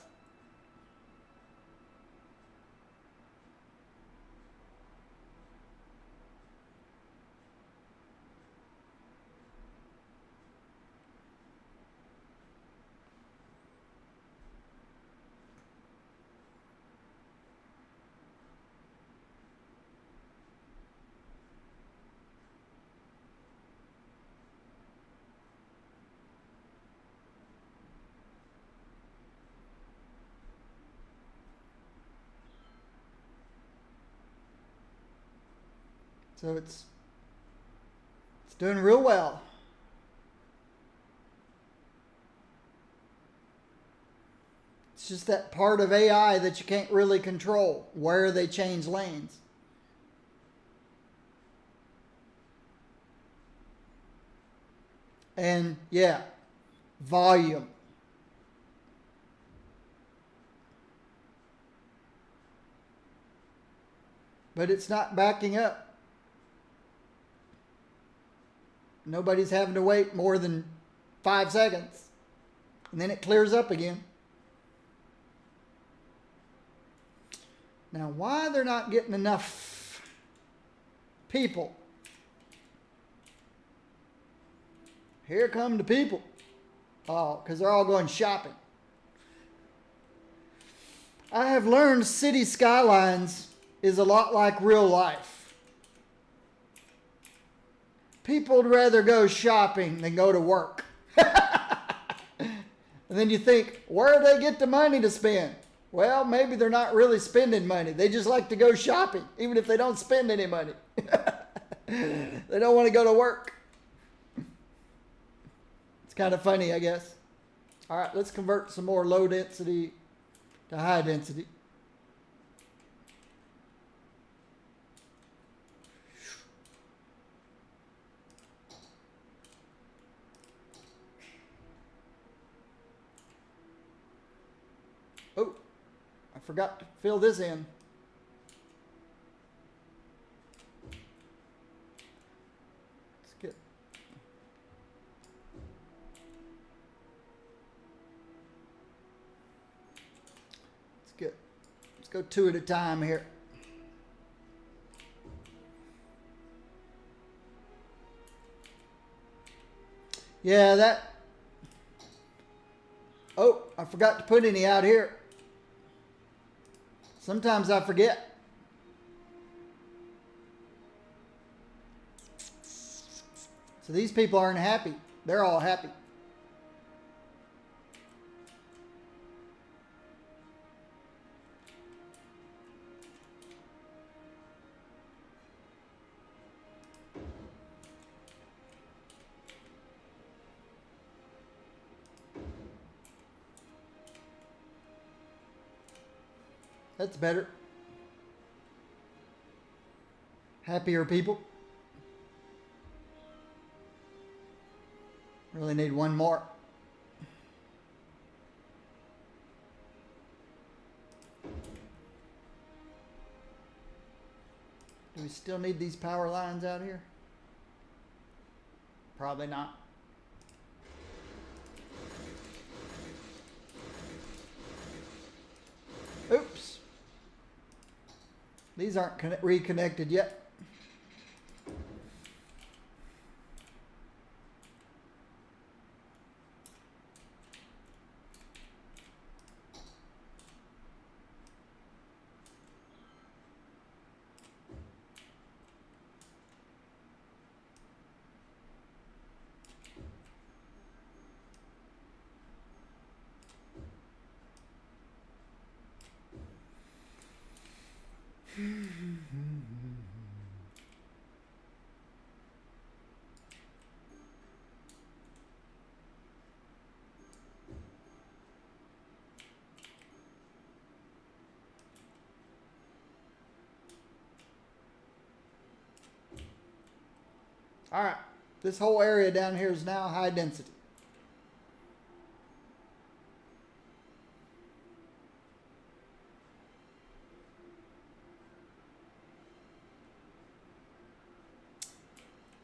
A: So it's doing real well. It's just that part of AI that you can't really control, where they change lanes. And yeah, volume. but it's not backing up. Nobody's having to wait more than 5 seconds. And then it clears up again. Now, why they're not getting enough people? Here come the people. Oh, because they're all going shopping. I have learned City Skylines is a lot like real life. People would rather go shopping than go to work. And then you think, where do they get the money to spend? Well, maybe they're not really spending money. They just like to go shopping, even if they don't spend any money. They don't want to go to work. It's kind of funny, I guess. All right, let's convert some more low density to high density. Oh, I forgot to fill this in. Let's go 2 at a time here. Yeah, that. Oh, I forgot to put any out here. Sometimes I forget. So these people aren't happy. They're all happy. That's better. Happier people. Really need one more. Do we still need these power lines out here? Probably not. Oops. These aren't reconnected yet. All right, this whole area down here is now high density.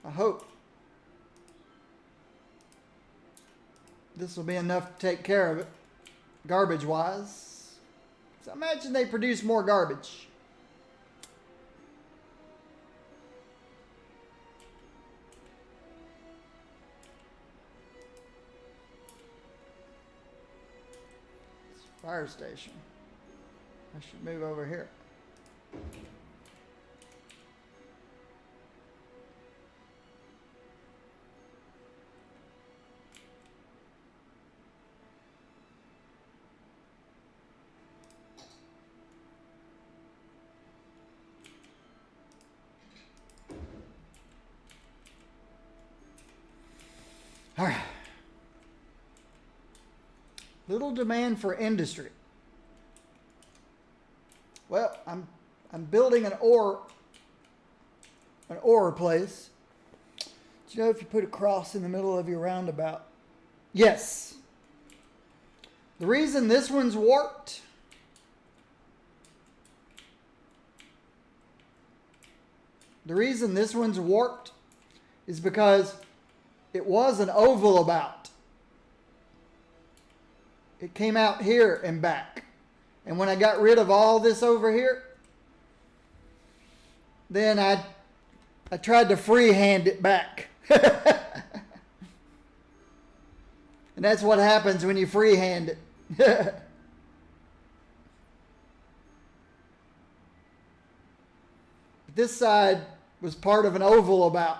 A: I hope this will be enough to take care of it, garbage-wise. So imagine they produce more garbage. Fire station. I should move over here. All right. Little demand for industry. Well, I'm building an ore place. Do you know if you put a cross in the middle of your roundabout? Yes. The reason this one's warped The reason this one's warped is because it was an oval about. It came out here and back. And when I got rid of all this over here, then I tried to freehand it back. And that's what happens when you freehand it. This side was part of an oval about.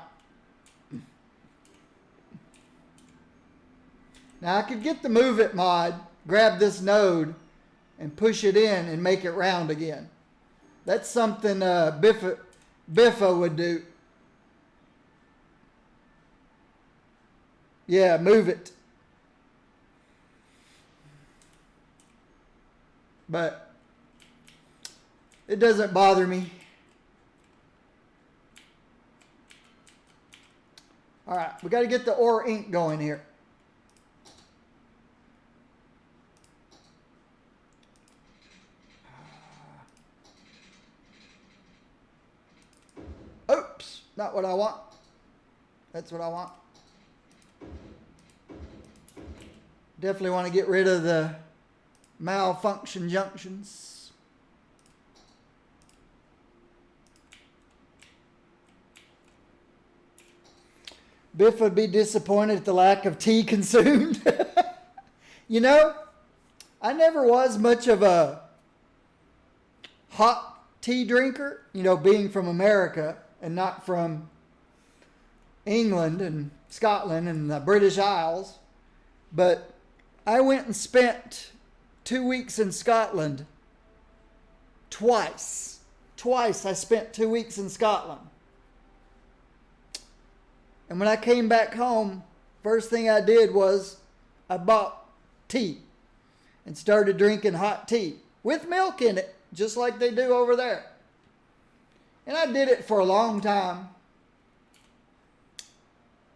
A: Now I could get the Move It mod, grab this node, and push it in and make it round again. That's something Biffa would do. Yeah, move it. But it doesn't bother me. All right, we got to get the ore ink going here. Oops, not what I want. That's what I want. Definitely want to get rid of the malfunction junctions. Biff would be disappointed at the lack of tea consumed. You know, I never was much of a hot tea drinker, you know, being from America and not from England and Scotland and the British Isles. But I went and spent 2 weeks in Scotland twice. Twice I spent 2 weeks in Scotland. And when I came back home, first thing I did was I bought tea and started drinking hot tea with milk in it, just like they do over there. And I did it for a long time.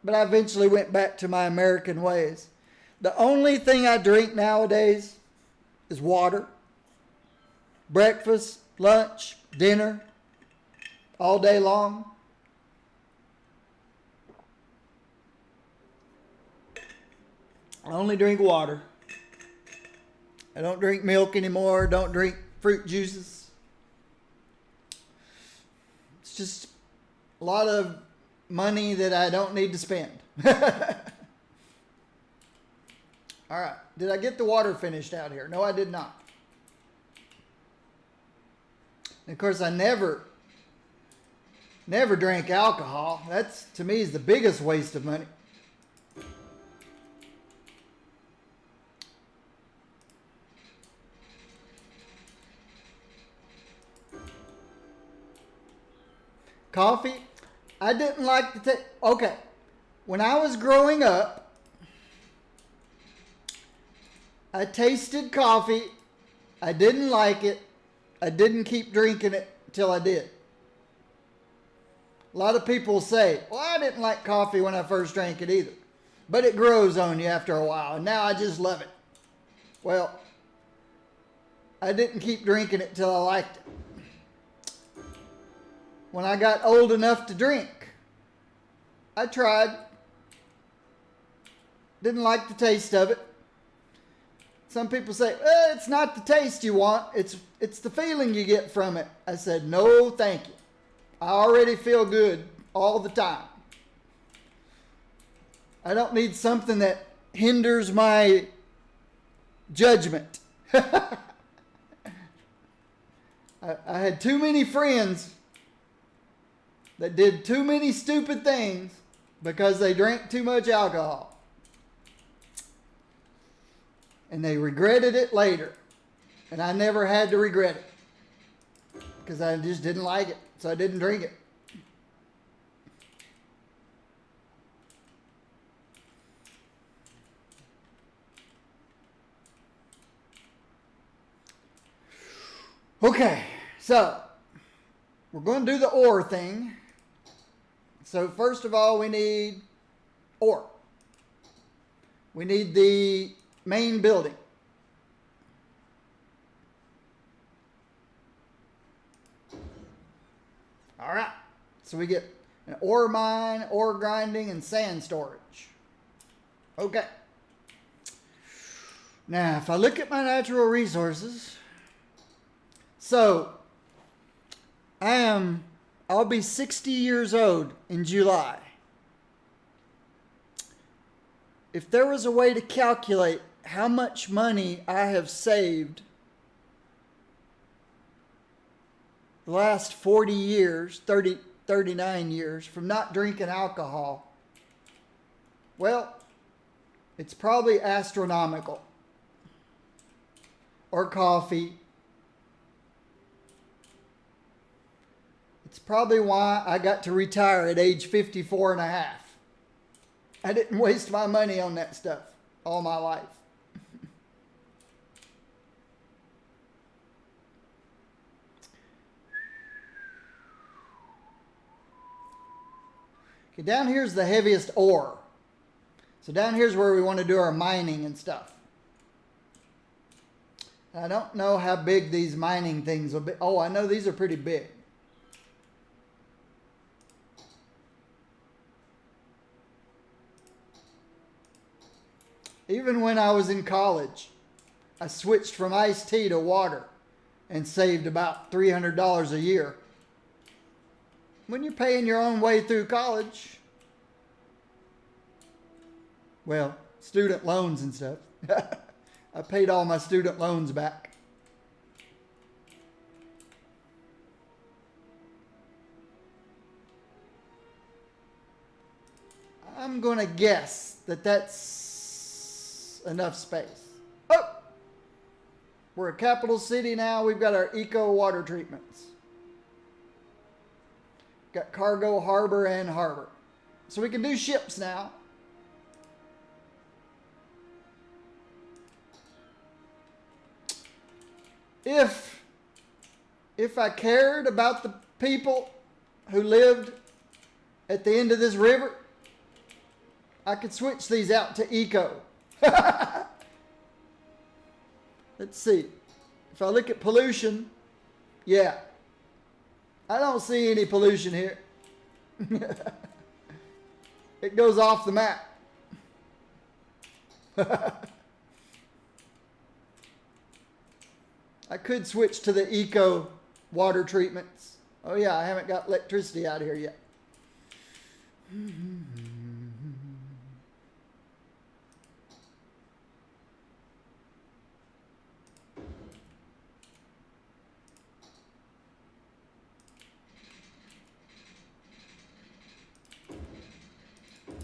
A: But I eventually went back to my American ways. The only thing I drink nowadays is water. Breakfast, lunch, dinner, all day long. I only drink water. I don't drink milk anymore. Don't drink fruit juices. It's just a lot of money that I don't need to spend. All right. Did I get the water finished out here? No, I did not. And of course, I never drank alcohol. That's, to me, is the biggest waste of money. Coffee, I didn't like to take. Okay, when I was growing up, I tasted coffee. I didn't like it. I didn't keep drinking it till I did. A lot of people say, well, I didn't like coffee when I first drank it either. But it grows on you after a while, and now I just love it. Well, I didn't keep drinking it till I liked it. When I got old enough to drink, I tried. Didn't like the taste of it. Some people say, it's not the taste you want, it's the feeling you get from it. I said, no, thank you. I already feel good all the time. I don't need something that hinders my judgment. I had too many friends that did too many stupid things because they drank too much alcohol. And they regretted it later. And I never had to regret it. Because I just didn't like it. So I didn't drink it. Okay, so we're going to do the ore thing. So first of all, we need ore. We need the main building. All right. So we get an ore mine, ore grinding, and sand storage. Okay. Now, if I look at my natural resources, so I'll be 60 years old in July. If there was a way to calculate how much money I have saved the last 40 years, 39 years from not drinking alcohol, well, it's probably astronomical. Or coffee. It's probably why I got to retire at age 54 and a half. I didn't waste my money on that stuff all my life. Okay, down here's the heaviest ore. So down here's where we want to do our mining and stuff. I don't know how big these mining things will be. Oh, I know these are pretty big. Even when I was in college, I switched from iced tea to water and saved about $300 a year. When you're paying your own way through college, well, student loans and stuff. I paid all my student loans back. I'm going to guess that that's enough space. Oh! We're a capital city now. We've got our eco water treatments. Got cargo, harbor, and harbor. So we can do ships now. If I cared about the people who lived at the end of this river, I could switch these out to eco. Let's see. If I look at pollution, yeah. I don't see any pollution here. It goes off the map. I could switch to the eco water treatments. Oh yeah, I haven't got electricity out here yet.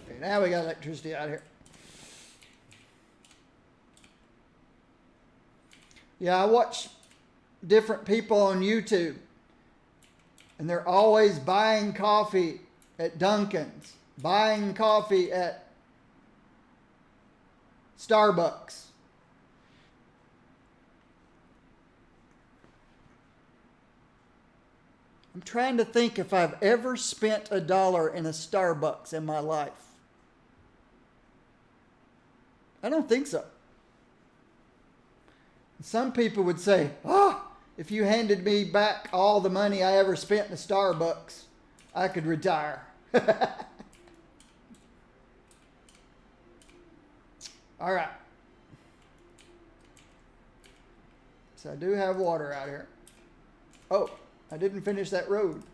A: Okay, now we got electricity out here. Yeah, I watch different people on YouTube, and they're always buying coffee at Dunkin's, buying coffee at Starbucks. I'm trying to think if I've ever spent $1 in a Starbucks in my life. I don't think so. Some people would say, oh, if you handed me back all the money I ever spent in a Starbucks, I could retire. All right. So I do have water out here. Oh, I didn't finish that road.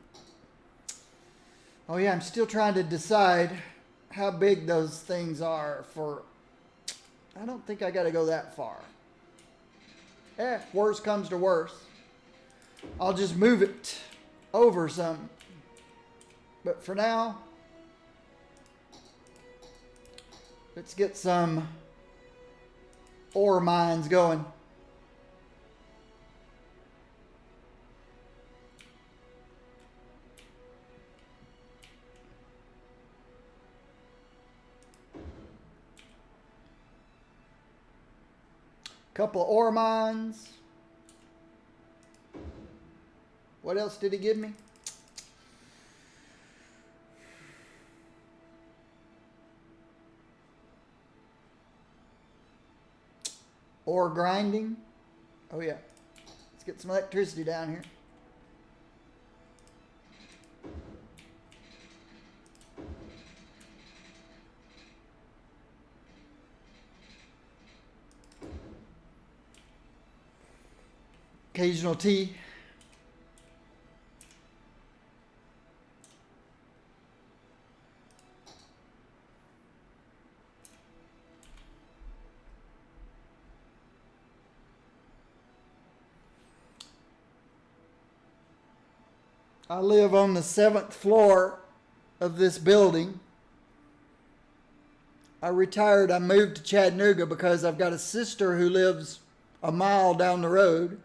A: Oh yeah, I'm still trying to decide how big those things are for... I don't think I got to go that far. Worst comes to worst, I'll just move it over some. But for now, let's get some ore mines going. Couple of ore mines. What else did he give me? Ore grinding. Oh yeah. Let's get some electricity down here. occasional tea. I live on the 7th floor of this building. I retired. I moved to Chattanooga because I've got a sister who lives a mile down the road,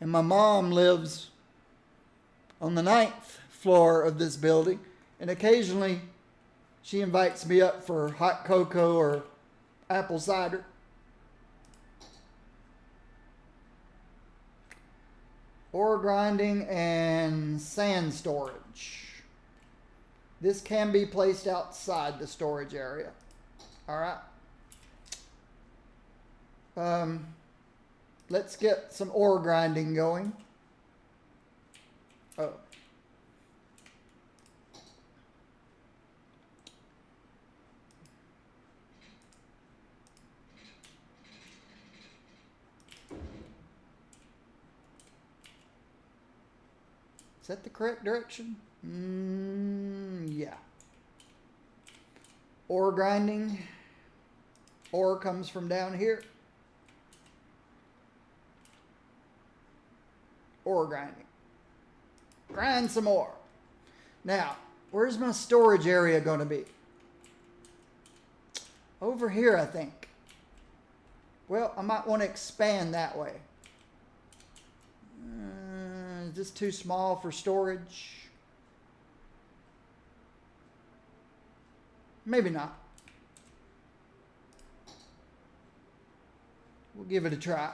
A: and my mom lives on the 9th floor of this building, and occasionally she invites me up for hot cocoa or apple cider. Ore grinding and sand storage. This can be placed outside the storage area. All right. Let's get some ore grinding going. Oh. Is that the correct direction? Yeah. Ore grinding. Ore comes from down here. Ore grinding. Grind some ore. Now, where's my storage area going to be? Over here, I think. Well, I might want to expand that way. Is this too small for storage? Maybe not. We'll give it a try.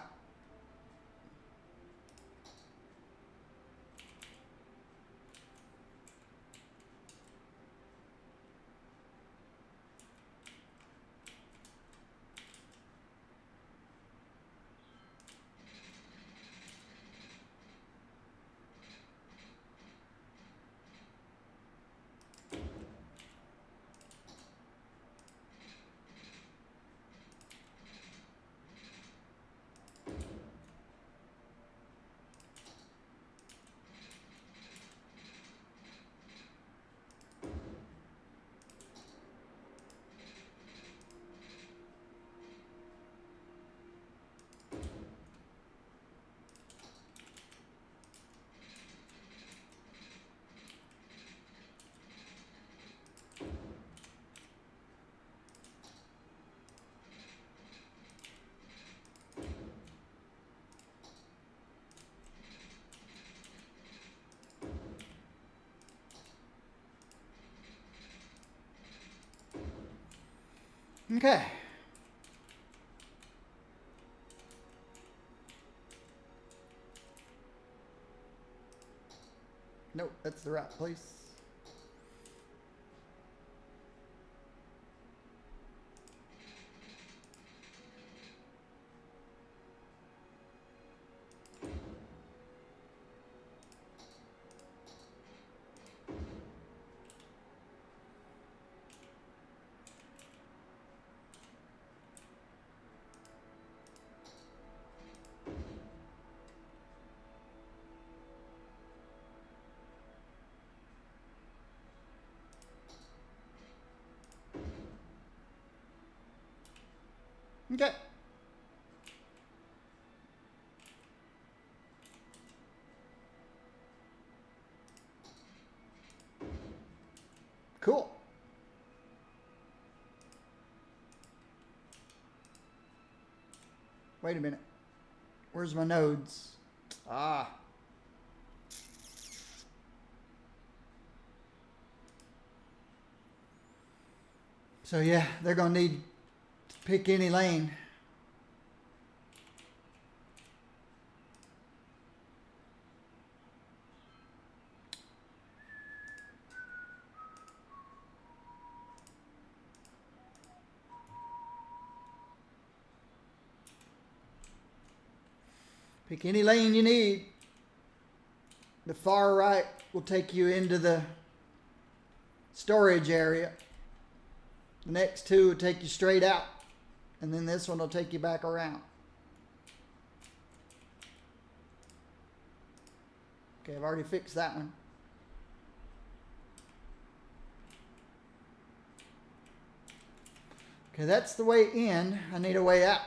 A: Okay. Nope, that's the right place. Okay. Cool. Wait a minute. Where's my nodes? Ah. So yeah, they're going to need to pick any lane. Pick any lane you need. The far right will take you into the storage area. The next two will take you straight out. And then this one will take you back around. Okay, I've already fixed that one. Okay, that's the way in. I need a way out.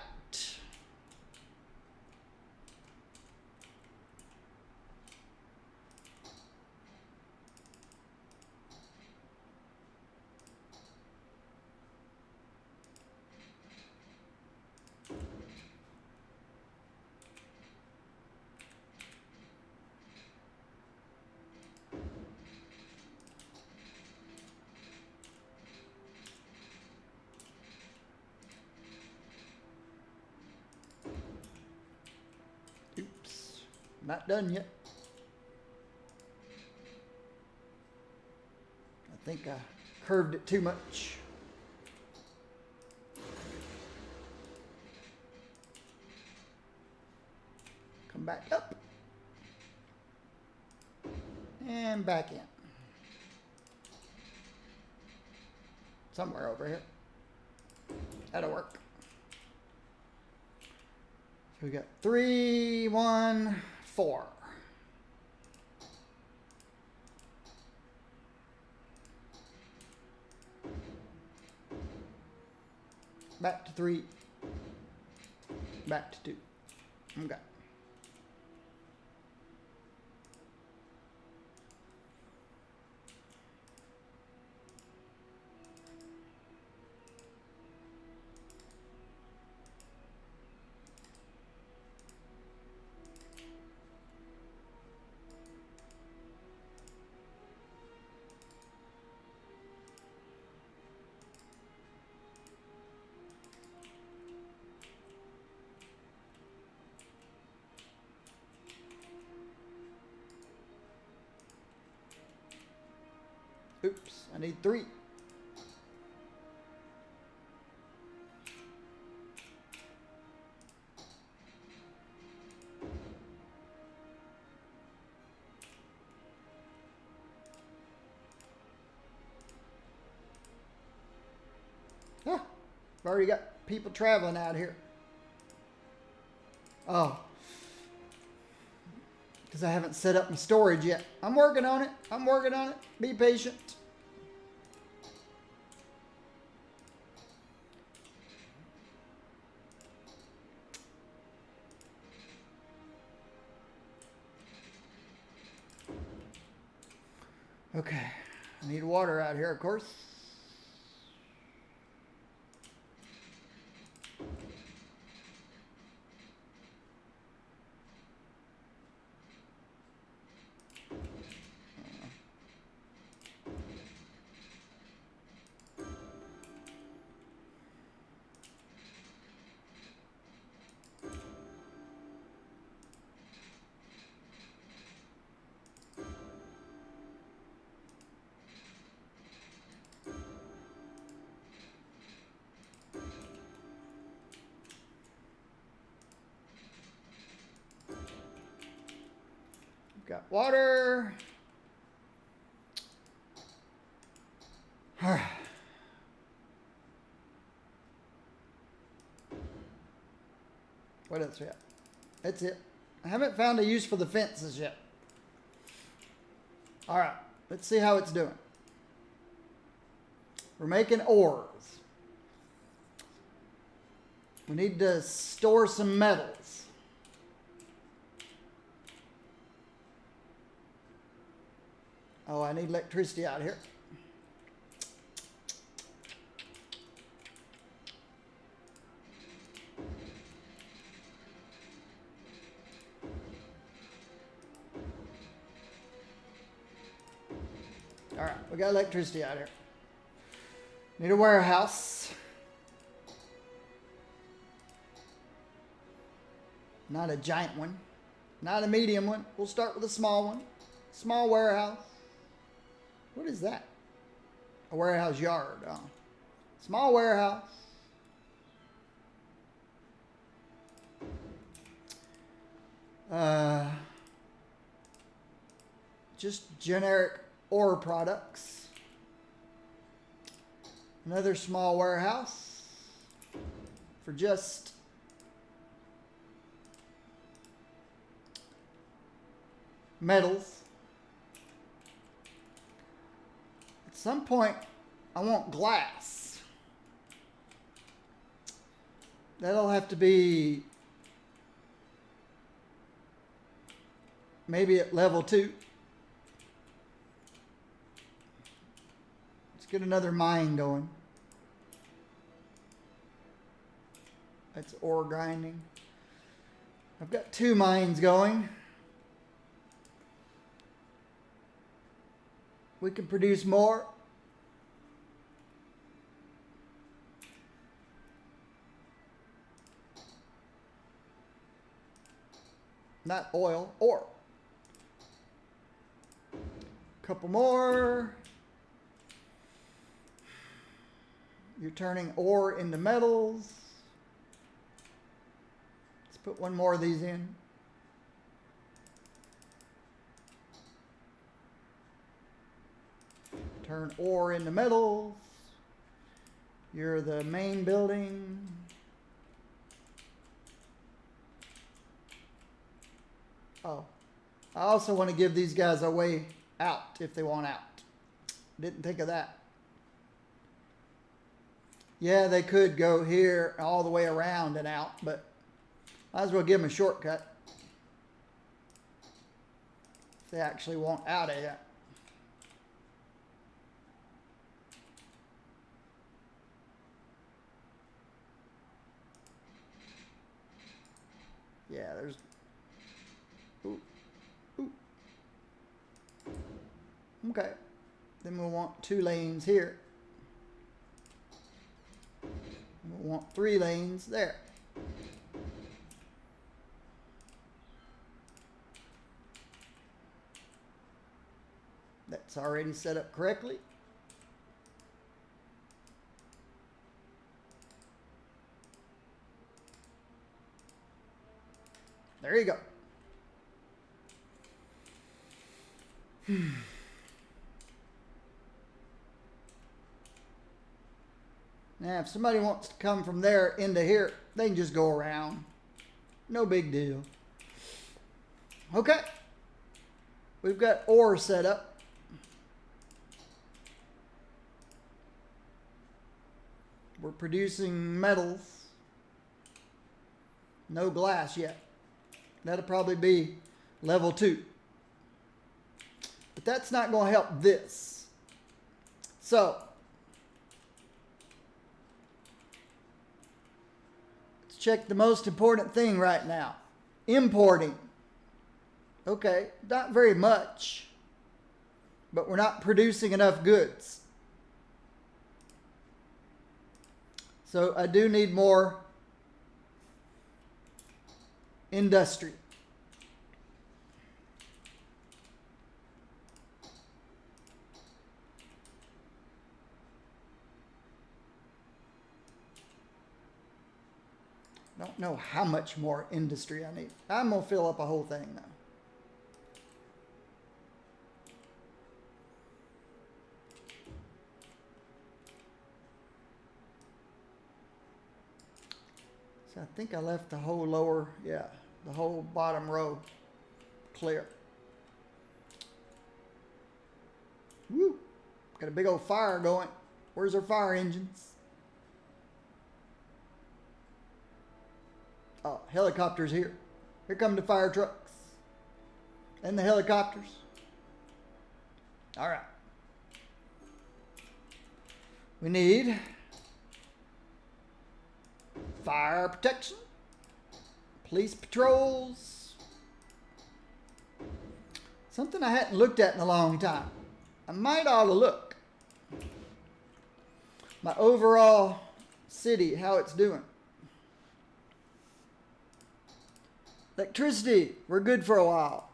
A: Oops, not done yet. I think I curved it too much. Come back up. And back in. Somewhere over here. That'll work. So we got 3, 1, 4. Back to 3. Back to 2. Okay. Oops, I need 3. Ah, I've already got people traveling out here. Oh, because I haven't set up my storage yet. I'm working on it. I'm working on it. Be patient. Okay, I need water out here, of course. Got water. What else we got? That's it. I haven't found a use for the fences yet. All right, let's see how it's doing. We're making ores. We need to store some metals. Oh, I need electricity out here. All right, we got electricity out here. Need a warehouse. Not a giant one. Not a medium one. We'll start with a small one. Small warehouse. What is that? A warehouse yard. Oh. Small warehouse. Just generic ore products. Another small warehouse for just metals. At some point, I want glass. That'll have to be maybe at level 2. Let's get another mine going. That's ore grinding. I've got 2 mines going. We can produce more. Not oil, ore. Couple more. You're turning ore into metals. Let's put one more of these in. Turn ore into metals. You're the main building. Oh, I also want to give these guys a way out if they want out. Didn't think of that. Yeah, they could go here all the way around and out, but might as well give them a shortcut. If they actually want out of it. Yeah, there's... Ooh. Ooh. Okay. Then we'll want 2 lanes here. We'll want 3 lanes there. That's already set up correctly. There you go. Now, if somebody wants to come from there into here, they can just go around. No big deal. Okay. We've got ore set up. We're producing metals. No glass yet. That'll probably be level 2. But that's not going to help this. So, let's check the most important thing right now. Importing. Okay, not very much. But we're not producing enough goods. So I do need more industry. Don't know how much more industry I need. I'm going to fill up a whole thing now. So I think I left the whole lower, the whole bottom row clear. Woo! Got a big old fire going. Where's our fire engines? Oh, helicopters here. Here come the fire trucks. And the helicopters. All right. We need fire protection, police patrols. Something I hadn't looked at in a long time. I might ought to look. My overall city, how it's doing. Electricity, we're good for a while.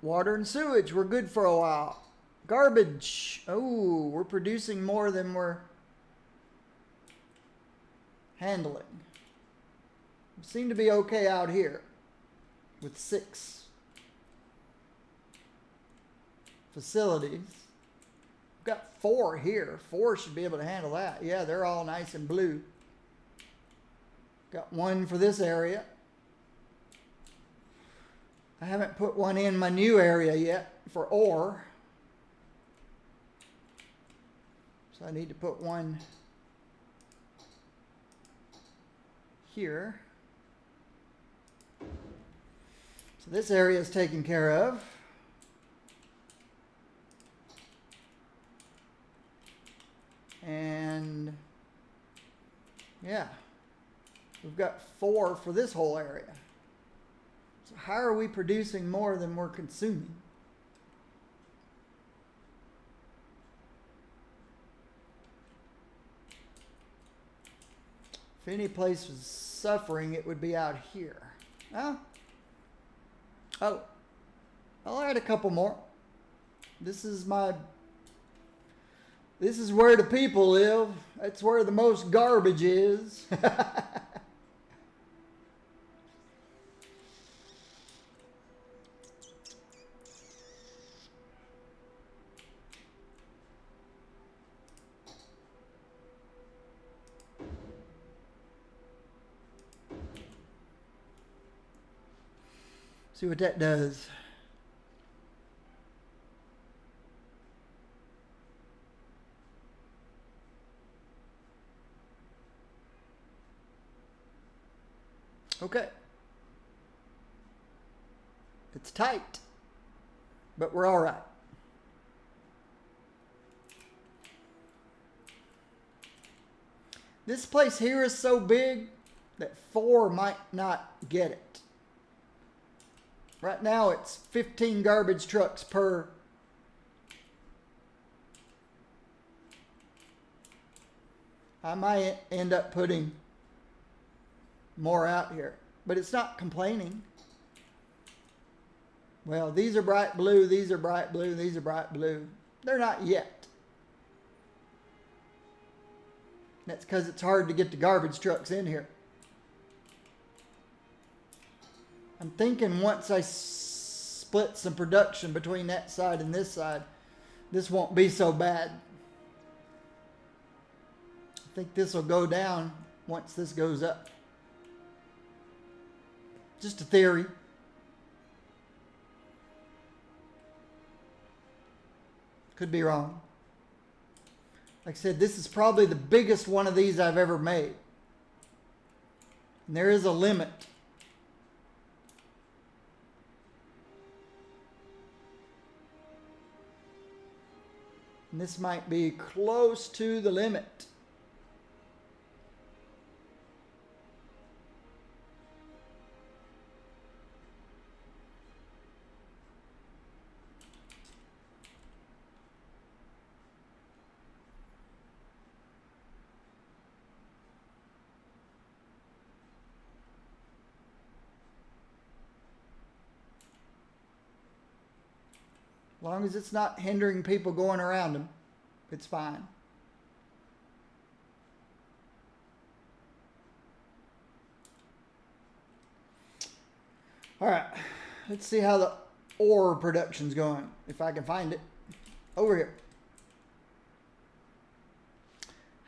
A: Water and sewage, we're good for a while. Garbage, oh, we're producing more than we're handling. We seem to be okay out here with 6 facilities. We've got 4 here. 4 should be able to handle that. Yeah, they're all nice and blue. Got 1 for this area. I haven't put one in my new area yet for ore. So I need to put one here. So this area is taken care of. And yeah, we've got 4 for this whole area. So how are we producing more than we're consuming? If any place was suffering, it would be out here. Huh? Oh, I'll add a couple more. This is where the people live. That's where the most garbage is. See what that does. Okay. It's tight, but we're all right. This place here is so big that 4 might not get it. Right now it's 15 garbage trucks per. I might end up putting more out here, but it's not complaining. Well, these are bright blue, these are bright blue, these are bright blue. They're not yet. That's because it's hard to get the garbage trucks in here. I'm thinking once I split some production between that side and this side, this won't be so bad. I think this will go down once this goes up. Just a theory. Could be wrong. Like I said, this is probably the biggest one of these I've ever made. And there is a limit. And this might be close to the limit. As long as it's not hindering people going around them, it's fine. All right, let's see how the ore production's going, if I can find it. Over here.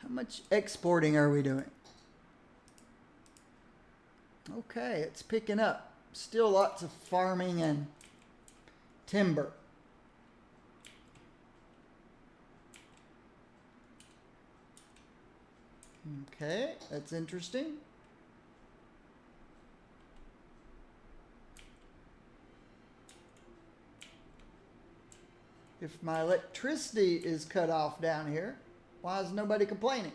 A: How much exporting are we doing? Okay, it's picking up. Still lots of farming and timber. Okay, that's interesting. If my electricity is cut off down here, why is nobody complaining?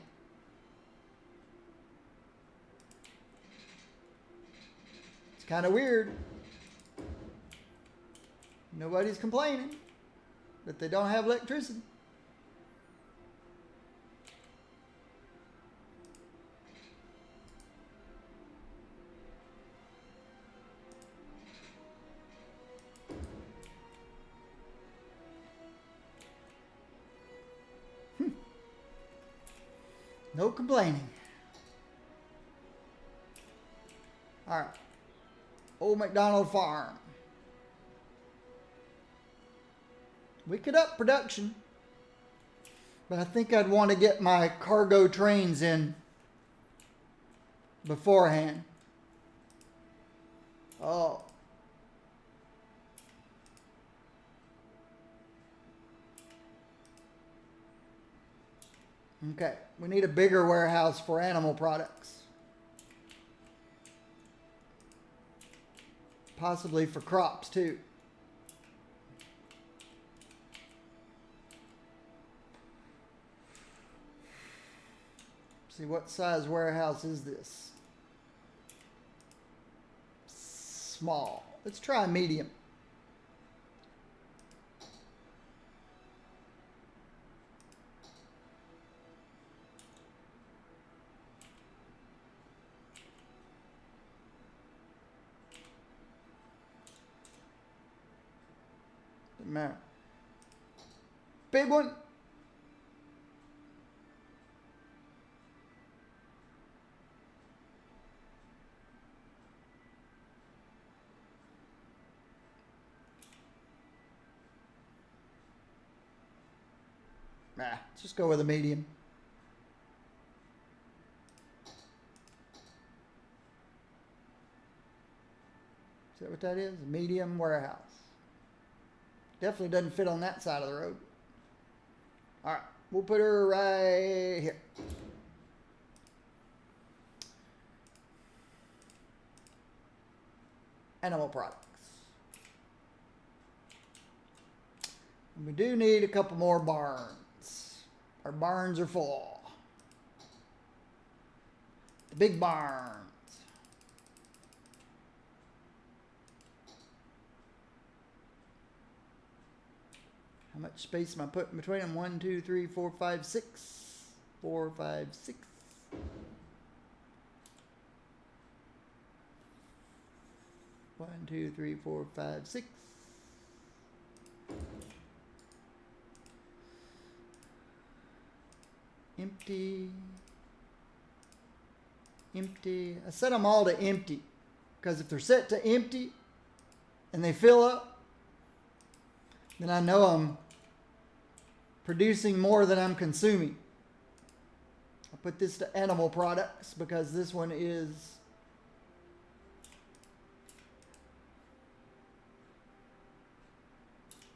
A: It's kind of weird. Nobody's complaining that they don't have electricity. No complaining. All right. Old McDonald Farm. We could up production, but I think I'd want to get my cargo trains in beforehand. Oh. Okay, we need a bigger warehouse for animal products. Possibly for crops too. See, what size warehouse is this? Small. Let's try medium. Doesn't matter. Big one. Let's just go with a medium. Is that what that is? A medium warehouse. Definitely doesn't fit on that side of the road. All right, we'll put her right here. Animal products. And we do need a couple more barns. Our barns are full. The big barns. How much space am I putting between them? 1, 2, 3, 4, 5, 6. 4, 5, 6. One, 2, 3, 4, 5, 6. Empty. Empty. I set them all to empty. Because if they're set to empty and they fill up, then I know I'm producing more than I'm consuming. I'll put this to animal products because this one is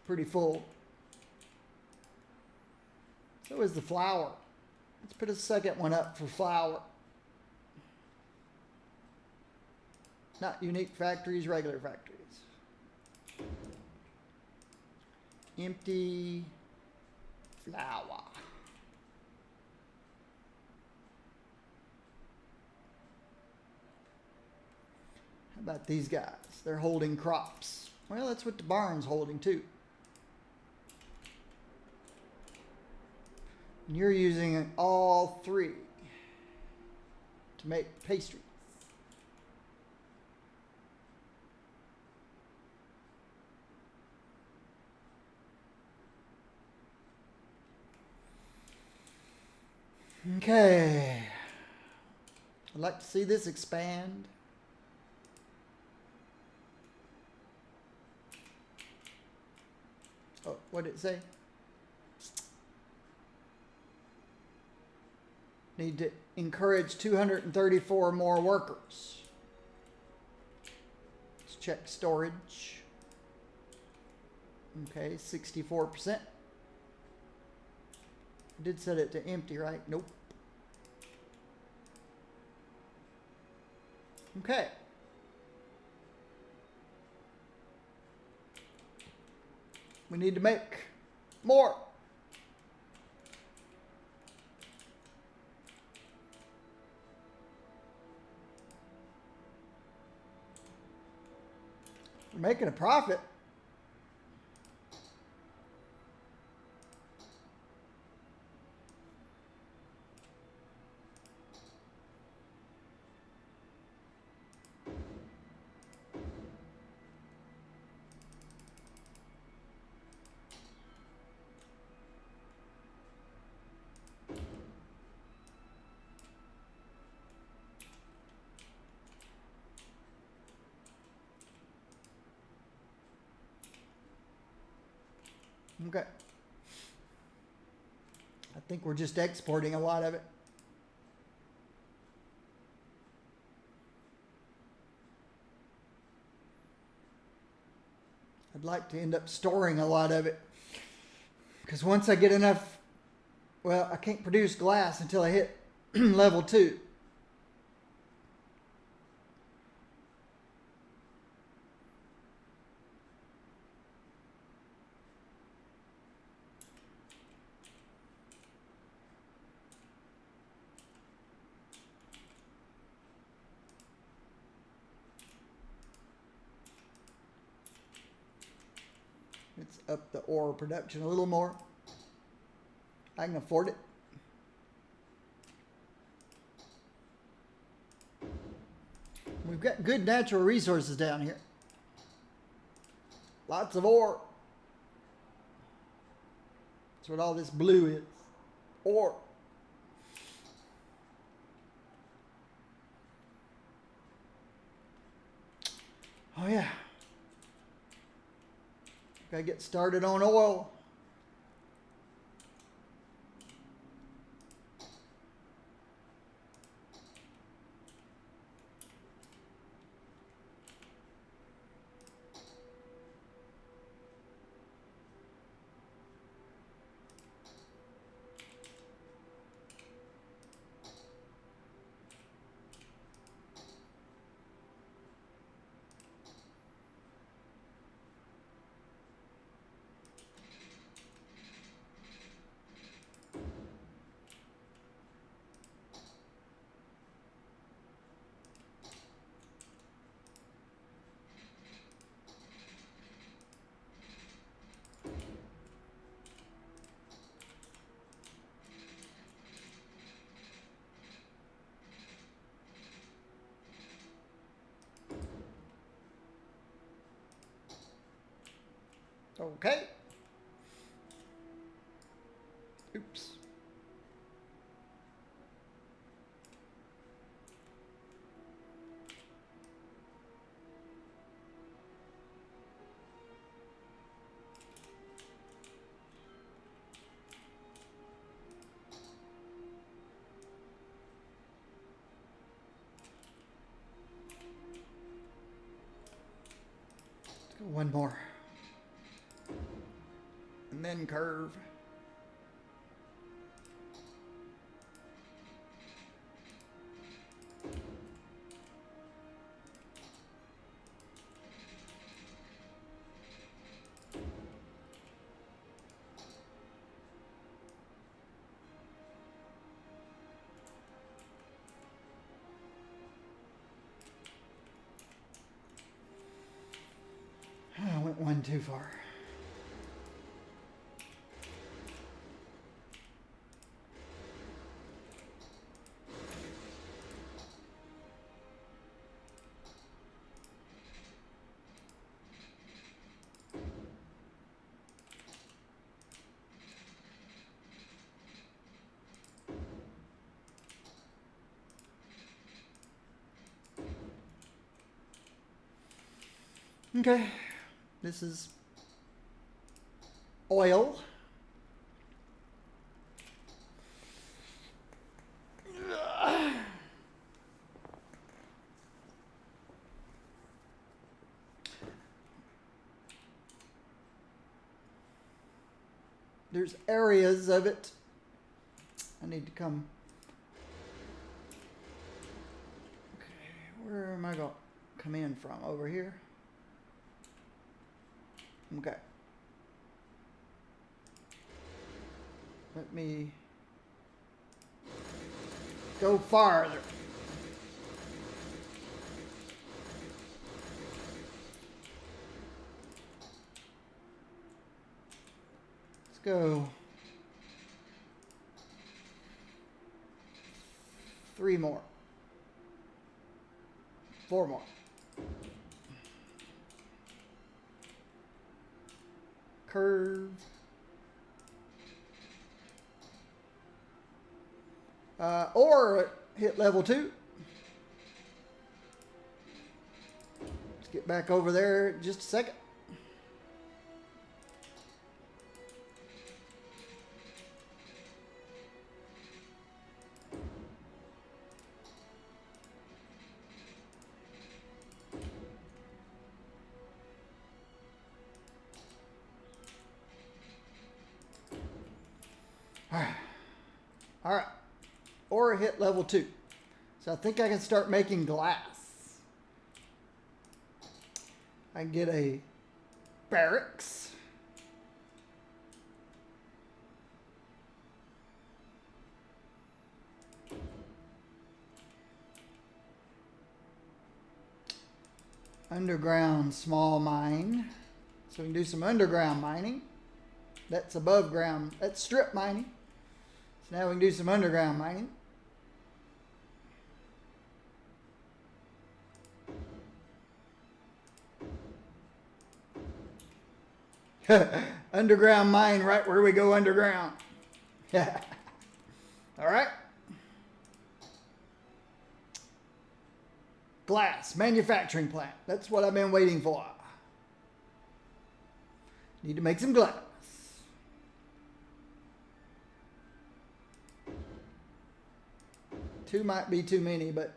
A: pretty full. So is the flour. Let's put a second one up for flour. Not unique factories, regular factories. Empty flour. How about these guys? They're holding crops. Well, that's what the barn's holding too. And you're using all three to make pastries. Okay. I'd like to see this expand. Oh, what did it say? Need to encourage 234 more workers. Let's check storage. Okay, 64%. I did set it to empty, right? Nope. Okay. We need to make more. We're making a profit. Okay. I think we're just exporting a lot of it. I'd like to end up storing a lot of it. Because once I get enough Well, I can't produce glass until I hit level 2. Let's up the ore production a little more. I can afford it. We've got good natural resources down here. Lots of ore. That's what all this blue is. Ore. Oh yeah. Gotta get started on oil. Okay. Oops. Let's go one more. And then curve. I went one too far. Okay, this is oil. There's areas of it. I need to come. Okay, where am I going to come in from? Over here? Okay. Let me go farther. Let's go 3 more. 4 more. Curve. Or hit level 2. Let's get back over there in just a second. All right. Or hit level 2. So I think I can start making glass. I can get a barracks. Underground small mine. So we can do some underground mining. That's above ground. That's strip mining. So now we can do some underground mining. Underground mine right where we go underground. All right. Glass manufacturing plant. That's what I've been waiting for. Need to make some glass. Two might be too many, but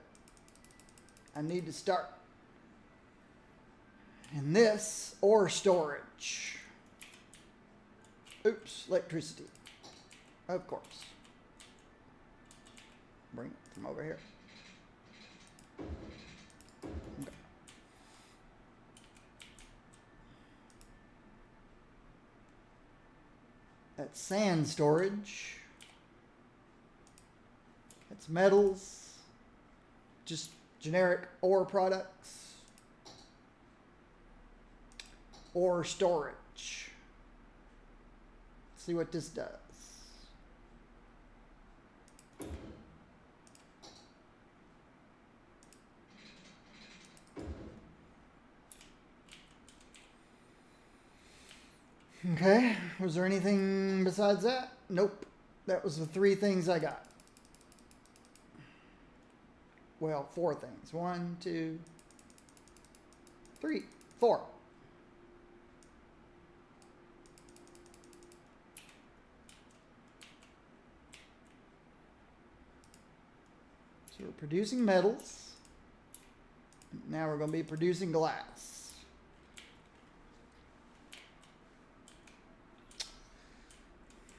A: I need to start. And this ore storage. Oops, electricity. Of course. Bring it from over here. Okay. That's sand storage. That's metals. Just generic ore products. Ore storage. See what this does. Okay, was there anything besides that? Nope. That was the 3 things I got. Well, 4 things. 1, 2, 3, 4. So we're producing metals. Now we're going to be producing glass.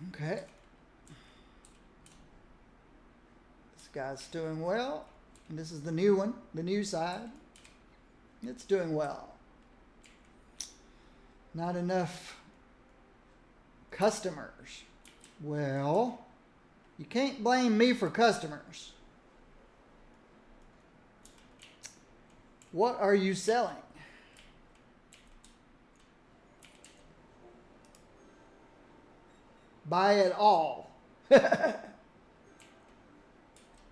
A: Okay. This guy's doing well. And this is the new one, the new side. It's doing well. Not enough customers. Well, you can't blame me for customers. What are you selling? Buy it all.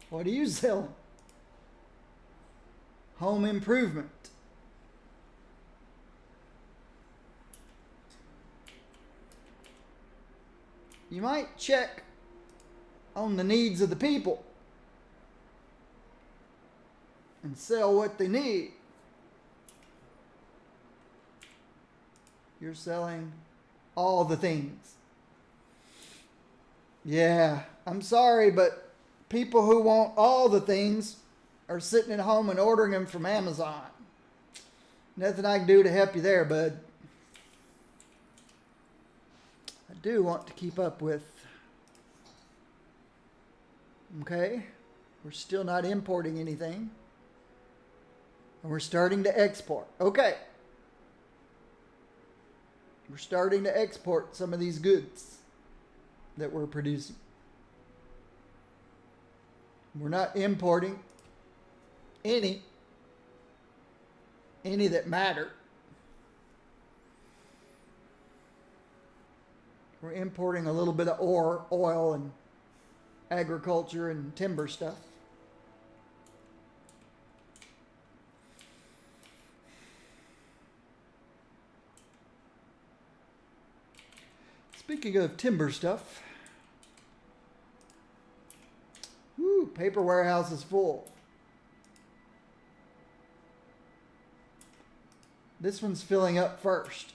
A: What are you selling? Home improvement. You might check on the needs of the people and sell what they need. You're selling all the things. Yeah, I'm sorry, but people who want all the things are sitting at home and ordering them from Amazon. Nothing I can do to help you there, bud. I do want to keep up with. Okay, we're still not importing anything. And we're starting to export. Okay. We're starting to export some of these goods that we're producing. We're not importing any that matter. We're importing a little bit of ore, oil, and agriculture and timber stuff. Speaking of timber stuff, paper warehouse is full. This one's filling up first.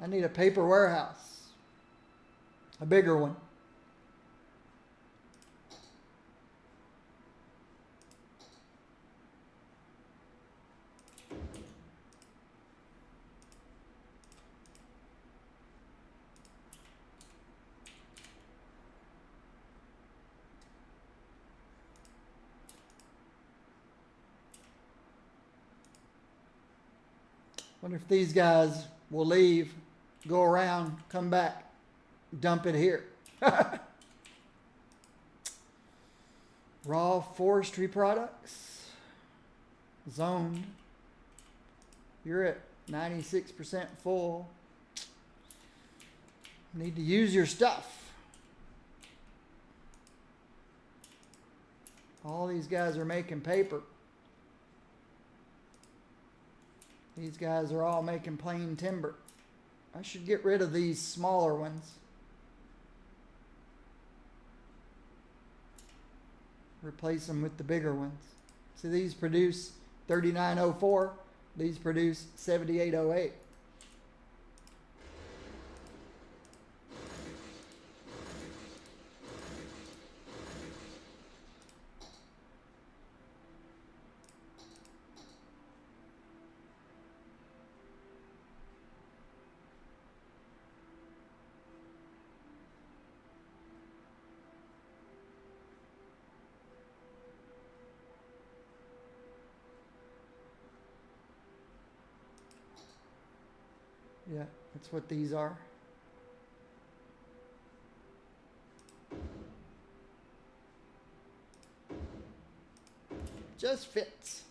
A: I need a paper warehouse, a bigger one. Wonder if these guys will leave, go around, come back, dump it here. Raw forestry products. Zoned. You're at 96% full. Need to use your stuff. All these guys are making paper. These guys are all making plain timber. I should get rid of these smaller ones. Replace them with the bigger ones. See, these produce 3904. These produce 7808. Yeah, that's what these are. Just fits.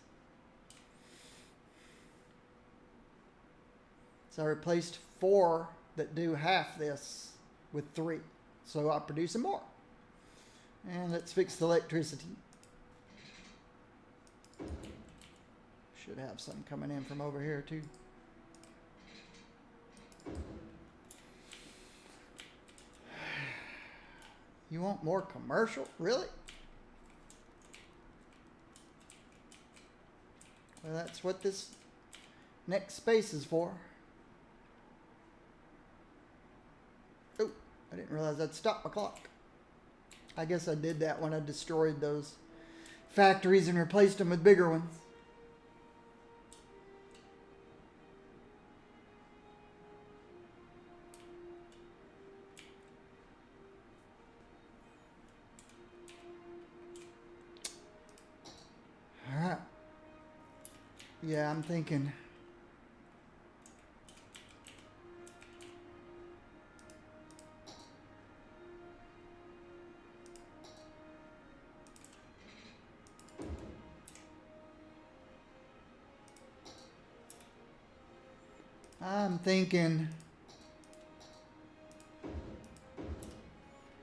A: So I replaced 4 that do half this with 3. So I'll produce some more. And let's fix the electricity. Should have some coming in from over here too. You want more commercial? Really? Well, that's what this next space is for. Oh, I didn't realize I'd stop my clock. I guess I did that when I destroyed those factories and replaced them with bigger ones. Alright. Yeah, I'm thinking.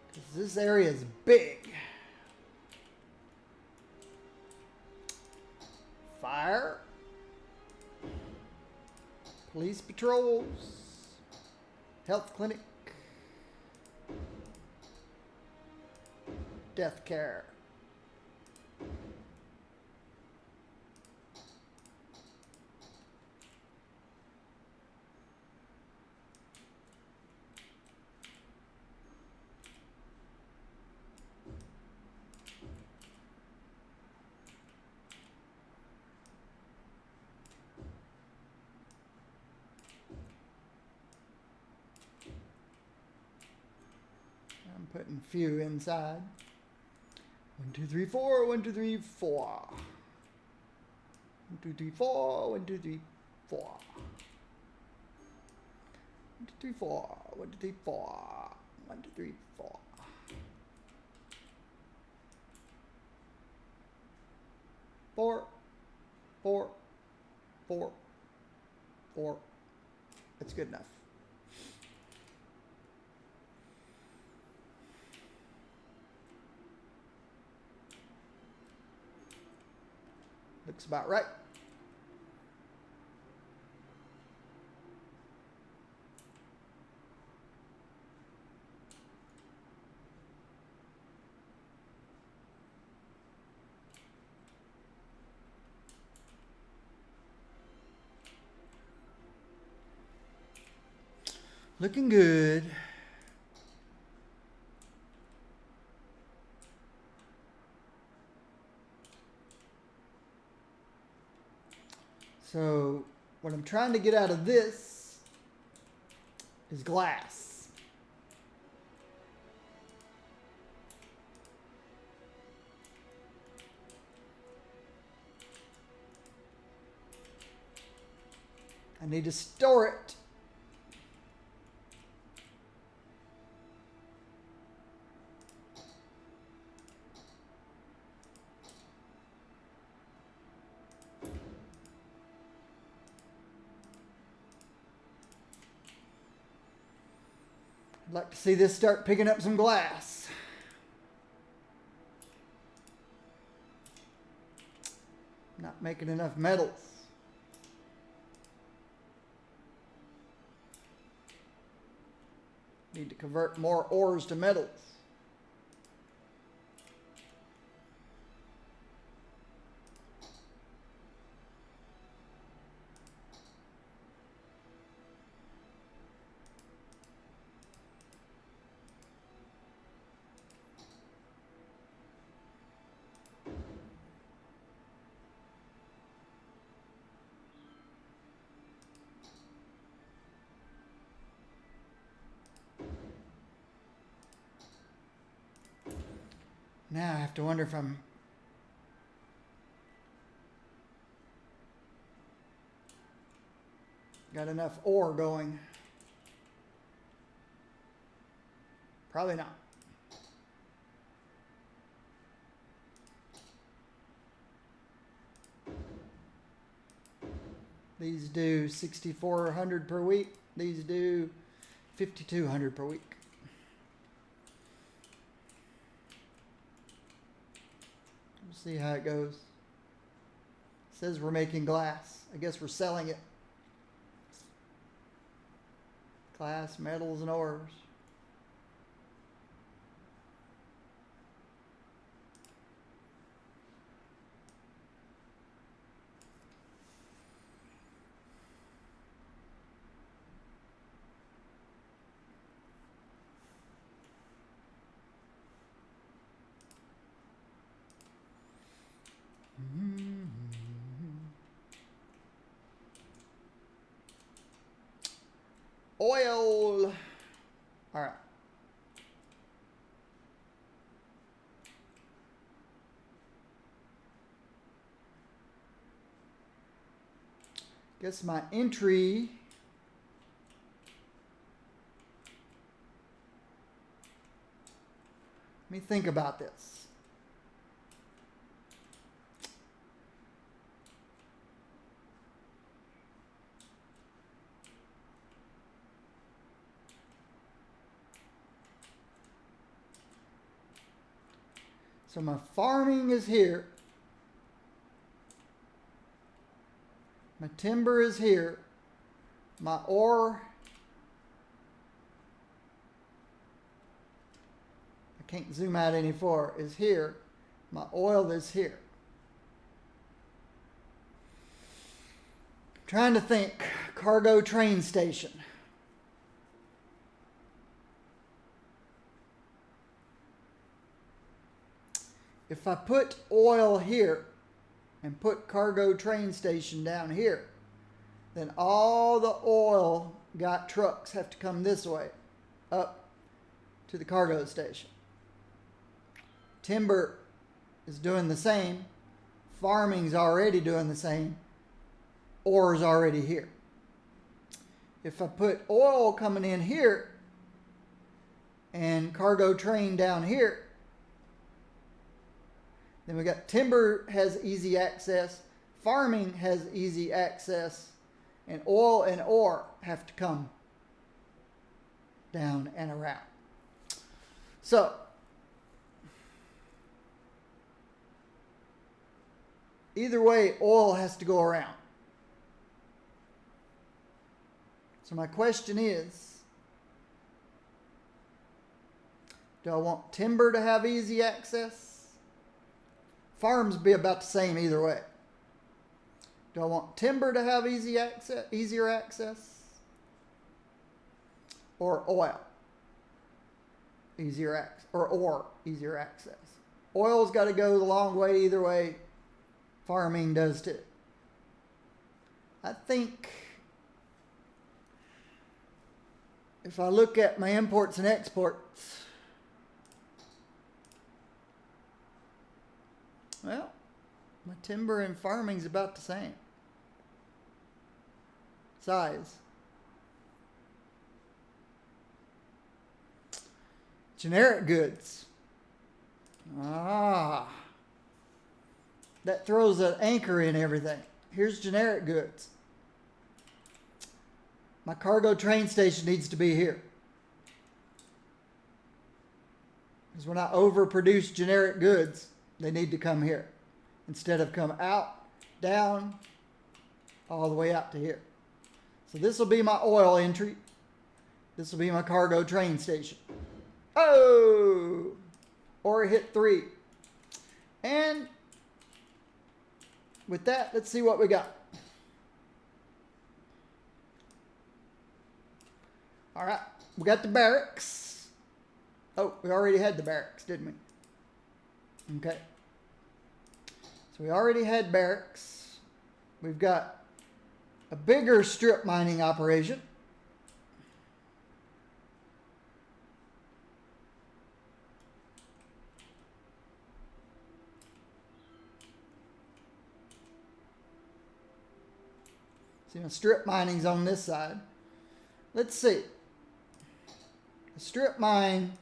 A: Because this area is big. Fire. Police patrols. Health clinic. Death care. I'm putting few inside. 1, 2, 3, 4. 1, 2, 3, 4. 1, 2, 3, 4. 1, 2, 3, 4. 1, 2, 3, 4. 1, 2, 3, 4. 1, 2, 3, 4. 4. 4. 4. 4. That's good enough. Looks about right. Looking good. So what I'm trying to get out of this is glass. I I need to store it. I'd like to see this start picking up some glass. Not making enough metals. Need to convert more ores to metals. Now I have to wonder if I'm got enough ore going. Probably not. These do 6,400 per week. These do 5,200 per week. We'll see how it goes. It says we're making glass. I guess we're selling it. Glass, metals, and ores. Oil. All right. Guess my entry let me think about this. So my farming is here. My timber is here. My ore, I can't zoom out any further, is here. My oil is here. Trying to think, cargo train station. If I put oil here and put cargo train station down here, then all the oil got trucks have to come this way up to the cargo station. Timber is doing the same. Farming's already doing the same. Ore's already here. If I put oil coming in here and cargo train down here, then we got timber has easy access, farming has easy access, and oil and ore have to come down and around. So, either way, oil has to go around. So my question is, do I want timber to have easy access? Farms be about the same either way. Do I want timber to have easier access? Or oil? Easier access. Or ore, easier access. Oil's got to go the long way either way. Farming does too. I think if I look at my imports and exports, well, my timber and farming's about the same. size. Generic goods. Ah. That throws an anchor in everything. Here's generic goods. My cargo train station needs to be here. Because when I overproduce generic goods, they need to come here. Instead of come out, down, all the way out to here. So this will be my oil entry. This will be my cargo train station. Oh! Or hit 3. And with that, let's see what we got. All right, we got the barracks. Oh, we already had the barracks, didn't we? Okay. So we already had barracks. We've got a bigger strip mining operation. See, my strip mining's on this side. Let's see. The strip mine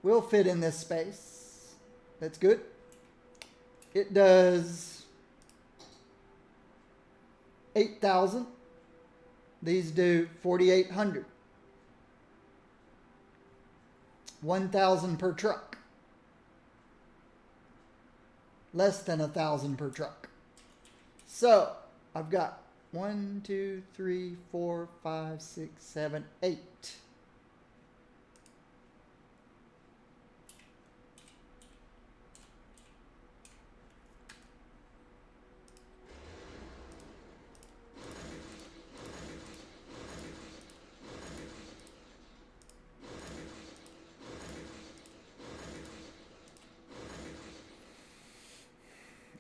A: will fit in this space. That's good. It does 8,000. These do 4,800. 1,000 per truck. Less than 1,000 per truck. So I've got 1, 2, 3, 4, 5, 6, 7, 8.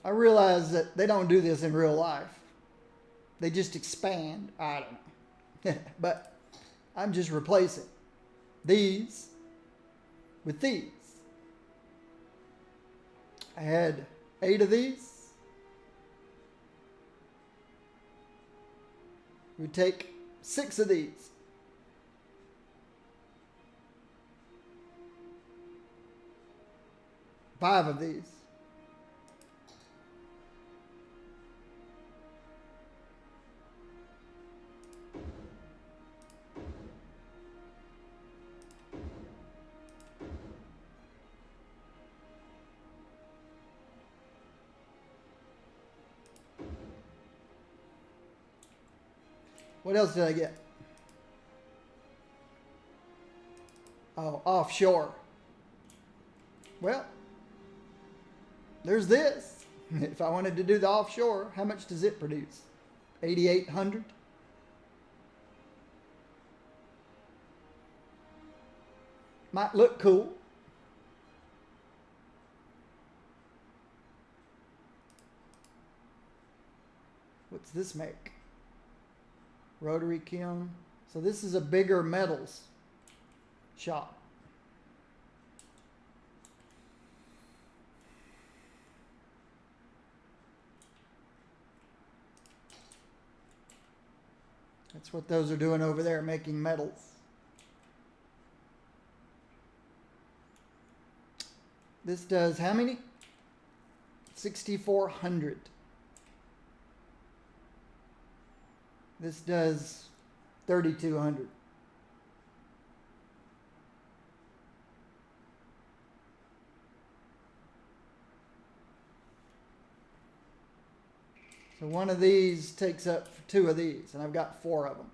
A: I realize that they don't do this in real life. They just expand. I don't know. But I'm just replacing these with these. I had 8 of these. We take 6 of these. Five of these. What else did I get? Oh, offshore. Well, there's this. If I wanted to do the offshore, how much does it produce? 8,800. Might look cool. What's this make? Rotary kiln. So this is a bigger metals shop. That's what those are doing over there, making metals. This does how many? 6,400. This does 3,200. So one of these takes up 2 of these, and I've got 4 of them.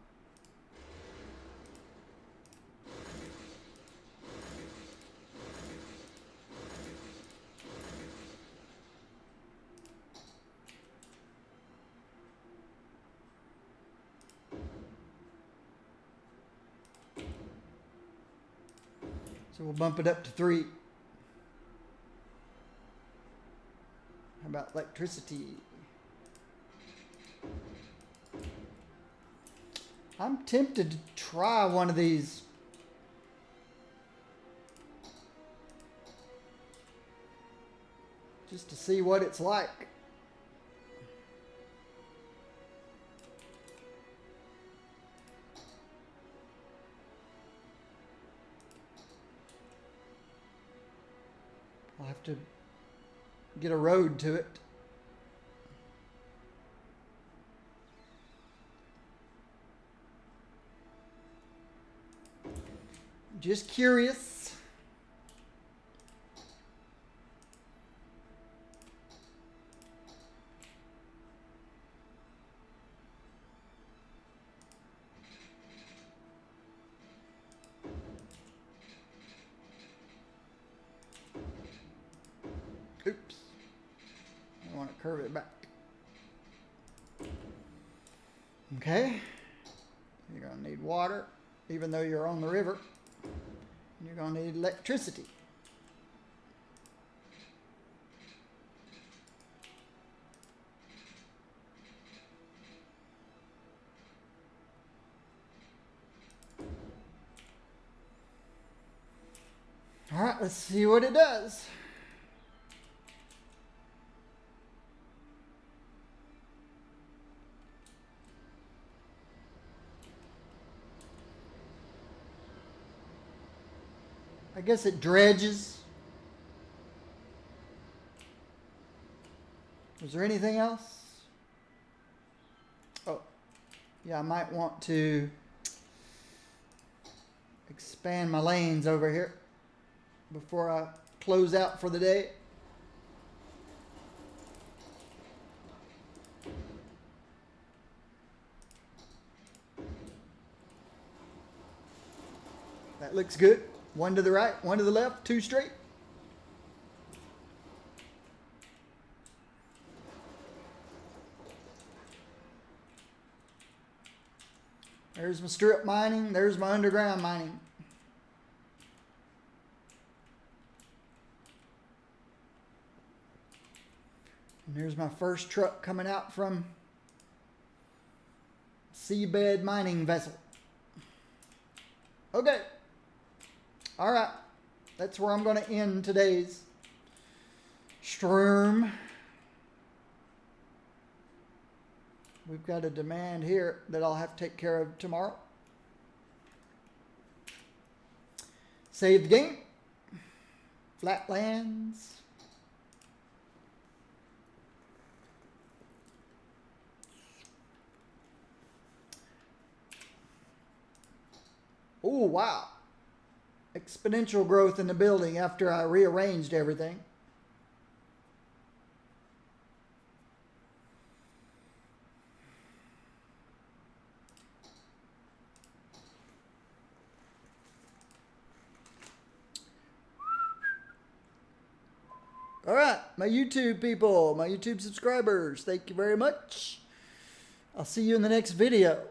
A: So we'll bump it up to 3. How about electricity? I'm tempted to try one of these. Just to see what it's like. Have to get a road to it. Just curious. Oops. I want to curve it back. Okay. You're going to need water, even though you're on the river. You're going to need electricity. All right, let's see what it does. I guess it dredges. Was there anything else? Oh, yeah, I might want to expand my lanes over here before I close out for the day. That looks good. One to the right, one to the left, two straight. There's my strip mining. There's my underground mining. And there's my first truck coming out from seabed mining vessel. Okay. All right. That's where I'm going to end today's stream. We've got a demand here that I'll have to take care of tomorrow. Save the game. Flatlands. Oh, wow. Exponential growth in the building after I rearranged everything. All right, my YouTube people, my YouTube subscribers, thank you very much. I'll see you in the next video.